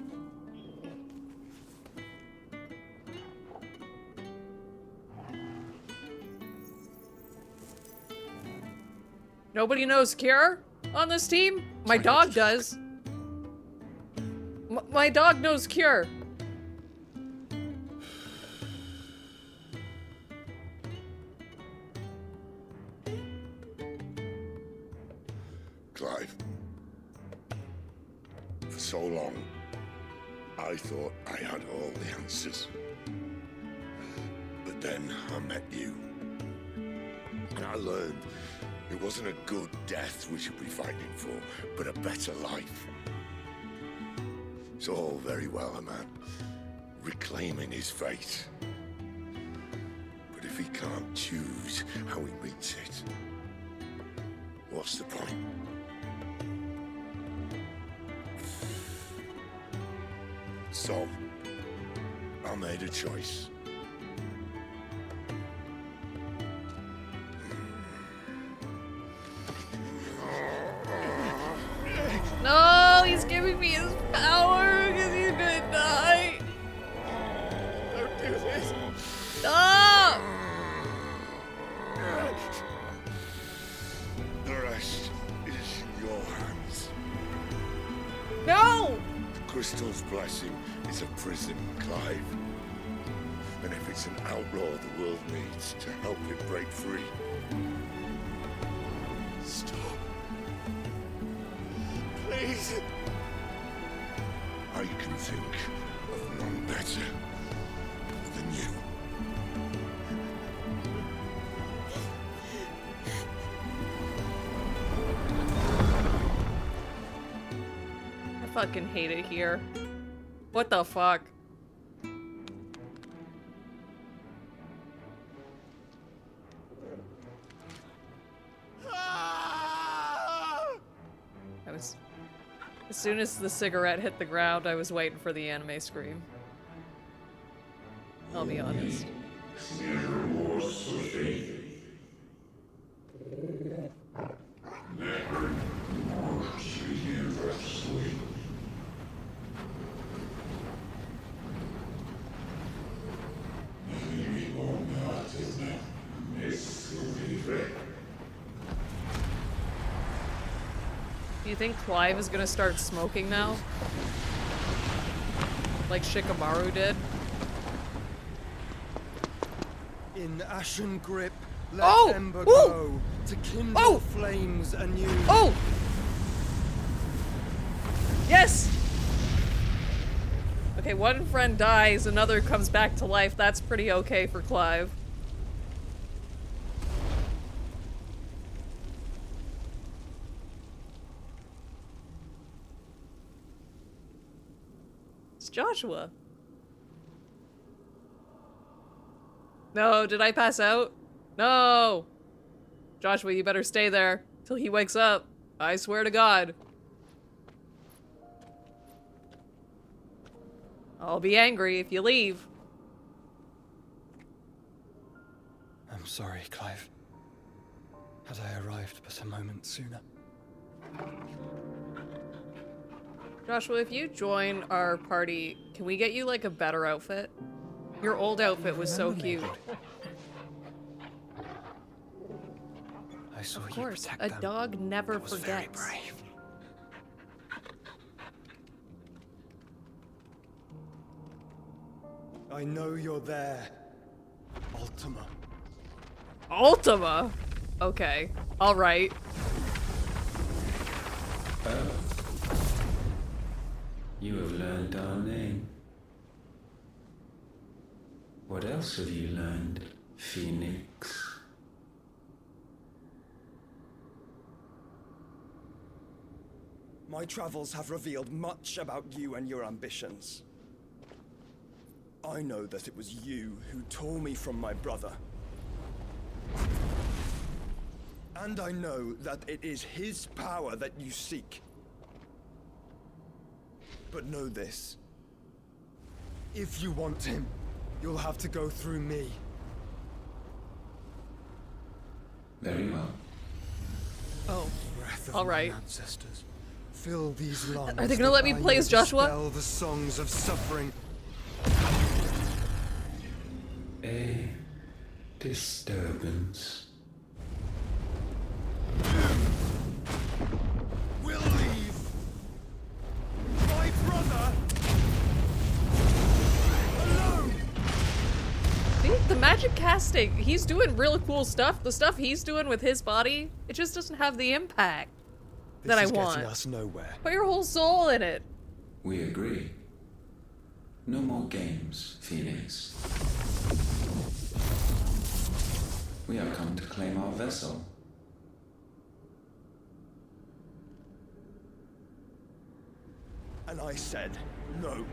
Nobody knows cure on this team? My dog does. My dog knows cure. Clive. For so long, I thought I had all the answers. But then I met you. And I learned it wasn't a good death we should be fighting for, but a better life. It's all very well, a man reclaiming his fate. But if he can't choose how he meets it, what's the point? So, I made a choice. No, he's giving me his power because he's gonna die. Don't do this. Stop! The rest is in your hands. No! The Crystal's blessing is a prison, Clive. And if it's an outlaw the world needs to help it break free. Stop. Please. I can think of none better than you. I fucking hate it here. What the fuck? As soon as the cigarette hit the ground, I was waiting for the anime scream. I'll be honest. Do you think Clive is gonna start smoking now? Like Shikamaru did? In ashen grip, let ember go to kindle flames anew. Oh! Yes! Okay, one friend dies, another comes back to life. That's pretty okay for Clive. It's Joshua. No, did I pass out? No! Joshua, you better stay there till he wakes up. I swear to God. I'll be angry if you leave. I'm sorry, Clive. Had I arrived but a moment sooner. Joshua, if you join our party, can we get you like a better outfit? Your old outfit was so cute. I saw of course, a dog never forgets. I know you're there, Ultima. Ultima? Okay. Alright. You have learned our name. What else have you learned, Phoenix? My travels have revealed much about you and your ambitions. I know that it was you who tore me from my brother. And I know that it is his power that you seek. But know this. If you want him, you'll have to go through me. Very well. Oh. Breath of Alright. my ancestors. Fill these lungs. Are they gonna let me play as Joshua? Dispel the songs of suffering. A disturbance. We'll leave. My brother alone. See, the magic casting, he's doing real cool stuff. The stuff he's doing with his body, it just doesn't have the impact that I want. This is getting us nowhere. Put your whole soul in it. We agree. No more games, Phoenix. We have come to claim our vessel. And I said no.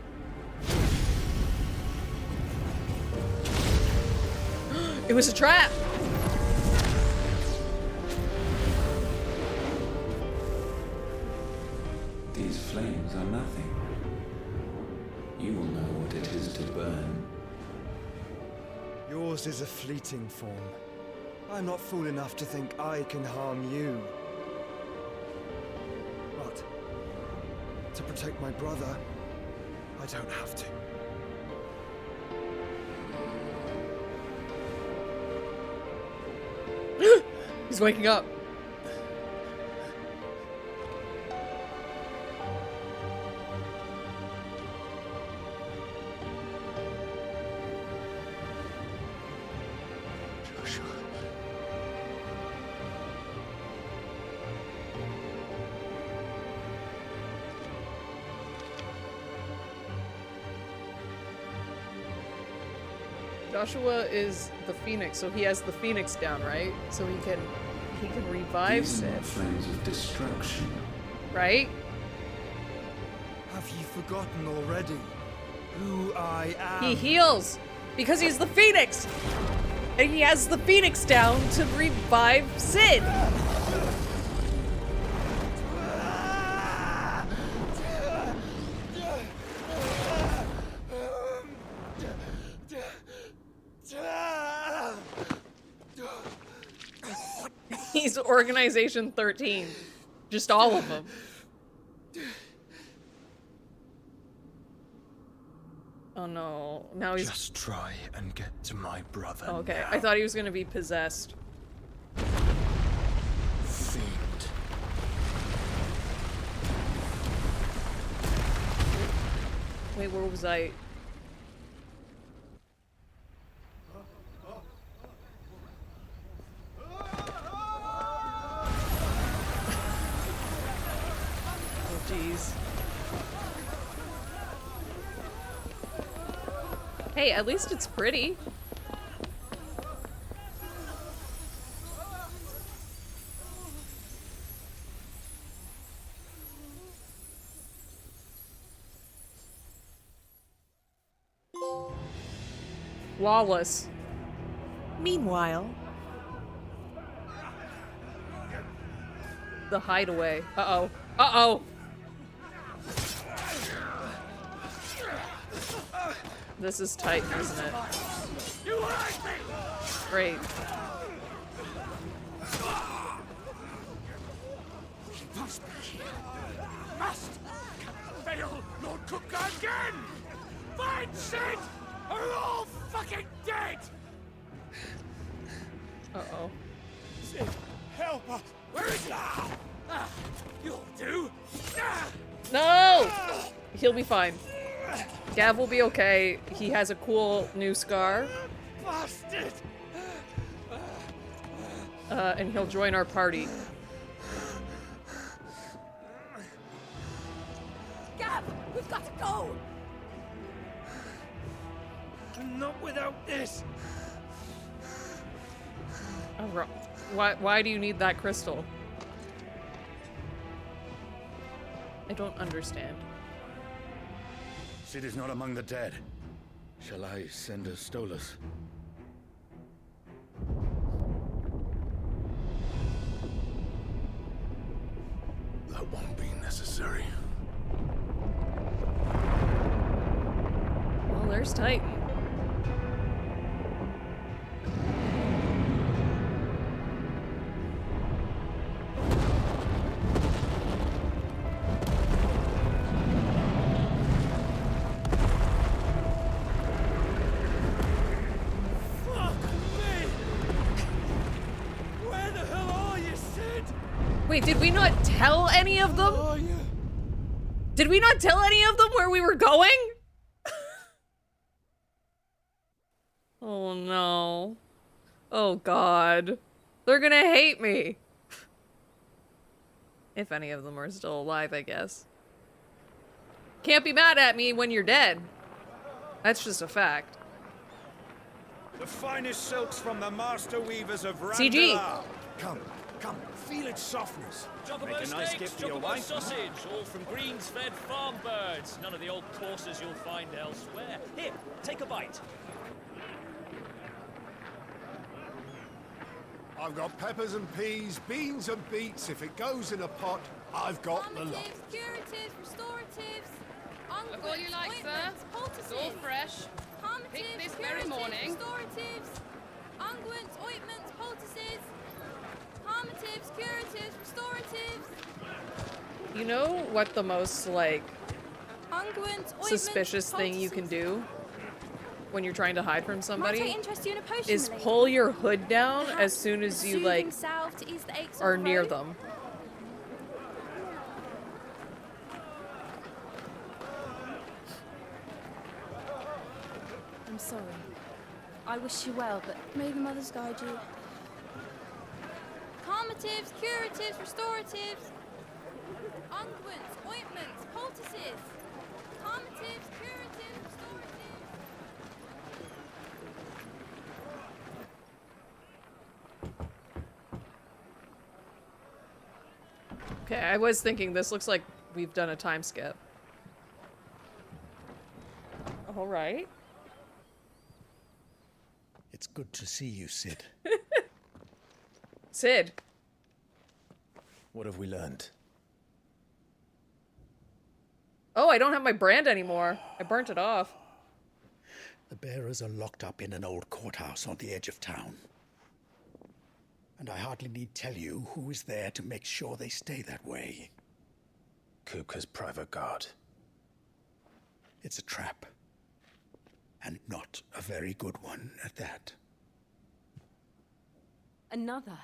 It was a trap. These flames are nothing. You will know what it is to burn. Yours is a fleeting form. I'm not fool enough to think I can harm you. But to protect my brother, I don't have to. He's waking up. Joshua is the Phoenix, so he has the Phoenix down, right? So he can revive These are Sid, not flames of destruction. right? Have you forgotten already who I am? He heals because he's the Phoenix, and he has the Phoenix down to revive Sid. He's Organization 13. Just all of them. Oh no. Now he's... Just try and get to my brother. Okay, now. I thought he was gonna be possessed. Fiend. Wait, where was I? Oh, jeez. Hey, at least it's pretty. Wallace. Meanwhile, the hideaway. Uh-oh. Uh-oh. This is tight, isn't it? Great. He must be here. Must! Can't fail Lord Cook again! Find Sid! Or we're all fucking dead! Uh-oh. Sid, help us! Where is he? You'll do! No! He'll be fine. Gav will be okay. He has a cool new scar. Bastard! And he'll join our party. Gav, we've got to go! Not without this! Why do you need that crystal? I don't understand. Sid is not among the dead. Shall I send a Stolas? That won't be necessary. Well, there's Titan. Wait, did we not tell any of them? Did we not tell any of them where we were going? Oh no. Oh god. They're gonna hate me. If any of them are still alive, I guess. Can't be mad at me when you're dead. That's just a fact. The finest silks from the master weavers of CG. Randall. Come, come, feel its softness. Make a nice gift for your wife. Sausage, all from greens-fed farm birds. None of the old courses you'll find elsewhere. Here, take a bite. I've got peppers and peas, beans and beets. If it goes in a pot, I've got the lot. Curatives, restoratives, Look all you like, sir. It's all fresh. Picked this very morning. Restoratives, unguents, ointments, poultices, calmatives, curatives, restoratives. You know what the most, like, Unguents, ointments, suspicious thing you can do when you're trying to hide from Might somebody I interest you in a potion, is milady? pull your hood down as Perhaps soon as you, soothing like, salve to ease the aches are of the near road? them. I'm sorry. I wish you well, but may the mothers guide you. Calmatives, curatives, restoratives, unguents, ointments, poultices. Calmatives, curatives, restoratives. Okay, I was thinking this looks like we've done a time skip. Alright. It's good to see you, Sid. Sid. What have we learned? Oh, I don't have my brand anymore. I burnt it off. The bearers are locked up in an old courthouse on the edge of town. And And I hardly need tell you who is there to make sure they stay that way. Kupka's private guard. It's a trap. And not a very good one at that. Another?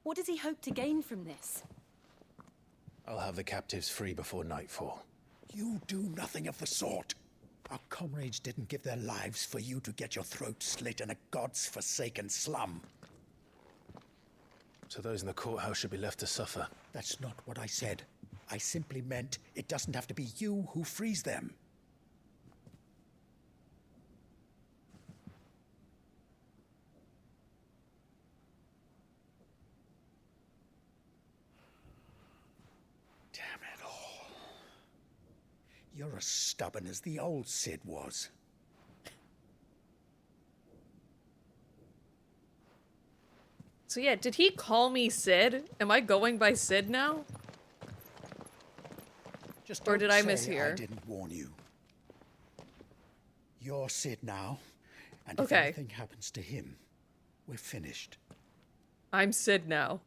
What does he hope to gain from this? I'll have the captives free before nightfall. You do nothing of the sort. Our comrades didn't give their lives for you to get your throat slit in a god's forsaken slum. So those in the courthouse should be left to suffer. That's not what I said. I simply meant it doesn't have to be you who frees them. Damn it all. You're as stubborn as the old Sid was. So yeah, did he call me Sid? Am I going by Sid now? Just or did I don't mishear? say I didn't warn you. You're Sid now, and Okay. if anything happens to him, we're finished. I'm Sid now.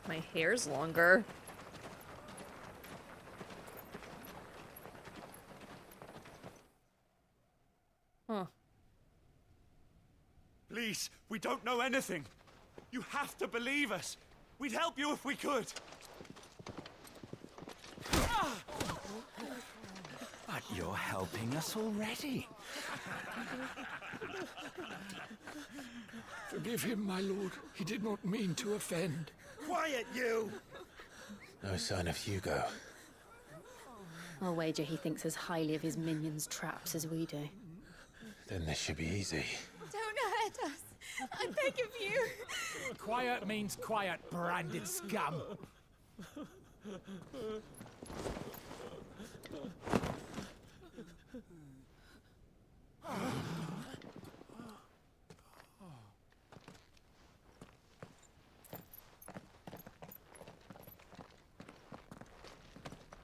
My hair's longer. Huh. Please, we don't know anything. You have to believe us. We'd help you if we could. But you're helping us already. Forgive him, my lord. He did not mean to offend. Quiet, you! No sign of Hugo. I'll wager he thinks as highly of his minions' traps as we do. Then this should be easy. Don't hurt us. I beg of you. Quiet means quiet, branded scum.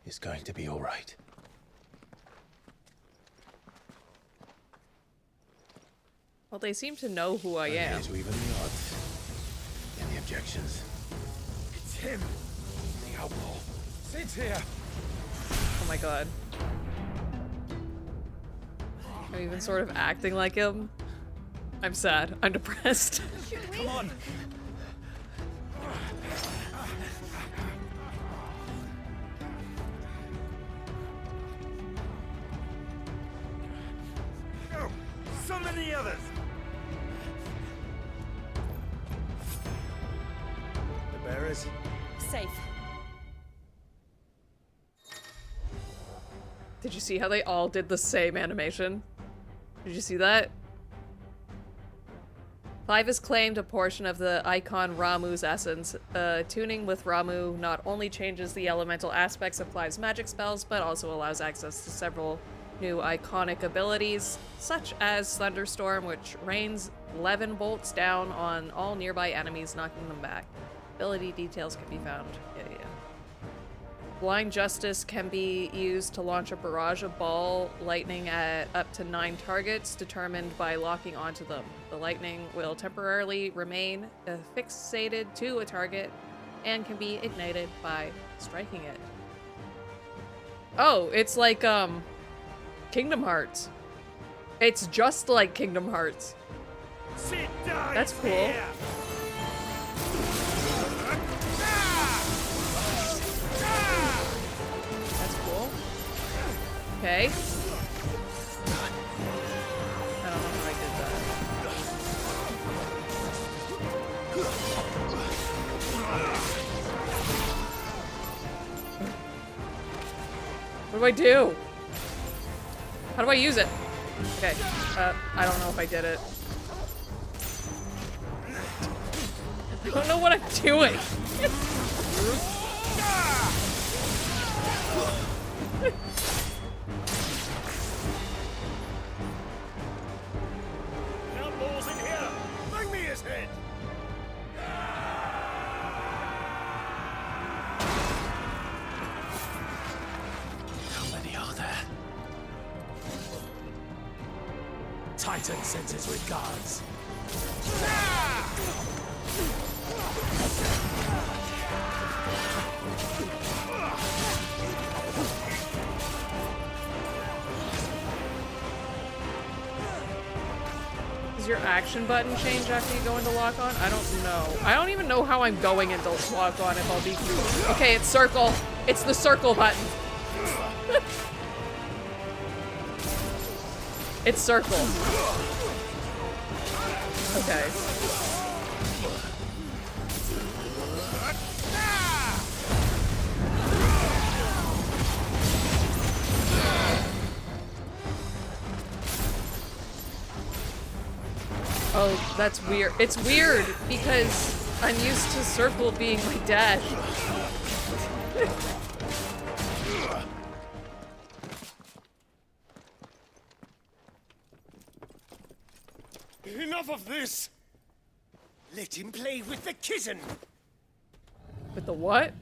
It's going to be all right. Well, they seem to know who I am. To even the odds. Any objections? It's him, the outlaw. Sid's here. Oh my god. I'm even sort of acting like him. I'm sad. I'm depressed. Come on. Go! Summon the others! The bearers. Safe. Did you see how they all did the same animation? Did you see that? Clive has claimed a portion of the icon Ramu's essence. Tuning with Ramu not only changes the elemental aspects of Clive's magic spells, but also allows access to several new iconic abilities, such as Thunderstorm, which rains 11 bolts down on all nearby enemies, knocking them back. Ability details can be found. Yeah. Blind Justice can be used to launch a barrage of ball lightning at up to 9 targets, determined by locking onto them. The lightning will temporarily remain fixated to a target and can be ignited by striking it. Oh, it's like, Kingdom Hearts. It's just like Kingdom Hearts. That's cool. Okay. I don't know if I did that. What do I do? How do I use it? Okay. I don't know if I did it. I don't know what I'm doing. Outlaws in here! Bring me his head! Titan sends his regards. Does your action button change after you go into lock on? I don't know. I don't even know how I'm going into lock on if I'll be... Okay, it's circle. It's the circle button. It's circle. Okay. Oh, that's weird. It's weird because I'm used to circle being my dash. Enough of this! Let him play with the kitten! With the what?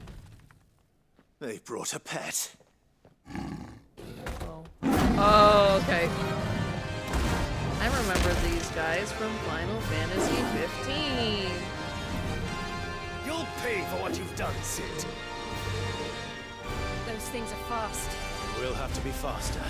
They brought a pet. Oh, okay. I remember these guys from Final Fantasy 15. You'll pay for what you've done, Sid. Those things are fast. We'll have to be faster.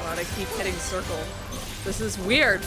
God, I keep hitting circle. This is weird.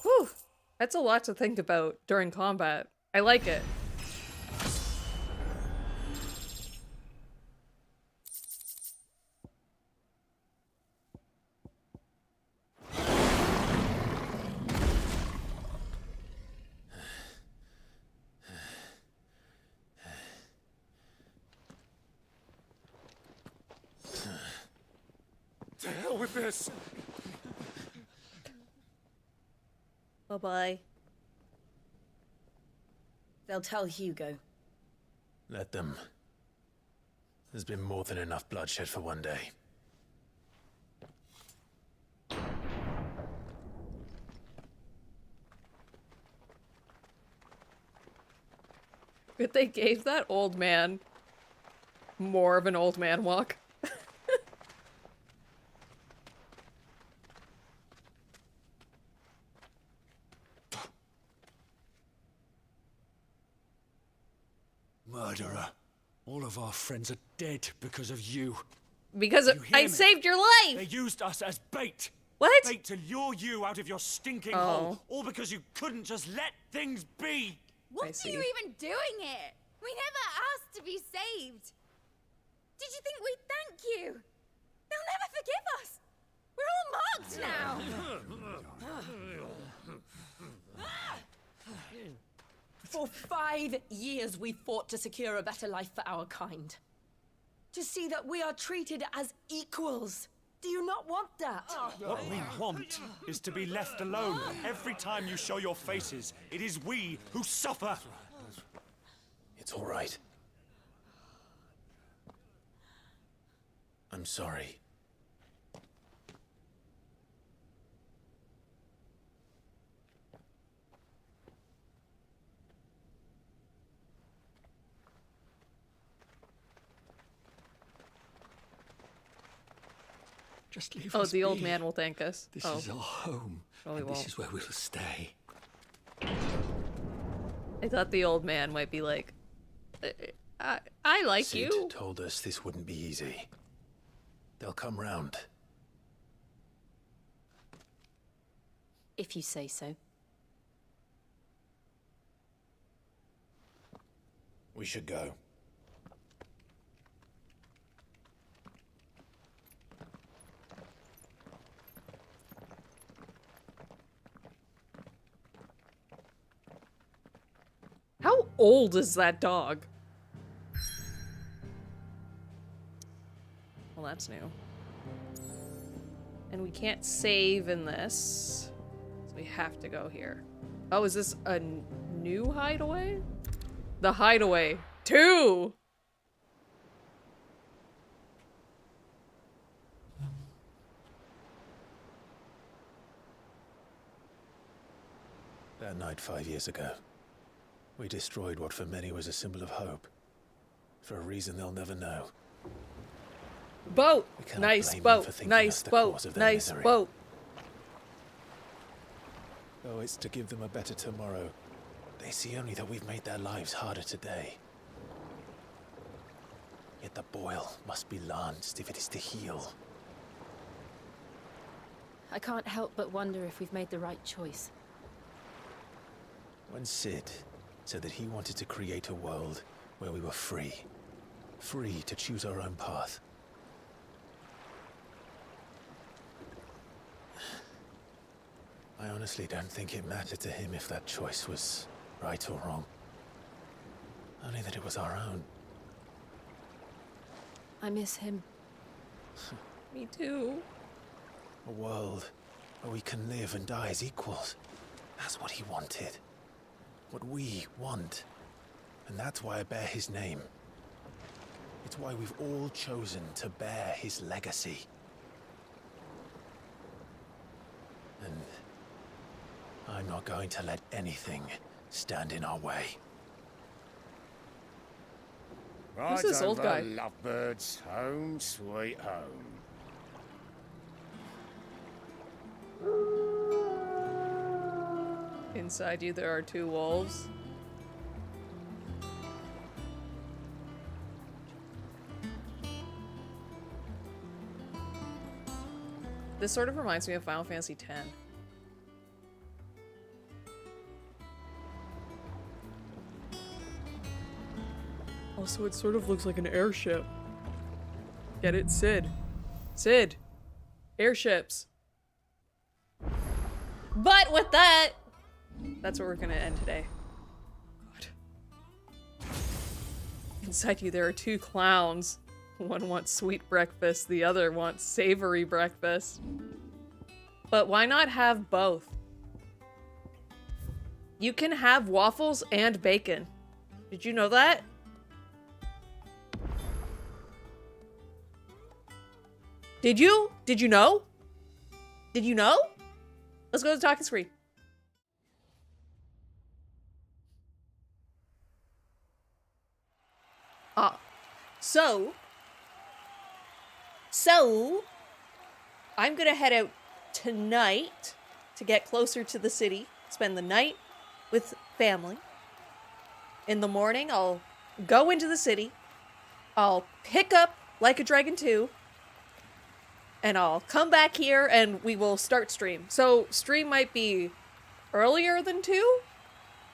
Whew. That's a lot to think about during combat. I like it. To hell with this! Bye-bye. They'll tell Hugo. Let them. There's been more than enough bloodshed for one day. But they gave that old man more of an old man walk. Murderer. All of our friends are dead because of you. Because I saved your life! They used us as bait. What? Bait to lure you out of your stinking Oh. hole. All because you couldn't just let things be. What are you even doing here? We never asked to be saved. Did you think we'd thank you? They'll never forgive us. We're all marked now. For 5 years we fought to secure a better life for our kind. To see that we are treated as equals. Do you not want that? What we want is to be left alone. Every time you show your faces, it is we who suffer. It's all right. I'm sorry. Just leave Oh, us the old be. man will thank us. This Oh. is our home. Probably and won't. this is where we'll stay. I thought the old man might be like, I like Sid you. told us this wouldn't be easy. They'll come round. If you say so. We should go. How old is that dog? Well, that's new. And we can't save in this. So we have to go here. Oh, is this a new hideaway? The Hideaway 2! That night 5 years ago, we destroyed what for many was a symbol of hope. For a reason they'll never know. Boat! We cannot Nice blame them boat! for thinking Nice us the boat! cause of their Nice misery. boat! Though it's to give them a better tomorrow, they see only that we've made their lives harder today. Yet the boil must be lanced if it is to heal. I can't help but wonder if we've made the right choice. When Sid said that he wanted to create a world where we were free. Free to choose our own path. I honestly don't think it mattered to him if that choice was right or wrong. Only that it was our own. I miss him. Me too. A world where we can live and die as equals. That's what he wanted. What we want. And that's why I bear his name. It's why we've all chosen to bear his legacy. And I'm not going to let anything stand in our way. Who's this old guy? Lovebirds, home sweet home. Inside you there are 2 wolves. This sort of reminds me of Final Fantasy X. Also, it sort of looks like an airship. Get it? Sid. Sid. Airships. But with that, that's where we're gonna end today. God. Inside you there are 2 clowns. One wants sweet breakfast, the other wants savory breakfast. But why not have both? You can have waffles and bacon. Did you know that? Did you? Did you know? Did you know? Let's go to the talking screen. So, I'm gonna head out tonight to get closer to the city, spend the night with family. In the morning, I'll go into the city, I'll pick up Like a Dragon 2, and I'll come back here and we will start stream. So, stream might be earlier than 2,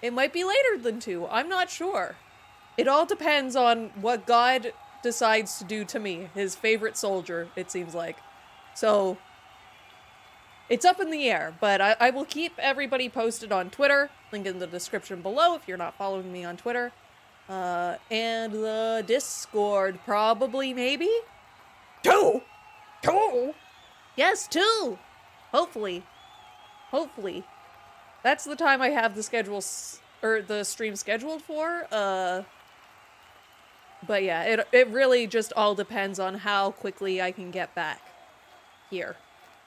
it might be later than 2, I'm not sure. It all depends on what God decides to do to me, his favorite soldier, it seems like. So, it's up in the air, but I will keep everybody posted on Twitter. Link in the description below if you're not following me on Twitter. And the Discord, probably, maybe? 2? 2? Yes, 2! Hopefully. Hopefully. That's the time I have the the stream scheduled for. But yeah, it really just all depends on how quickly I can get back here.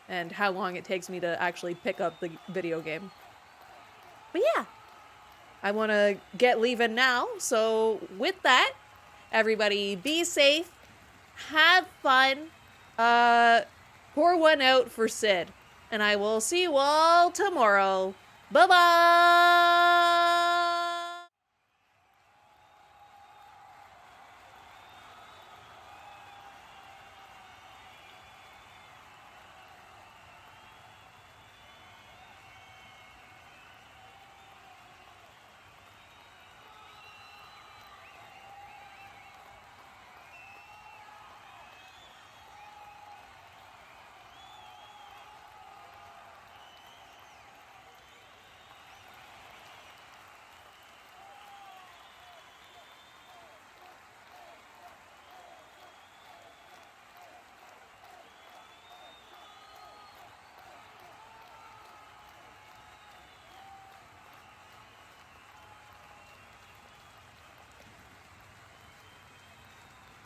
And how long it takes me to actually pick up the video game. But yeah. I want to get leaving now, so with that, everybody be safe, have fun, pour one out for Sid, and I will see you all tomorrow. Bye-bye!